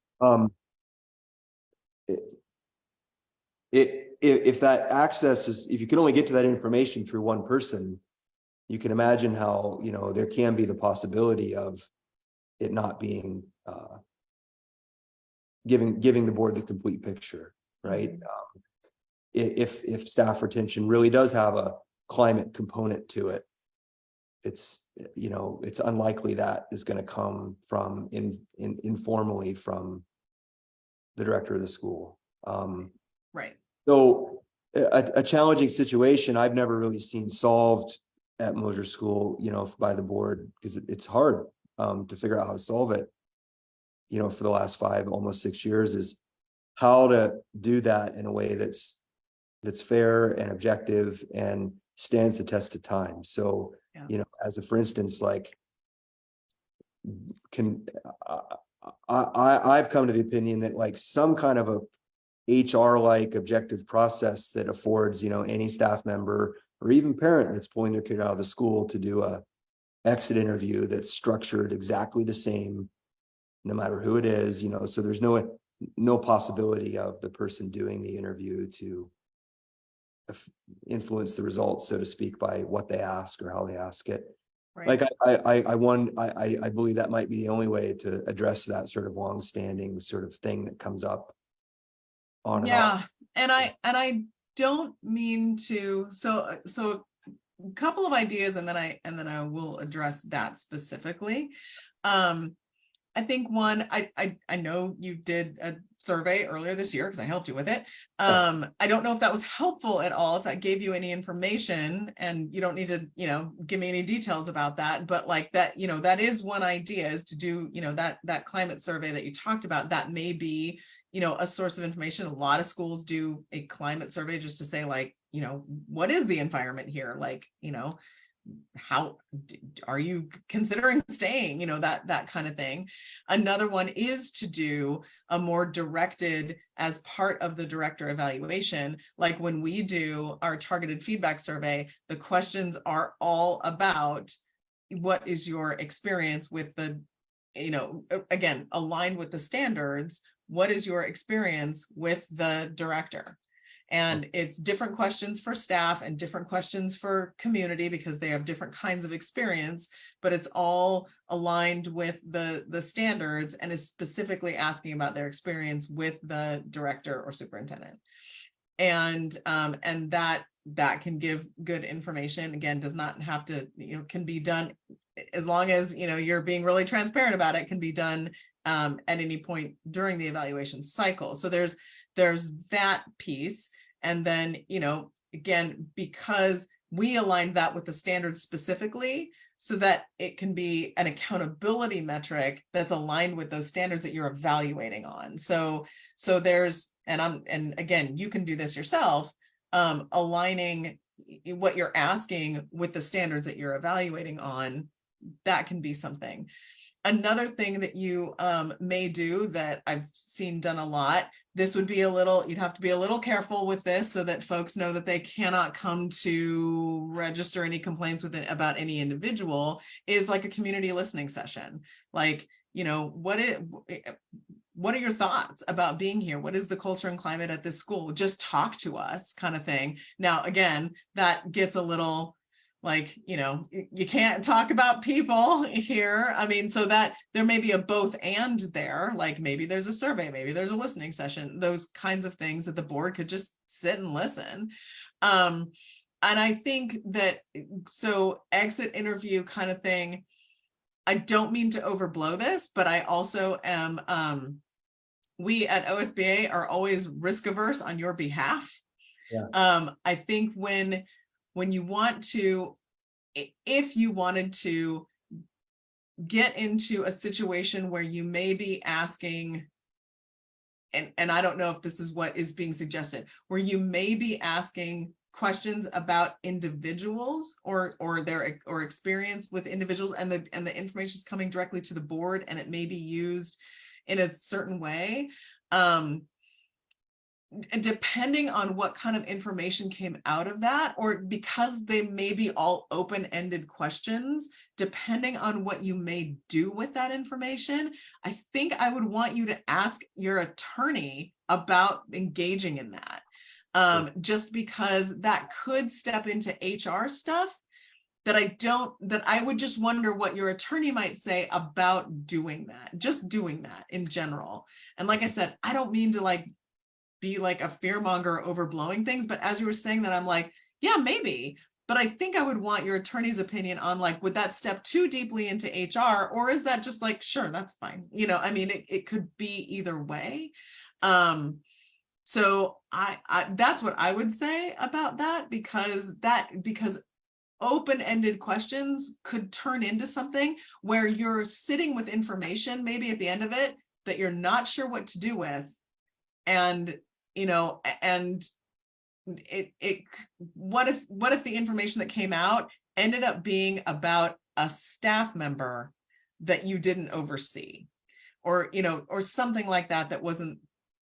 If that access if you can only get to that information through one person, you can imagine how, there can be the possibility of it not being giving the board the complete picture, right? If staff retention really does have a climate component to it, it's unlikely that is going to come from informally from the director of the school. Right. So a challenging situation I've never really seen solved at Mosier School, by the board, because it's hard to figure out how to solve it, for the last almost 6 years, is how to do that in a way that's fair and objective and stands the test of time. So, for instance, like, I've come to the opinion that, like, some kind of a HR-like objective process that affords, any staff member or even parent that's pulling their kid out of the school to do a exit interview that's structured exactly the same, no matter who it is, so there's no possibility of the person doing the interview to influence the results, so to speak, by what they ask or how they ask it. Right. Like I believe that might be the only way to address that sort of long-standing sort of thing that comes up on and off. And I don't mean to, so a couple of ideas, and then I will address that specifically. I think one, I know you did a survey earlier this year because I helped you with it. I don't know if that was helpful at all, if that gave you any information, and you don't need to, give me any details about that, but like that, that is one idea, is to do, that climate survey that you talked about. That may be, a source of information. A lot of schools do a climate survey just to say, like, what is the environment here? Like, how are you considering staying, that kind of thing. Another one is to do a more directed, as part of the director evaluation. Like when we do our targeted feedback survey, the questions are all about what is your experience with the, again, aligned with the standards. What is your experience with the director? And it's different questions for staff and different questions for community because they have different kinds of experience, but it's all aligned with the standards and is specifically asking about their experience with the director or superintendent. And that that can give good information. Again, does not have to, can be done as long as, you're being really transparent about it, can be done at any point during the evaluation cycle. So there's that piece. And then, again, because we aligned that with the standards specifically, so that it can be an accountability metric that's aligned with those standards that you're evaluating on. So there's, and again, you can do this yourself, aligning what you're asking with the standards that you're evaluating on. That can be something. Another thing that you may do that I've seen done a lot, this would be you'd have to be a little careful with this so that folks know that they cannot come to register any complaints about any individual, is like a community listening session. Like, what are your thoughts about being here? What is the culture and climate at this school? Just talk to us, kind of thing. Now, again, that gets a little like, you can't talk about people here. I mean, so that there may be a both and there, like maybe there's a survey, maybe there's a listening session, those kinds of things that the board could just sit and listen. And I think that, so exit interview kind of thing, I don't mean to overblow this, but I also am, we at OSBA are always risk averse on your behalf. Yeah. I think when you want to, if you wanted to get into a situation where you may be asking, and I don't know if this is what is being suggested, where you may be asking questions about individuals or their experience with individuals, and the information is coming directly to the board and it may be used in a certain way. Depending on what kind of information came out of that, or because they may be all open-ended questions, depending on what you may do with that information, I think I would want you to ask your attorney about engaging in that. Just because that could step into HR stuff that I would just wonder what your attorney might say about doing that, just doing that in general. And like I said, I don't mean to be like a fearmonger overblowing things, but as you were saying that, I'm like, yeah, maybe, but I think I would want your attorney's opinion on would that step too deeply into HR, or is that just sure, that's fine. I mean, it could be either way. So I that's what I would say about that, because open-ended questions could turn into something where you're sitting with information, maybe at the end of it, that you're not sure what to do with. And and what if the information that came out ended up being about a staff member that you didn't oversee, or or something like that wasn't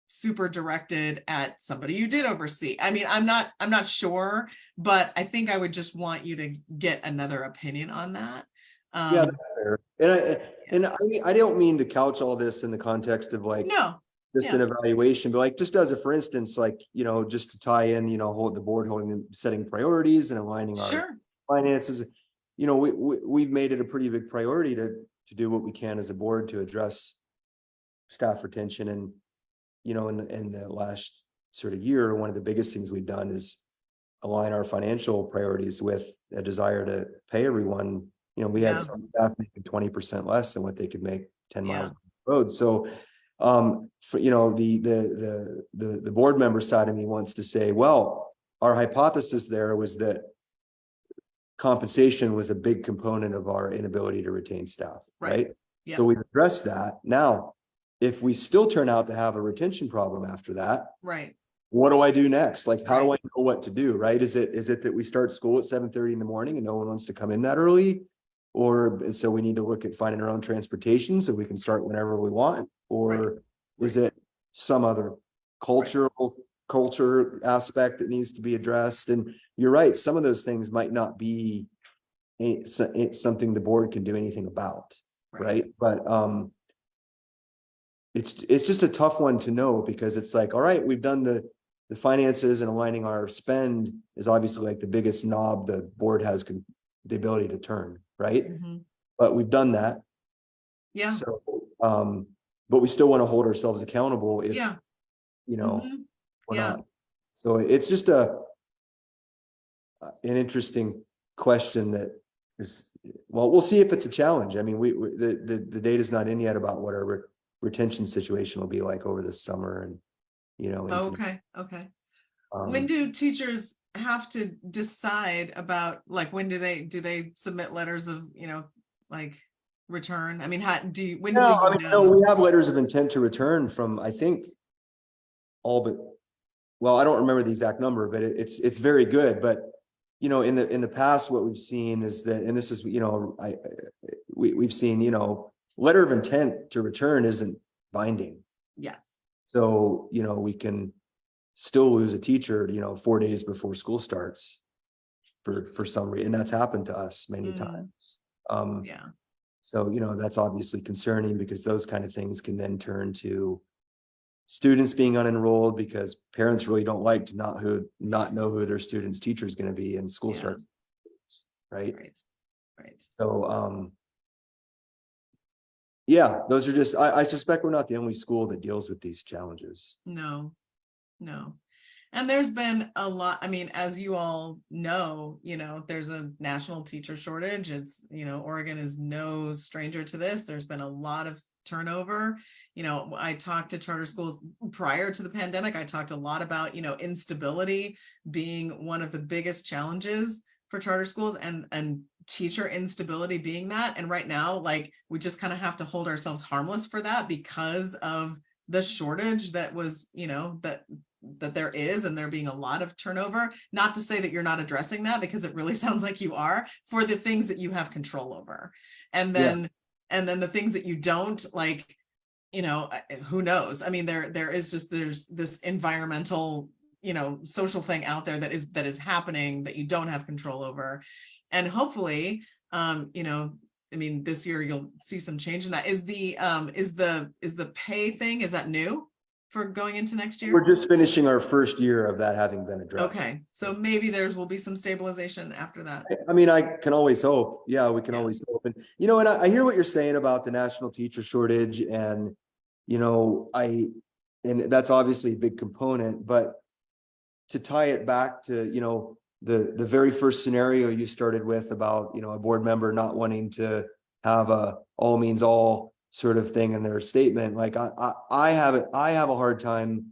super directed at somebody you did oversee. I mean, I'm not sure, but I think I would just want you to get another opinion on that. Yeah, that's fair. And I mean, I don't mean to couch all this in the context of no. Just an evaluation, but just as a, for instance, just to tie in, hold the board setting priorities and aligning our finances, we've made it a pretty big priority to do what we can as a board to address staff retention. And, in the last sort of year, one of the biggest things we've done is align our financial priorities with a desire to pay everyone. We had some staff making 20% less than what they could make 10 miles on the road. So, for the board member side of me wants to say, well, our hypothesis there was that compensation was a big component of our inability to retain staff, right? Yeah. So we addressed that. Now, if we still turn out to have a retention problem after that, right, what do I do next? How do I know what to do? Right? Is it that we start school at 7:30 in the morning and no one wants to come in that early? Or so we need to look at finding our own transportation so we can start whenever we want? Or is it some other culture aspect that needs to be addressed? And you're right, some of those things might not be something the board can do anything about, right? But it's just a tough one to know, because it's all right, we've done the finances, and aligning our spend is obviously the biggest knob the board has the ability to turn, right? But we've done that. Yeah. So, but we still want to hold ourselves accountable if, we're not. So it's just an interesting question that is, well, we'll see if it's a challenge. I mean, the data's not in yet about what our retention situation will be like over the summer and, you know. Okay. When Um, do teachers have to decide about, like, when do they submit letters of, like, return? I mean, when no, will I you mean, know? no, we have letters of intent to return from, I think, all but, well, I don't remember the exact number, but it's very good. But, you know, in the past, what we've seen is that, and this is, you know, we've seen, you know, letter of intent to return isn't binding. Yes. So, you know, we can still lose a teacher, you know, 4 days before school starts for some reason. And that's happened to us many times. Yeah. So, you know, that's obviously concerning because those kind of things can then turn to students being unenrolled because parents really don't like to not know who their student's teacher is going to be and school Yeah. starts. Right. Right. So, yeah, those are just, I suspect we're not the only school that deals with these challenges. No. And there's been a lot, I mean, as you all know, there's a national teacher shortage. It's, Oregon is no stranger to this. There's been a lot of turnover. I talked to charter schools prior to the pandemic. I talked a lot about, instability being one of the biggest challenges for charter schools and teacher instability being that. And right now, like, we just kind of have to hold ourselves harmless for that because of the shortage that was, that there is, and there being a lot of turnover. Not to say that you're not addressing that, because it really sounds like you are, for the things that you have control over. And then the things that you don't, like, who knows? I mean, there's this environmental, social thing out there that is happening that you don't have control over. And hopefully, I mean, this year you'll see some change in that. Is the pay thing, is that new for going into next year? We're just finishing our first year of that having been addressed. Okay, so maybe there will be some stabilization after that. I mean, I can always hope. Yeah, we can always hope. And, and I hear what you're saying about the national teacher shortage, and, and that's obviously a big component, but to tie it back to, the very first scenario you started with about, a board member not wanting to have a all means all sort of thing in their statement. Like I have a hard time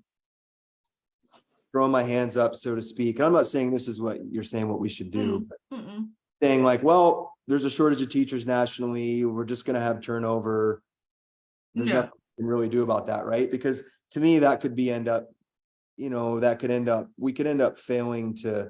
throwing my hands up, so to speak. And I'm not saying this is what you're saying, what we should do, but saying like, well, there's a shortage of teachers nationally. We're just going to have turnover. There's nothing we can really do about that. Right. Because to me, that could we could end up failing to,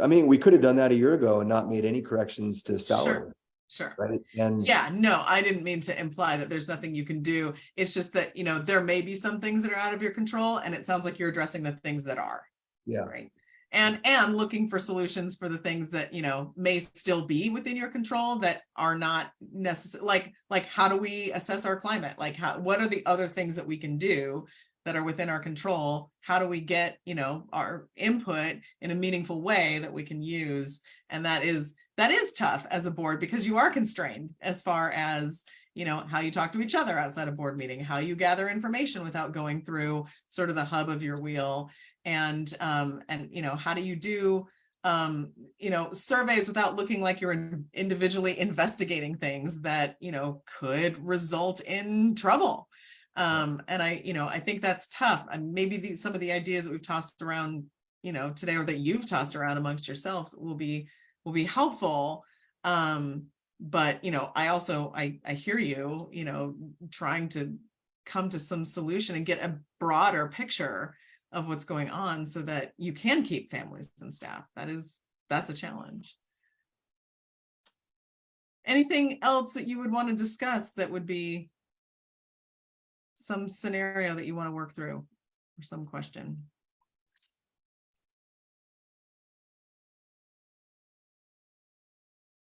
I mean, we could have done that a year ago and not made any corrections to salary. Sure. Right. And yeah, no, I didn't mean to imply that there's nothing you can do. It's just that, there may be some things that are out of your control, and it sounds like you're addressing the things that are. Yeah. Right. And looking for solutions for the things that, may still be within your control that are not necessary. Like how do we assess our climate? Like what are the other things that we can do that are within our control? How do we get, our input in a meaningful way that we can use? And that is tough as a board, because you are constrained as far as, how you talk to each other outside of board meeting, how you gather information without going through sort of the hub of your wheel. And how do you do, surveys without looking like you're individually investigating things that, could result in trouble. And I think that's tough. And maybe some of the ideas that we've tossed around, today, or that you've tossed around amongst yourselves will be helpful. But, I hear you, trying to come to some solution and get a broader picture of what's going on so that you can keep families and staff. That's a challenge. Anything else that you would want to discuss that would be some scenario that you want to work through, or some question?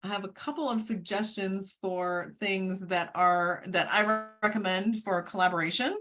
I have a couple of suggestions for things that I recommend for collaboration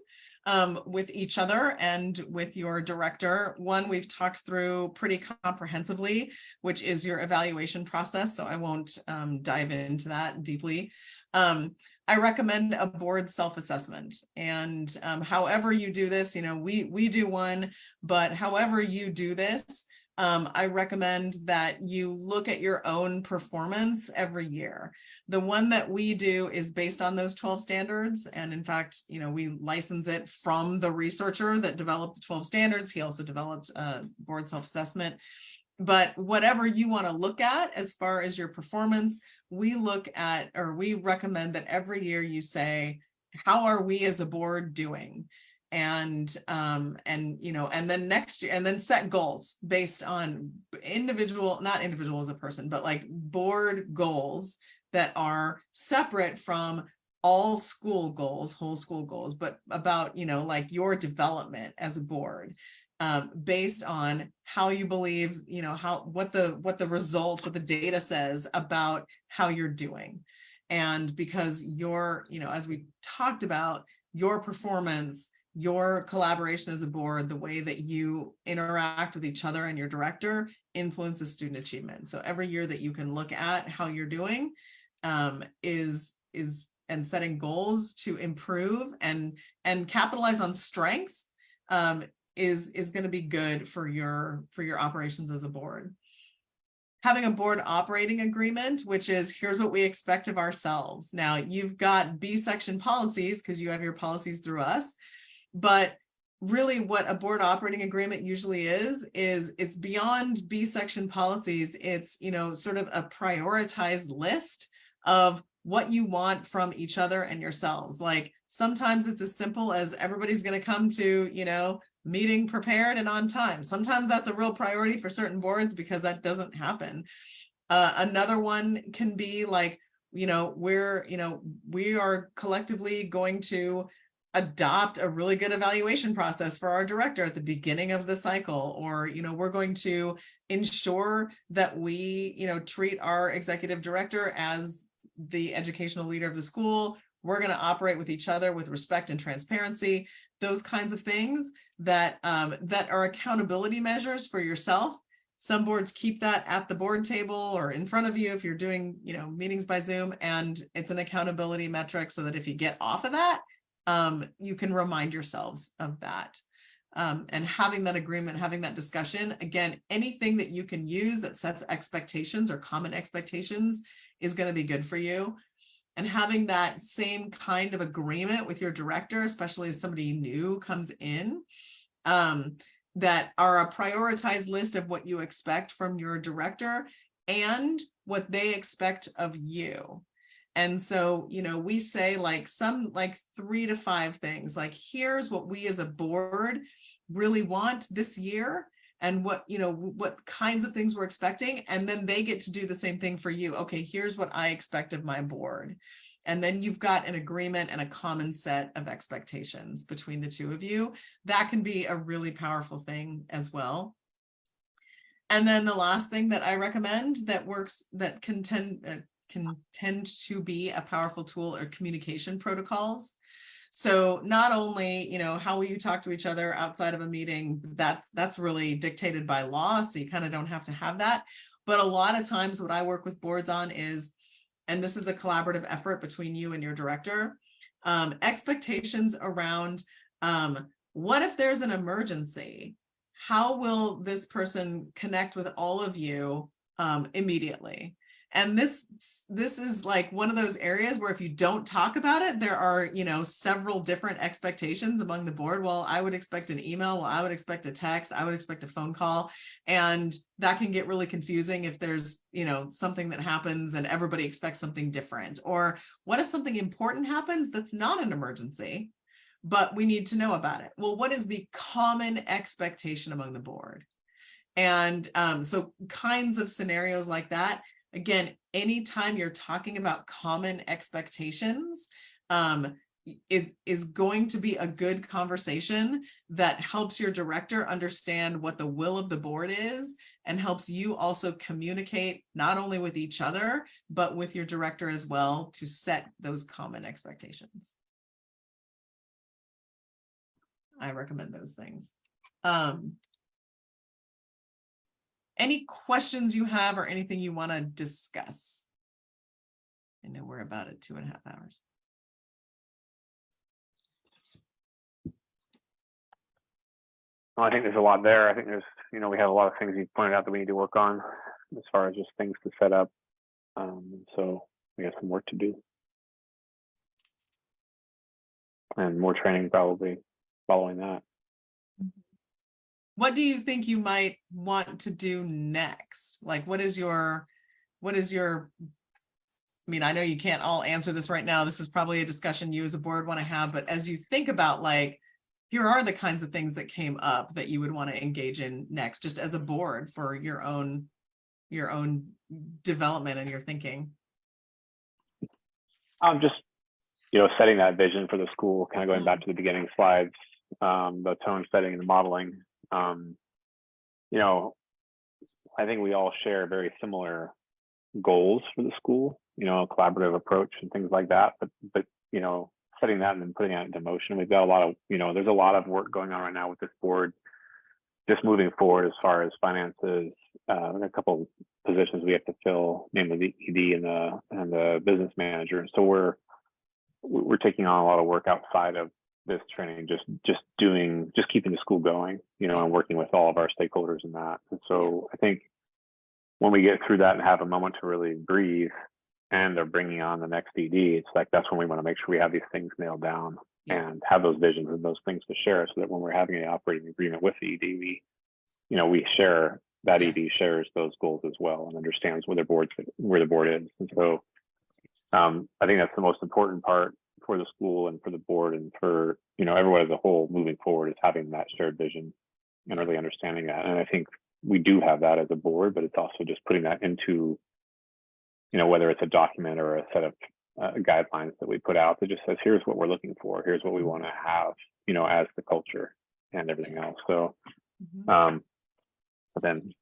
with each other and with your director. One we've talked through pretty comprehensively, which is your evaluation process. So I won't dive into that deeply. I recommend a board self-assessment, and however you do this, we do one, but however you do this, I recommend that you look at your own performance every year. The one that we do is based on those 12 standards. And in fact, we license it from the researcher that developed the 12 standards. He also developed a board self-assessment. But whatever you want to look at as far as your performance, we look at, or we recommend that every year you say, how are we as a board doing? And then next year, and then set goals based on not individual as a person, but like board goals that are separate from all school goals, whole school goals, but about, like your development as a board. Based on how you believe, what the result, what the data says about how you're doing. And because as we talked about, your performance, your collaboration as a board, the way that you interact with each other and your director influences student achievement. So every year that you can look at how you're doing is and setting goals to improve and capitalize on strengths is going to be good for your operations as a board. Having a board operating agreement, which is here's what we expect of ourselves. Now you've got B section policies because you have your policies through us, but really what a board operating agreement usually is it's beyond B section policies. It's, sort of a prioritized list of what you want from each other and yourselves. Like sometimes it's as simple as everybody's going to come to, meeting prepared and on time. Sometimes that's a real priority for certain boards because that doesn't happen. Another one can be like, we are collectively going to adopt a really good evaluation process for our director at the beginning of the cycle, or, we're going to ensure that we, treat our executive director as the educational leader of the school. We're going to operate with each other with respect and transparency. Those kinds of things that are accountability measures for yourself. Some boards keep that at the board table or in front of you if you're doing, meetings by Zoom, and it's an accountability metric so that if you get off of that, you can remind yourselves of that. And having that agreement, having that discussion, again, anything that you can use that sets expectations or common expectations is going to be good for you. And having that same kind of agreement with your director, especially as somebody new comes in, that are a prioritized list of what you expect from your director and what they expect of you. And so, we say like 3 to 5 things, like here's what we as a board really want this year and what kinds of things we're expecting. And then they get to do the same thing for you. Okay, here's what I expect of my board. And then you've got an agreement and a common set of expectations between the two of you. That can be a really powerful thing as well. And then the last thing that I recommend that works, that can tend to be a powerful tool, are communication protocols. So not only, how will you talk to each other outside of a meeting, that's really dictated by law, so you kind of don't have to have that. But a lot of times what I work with boards on is, and this is a collaborative effort between you and your director, expectations around what if there's an emergency? How will this person connect with all of you immediately? And this is like one of those areas where if you don't talk about it, there are, several different expectations among the board. Well, I would expect an email. Well, I would expect a text. I would expect a phone call. And that can get really confusing if there's, something that happens and everybody expects something different. Or what if something important happens that's not an emergency, but we need to know about it? Well, what is the common expectation among the board? And so kinds of scenarios like that. Again, anytime you're talking about common expectations, it is going to be a good conversation that helps your director understand what the will of the board is and helps you also communicate not only with each other, but with your director as well to set those common expectations. I recommend those things. Any questions you have or anything you want to discuss? I know we're about at 2.5 hours. Well, I think there's a lot there. I think there's, we have a lot of things you pointed out that we need to work on as far as just things to set up. So we have some work to do. And more training probably following that. What do you think you might want to do next? Like, what is your, I mean, I know you can't all answer this right now. This is probably a discussion you as a board want to have, but as you think about, like, here are the kinds of things that came up that you would want to engage in next, just as a board for your own development and your thinking. Just, setting that vision for the school, kind of going back to the beginning slides, the tone setting and the modeling. I think we all share very similar goals for the school, a collaborative approach and things like that. But setting that and then putting that into motion. We've got a lot of, there's a lot of work going on right now with this board, just moving forward as far as finances. A couple positions we have to fill, namely the ED and the business manager. So we're taking on a lot of work outside of this training, just keeping the school going, and working with all of our stakeholders in that. And so I think when we get through that and have a moment to really breathe, and they're bringing on the next ED, it's like that's when we want to make sure we have these things nailed down and have those visions and those things to share, so that when we're having an operating agreement with the ED, we share that. ED shares those goals as well and understands where the board is. And so I think that's the most important part for the school and for the board and for everyone as a whole moving forward, is having that shared vision and really understanding that. And I think we do have that as a board, but it's also just putting that into whether it's a document or a set of guidelines that we put out that just says, here's what we're looking for, here's what we want to have, as the culture and everything else. So but then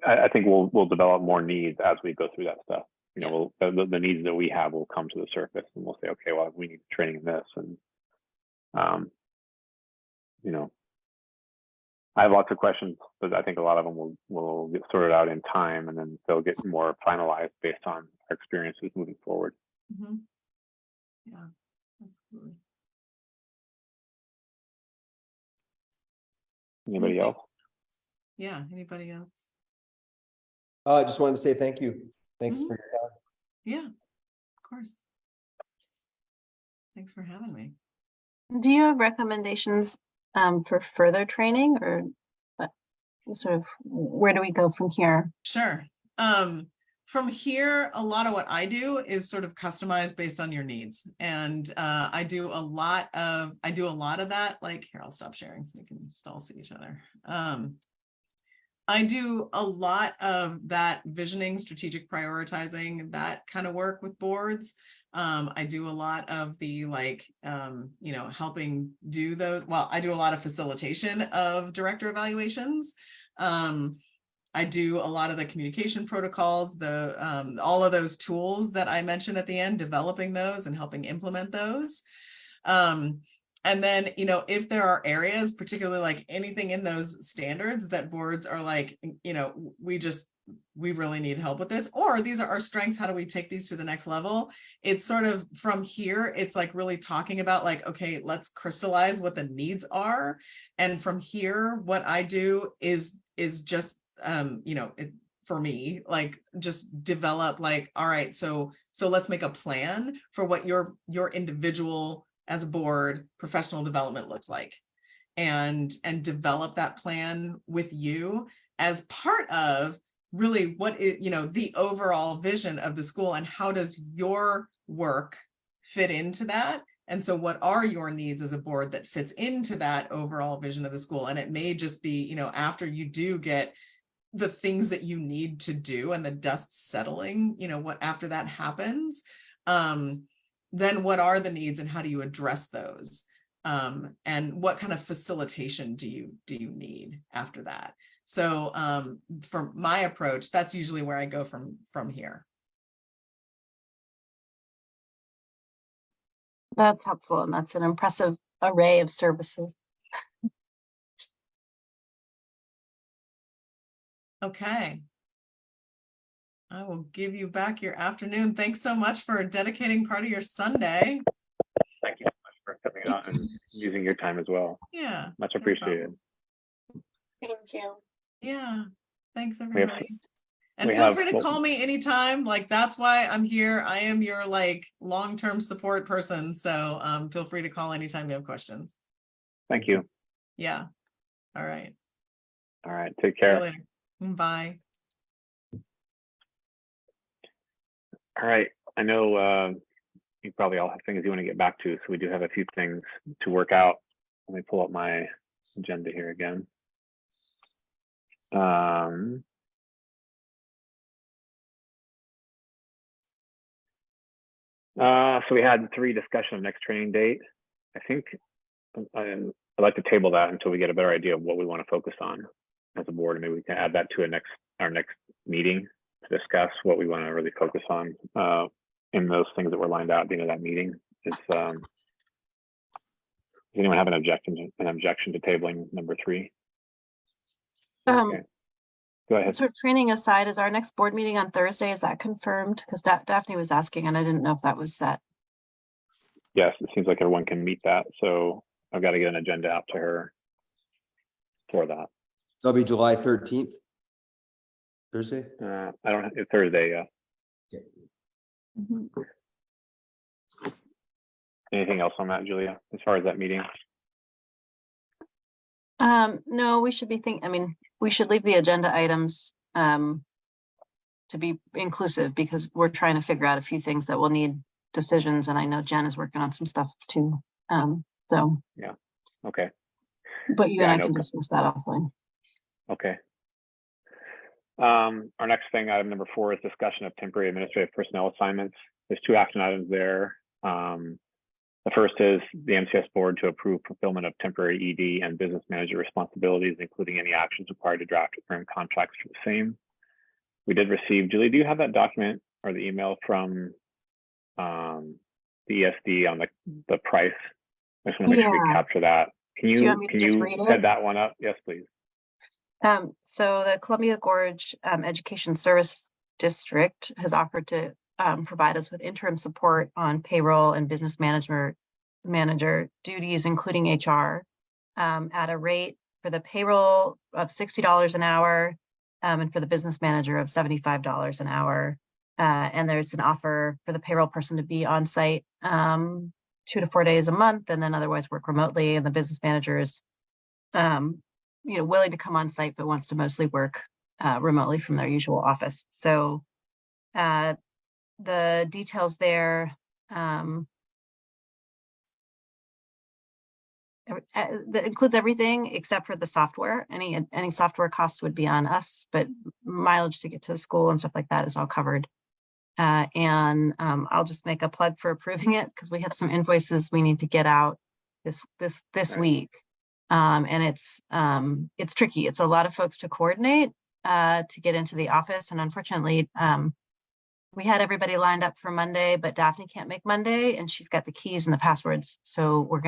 I think we'll develop more needs as we go through that stuff. The needs that we have will come to the surface, and we'll say, okay, well, we need training in this. And I have lots of questions, but I think a lot of them will get sorted out in time, and then they'll get more finalized based on our experiences moving forward. Yeah, absolutely. Anybody else? Yeah, anybody else? I just wanted to say thank you. Thanks for your time. Yeah, of course. Thanks for having me. Do you have recommendations for further training, or sort of where do we go from here? Sure. From here, a lot of what I do is sort of customized based on your needs. And I do a lot of that. Like, here, I'll stop sharing so we can just all see each other. I do a lot of that visioning, strategic prioritizing, that kind of work with boards. I do a lot of the helping do those. Well, I do a lot of facilitation of director evaluations. I do a lot of the communication protocols, all of those tools that I mentioned at the end, developing those and helping implement those. And then, if there are areas, particularly like anything in those standards that boards are like, we really need help with this, or these are our strengths, how do we take these to the next level? It's sort of from here, it's like really talking about like, okay, let's crystallize what the needs are. And from here, what I do is just, for me, like just develop like, all right, so let's make a plan for what your individual as a board professional development looks like, and develop that plan with you as part of really what is, the overall vision of the school, and how does your work fit into that? And so what are your needs as a board that fits into that overall vision of the school? And it may just be, after you do get the things that you need to do and the dust settling, what after that happens, then what are the needs and how do you address those? And what kind of facilitation do you need after that? So for my approach, that's usually where I go from here. That's helpful, and that's an impressive array of services. Okay. I will give you back your afternoon. Thanks so much for dedicating part of your Sunday. Thank you so much for coming on and using your time as well. Yeah. Much no problem. appreciated. Thank you. Yeah, thanks, have- everybody. And we feel have- free to call me anytime. Like, that's why I'm here. I am your like long-term support person. So feel free to call anytime you have questions. Thank you. Yeah. All right. All right, take See you care. later. Bye. All right, I know you probably all have things you want to get back to, so we do have a few things to work out. Let me pull up my agenda here again. So we had 3 discussion of next training date. I think I'd like to table that until we get a better idea of what we want to focus on as a board. Maybe we can add that to our next meeting to discuss what we want to really focus on in those things that were lined out at the end of that meeting. Does anyone have an objection to tabling number 3? Okay. Go ahead. Sort of training aside, is our next board meeting on Thursday? Is that confirmed? Because Daphne was asking and I didn't know if that was set. Yes, it seems like everyone can meet that. So I've got to get an agenda out to her for that. That'll be July 13th. Thursday? I don't have Thursday, yeah. Mhm. Anything else on that, Julia, as far as that meeting? No, we should be we should leave the agenda items to be inclusive because we're trying to figure out a few things that will need decisions. And I know Jen is working on some stuff too. So. Yeah. Okay. But you Yeah, and I I know. can discuss that offline. Okay. Our next thing, item number 4, is discussion of temporary administrative personnel assignments. There's 2 action items there. The first is the MCS board to approve fulfillment of temporary ED and business manager responsibilities, including any actions required to draft firm contracts for the same. We did receive, Julie, do you have that document or the email from the ESD on the price? I just want to make sure we Yeah. capture that. Can Do you you want me to just read it? set that one up? Yes, please. So the Columbia Gorge Education Service District has offered to provide us with interim support on payroll and business manager duties, including HR, at a rate for the payroll of $60 an hour and for the business manager of $75 an hour. And there's an offer for the payroll person to be on site 2 to 4 days a month and then otherwise work remotely. And the business manager is willing to come on site, but wants to mostly work remotely from their usual office. So the details there, that includes everything except for the software. Any software costs would be on us, but mileage to get to the school and stuff like that is all covered. And I'll just make a plug for approving it because we have some invoices we need to get out this Right. week. And it's tricky. It's a lot of folks to coordinate to get into the office. And unfortunately, we had everybody lined up for Monday, but Daphne can't make Monday and she's got the keys and the passwords. So we're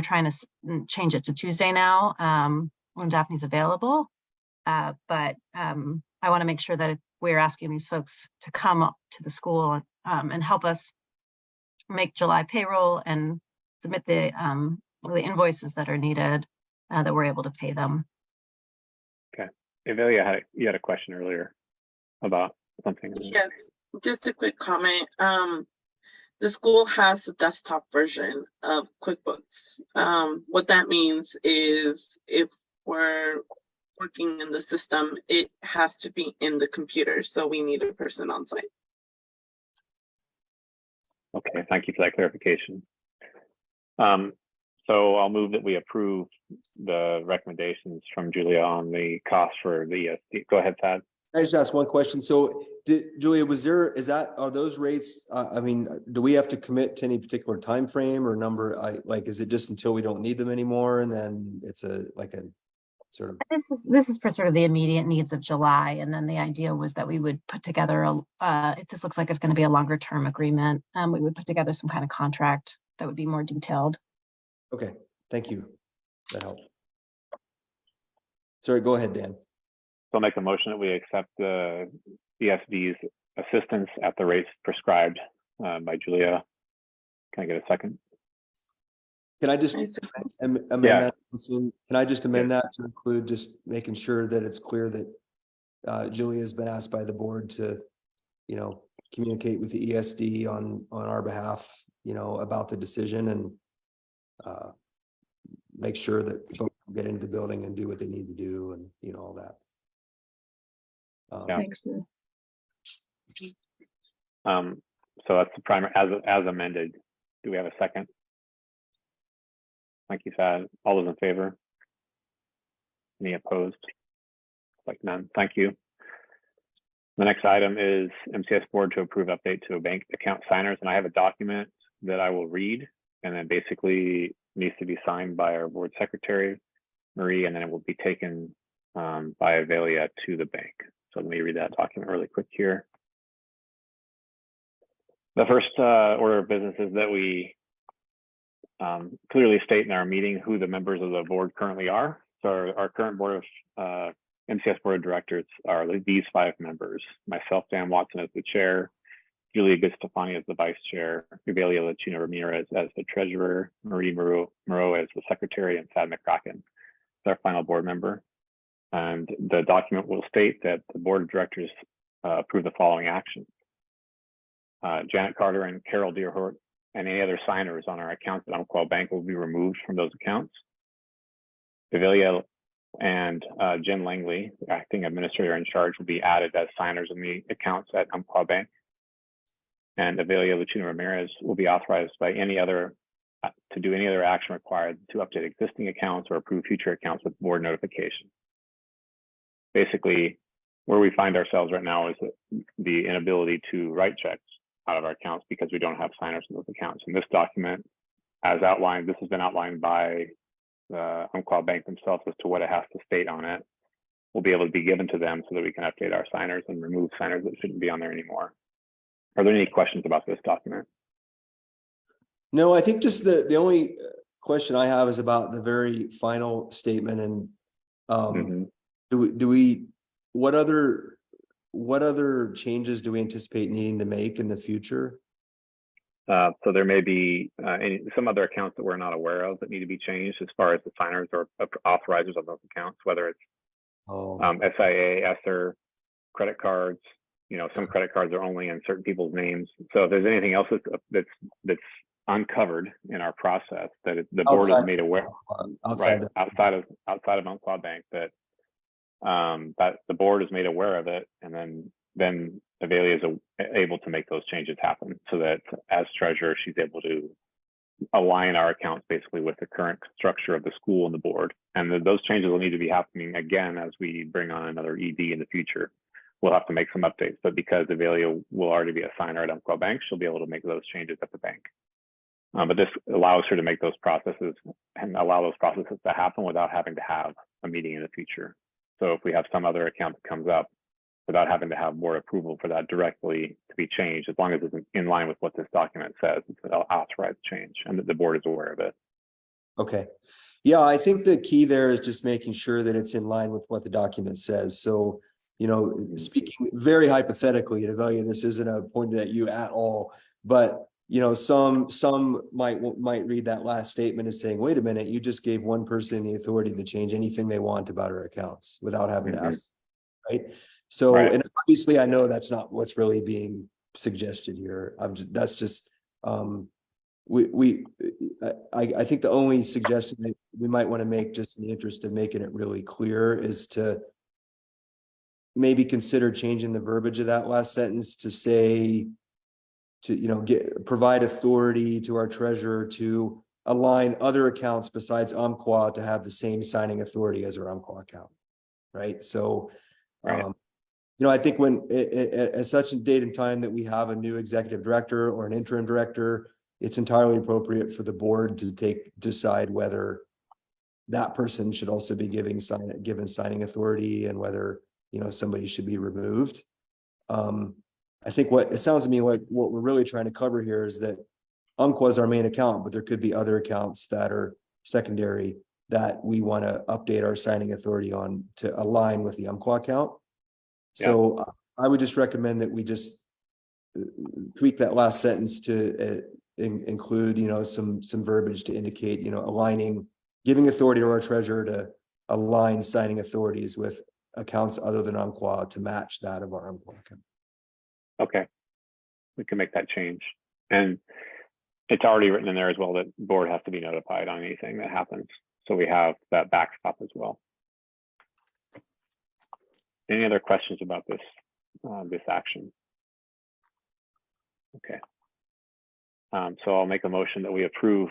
trying to change it to Tuesday now when Daphne's available. But I want to make sure that if we're asking these folks to come up to the school and help us make July payroll and submit the invoices that are needed, that we're able to pay them. Okay. Evelia, you had a question earlier about something. Yes, just a quick comment. The school has a desktop version of QuickBooks. What that means is if we're working in the system, it has to be in the computer. So we need a person on site. Okay, thank you for that clarification. So I'll move that we approve the recommendations from Julia on the cost for the ESD. Go ahead, Thad. I just asked one question. So Julia, are those rates, do we have to commit to any particular time frame or number? Is it just until we don't need them anymore? And then it's a sort of. This is for sort of the immediate needs of July. And then the idea was that we would put together if this looks like it's going to be a longer term agreement, we would put together some kind of contract that would be more detailed. Okay, thank you. That helped. Sorry, go ahead, Dan. So I'll make a motion that we accept the ESD's assistance at the rates prescribed by Julia. Can I get a second? Can I just I see. amend Yeah. that? Can I just amend that to include just making sure that it's clear that Julia has been asked by the board to, communicate with the ESD on our behalf, about the decision and make sure that folks get into the building and do what they need to do and, all that. Yeah. Thanks. So that's the primary as amended. Do we have a second? Thank you, Thad. All those in favor? Any opposed? Like none. Thank you. The next item is MCS board to approve update to a bank account signers. And I have a document that I will read and then basically needs to be signed by our board secretary, Marie, and then it will be taken by Avelia to the bank. So let me read that document really quick here. The first order of business is that we clearly state in our meeting who the members of the board currently are. So our current board of MCS board of directors are these 5 members: myself, Dan Watson, as the chair, Julia Gustafani as the vice chair, Avelia Lachina Ramirez as the treasurer, Marie Moreau as the secretary, and Thad McCracken is our final board member. And the document will state that the board of directors approve the following actions. Janet Carter and Carol Deerhort and any other signers on our accounts at Umpqua Bank will be removed from those accounts. Avelia and Jen Langley, the acting administrator in charge, will be added as signers in the accounts at Umpqua Bank. And Avelia Lachina Ramirez will be authorized by any other to do any other action required to update existing accounts or approve future accounts with board notification. Basically, where we find ourselves right now is the inability to write checks out of our accounts because we don't have signers in those accounts. And this document, as outlined, this has been outlined by the Umpqua Bank themselves as to what it has to state on it. Will be able to be given to them so that we can update our signers and remove signers that shouldn't be on there anymore. Are there any questions about this document? No, I think just the only question I have is about the very final statement. And what other changes do we anticipate needing to make in the future? So there may be some other accounts that we're not aware of that need to be changed as far as the signers or authorizers of those accounts, whether it's SIA, ESSER, credit cards. Some credit cards are only in certain people's names. So if there's anything else that's uncovered in our process that the board is made aware, outside of Umpqua Bank, that the board is made aware of it, and then Avelia is able to make those changes happen, so that as treasurer, she's able to align our accounts basically with the current structure of the school and the board. And those changes will need to be happening again as we bring on another ED in the future. We'll have to make some updates, but because Avelia will already be a signer at Umpqua Bank, she'll be able to make those changes at the bank. But this allows her to make those processes and allow those processes to happen without having to have a meeting in the future. So if we have some other account that comes up, without having to have board approval for that directly to be changed, as long as it's in line with what this document says, it's an authorized change and that the board is aware of it. Okay. Yeah, I think the key there is just making sure that it's in line with what the document says. So, speaking very hypothetically, Avelia, this isn't pointed at you at all, but some might read that last statement as saying, wait a minute, you just gave one person the authority to change anything they want about our accounts without having to ask, right? So, and obviously I know that's not what's really being suggested here. I think the only suggestion that we might want to make, just in the interest of making it really clear, is to maybe consider changing the verbiage of that last sentence to say, provide authority to our treasurer to align other accounts besides Umpqua to have the same signing authority as our Umpqua account, right? So, I think when at such a date and time that we have a new executive director or an interim director, it's entirely appropriate for the board to decide whether that person should also be given signing authority and whether somebody should be removed. I think what it sounds to me like what we're really trying to cover here is that Umpqua is our main account, but there could be other accounts that are secondary that we want to update our signing authority on to align with the Umpqua account. So I would just recommend that we just tweak that last sentence to include, some verbiage to indicate, aligning, giving authority to our treasurer to align signing authorities with accounts other than Umpqua to match that of our Umpqua account. Okay, we can make that change. And it's already written in there as well that board has to be notified on anything that happens. So we have that backstop as well. Any other questions about this, this action? Okay. So I'll make a motion that we approve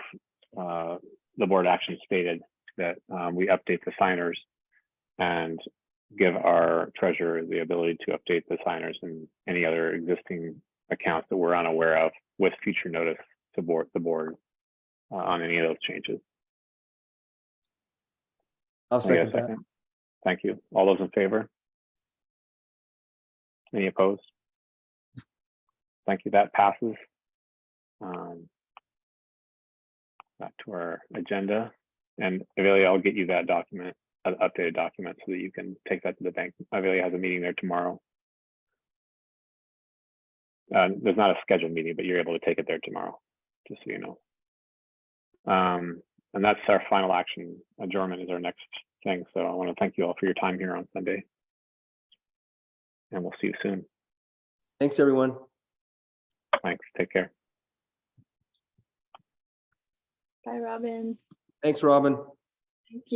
the board action stated that we update the signers and give our treasurer the ability to update the signers and any other existing accounts that we're unaware of with future notice to the board on any of those changes. I'll Can I get a second that. Thank you. All those in favor? Any opposed? Thank you. That passes. Back to our agenda, and Avelia, I'll get you that document, an updated document, so that you can take that to the bank. Avelia has a meeting there tomorrow. There's not a scheduled meeting, but you're able to take it there tomorrow, just so you know. And that's our final action. Adjournment is our next thing. So I want to thank you all for your time here on Sunday. And we'll see you soon. Thanks, everyone. Thanks. Take care. Bye, Robin. Thanks, Robin. Thank you.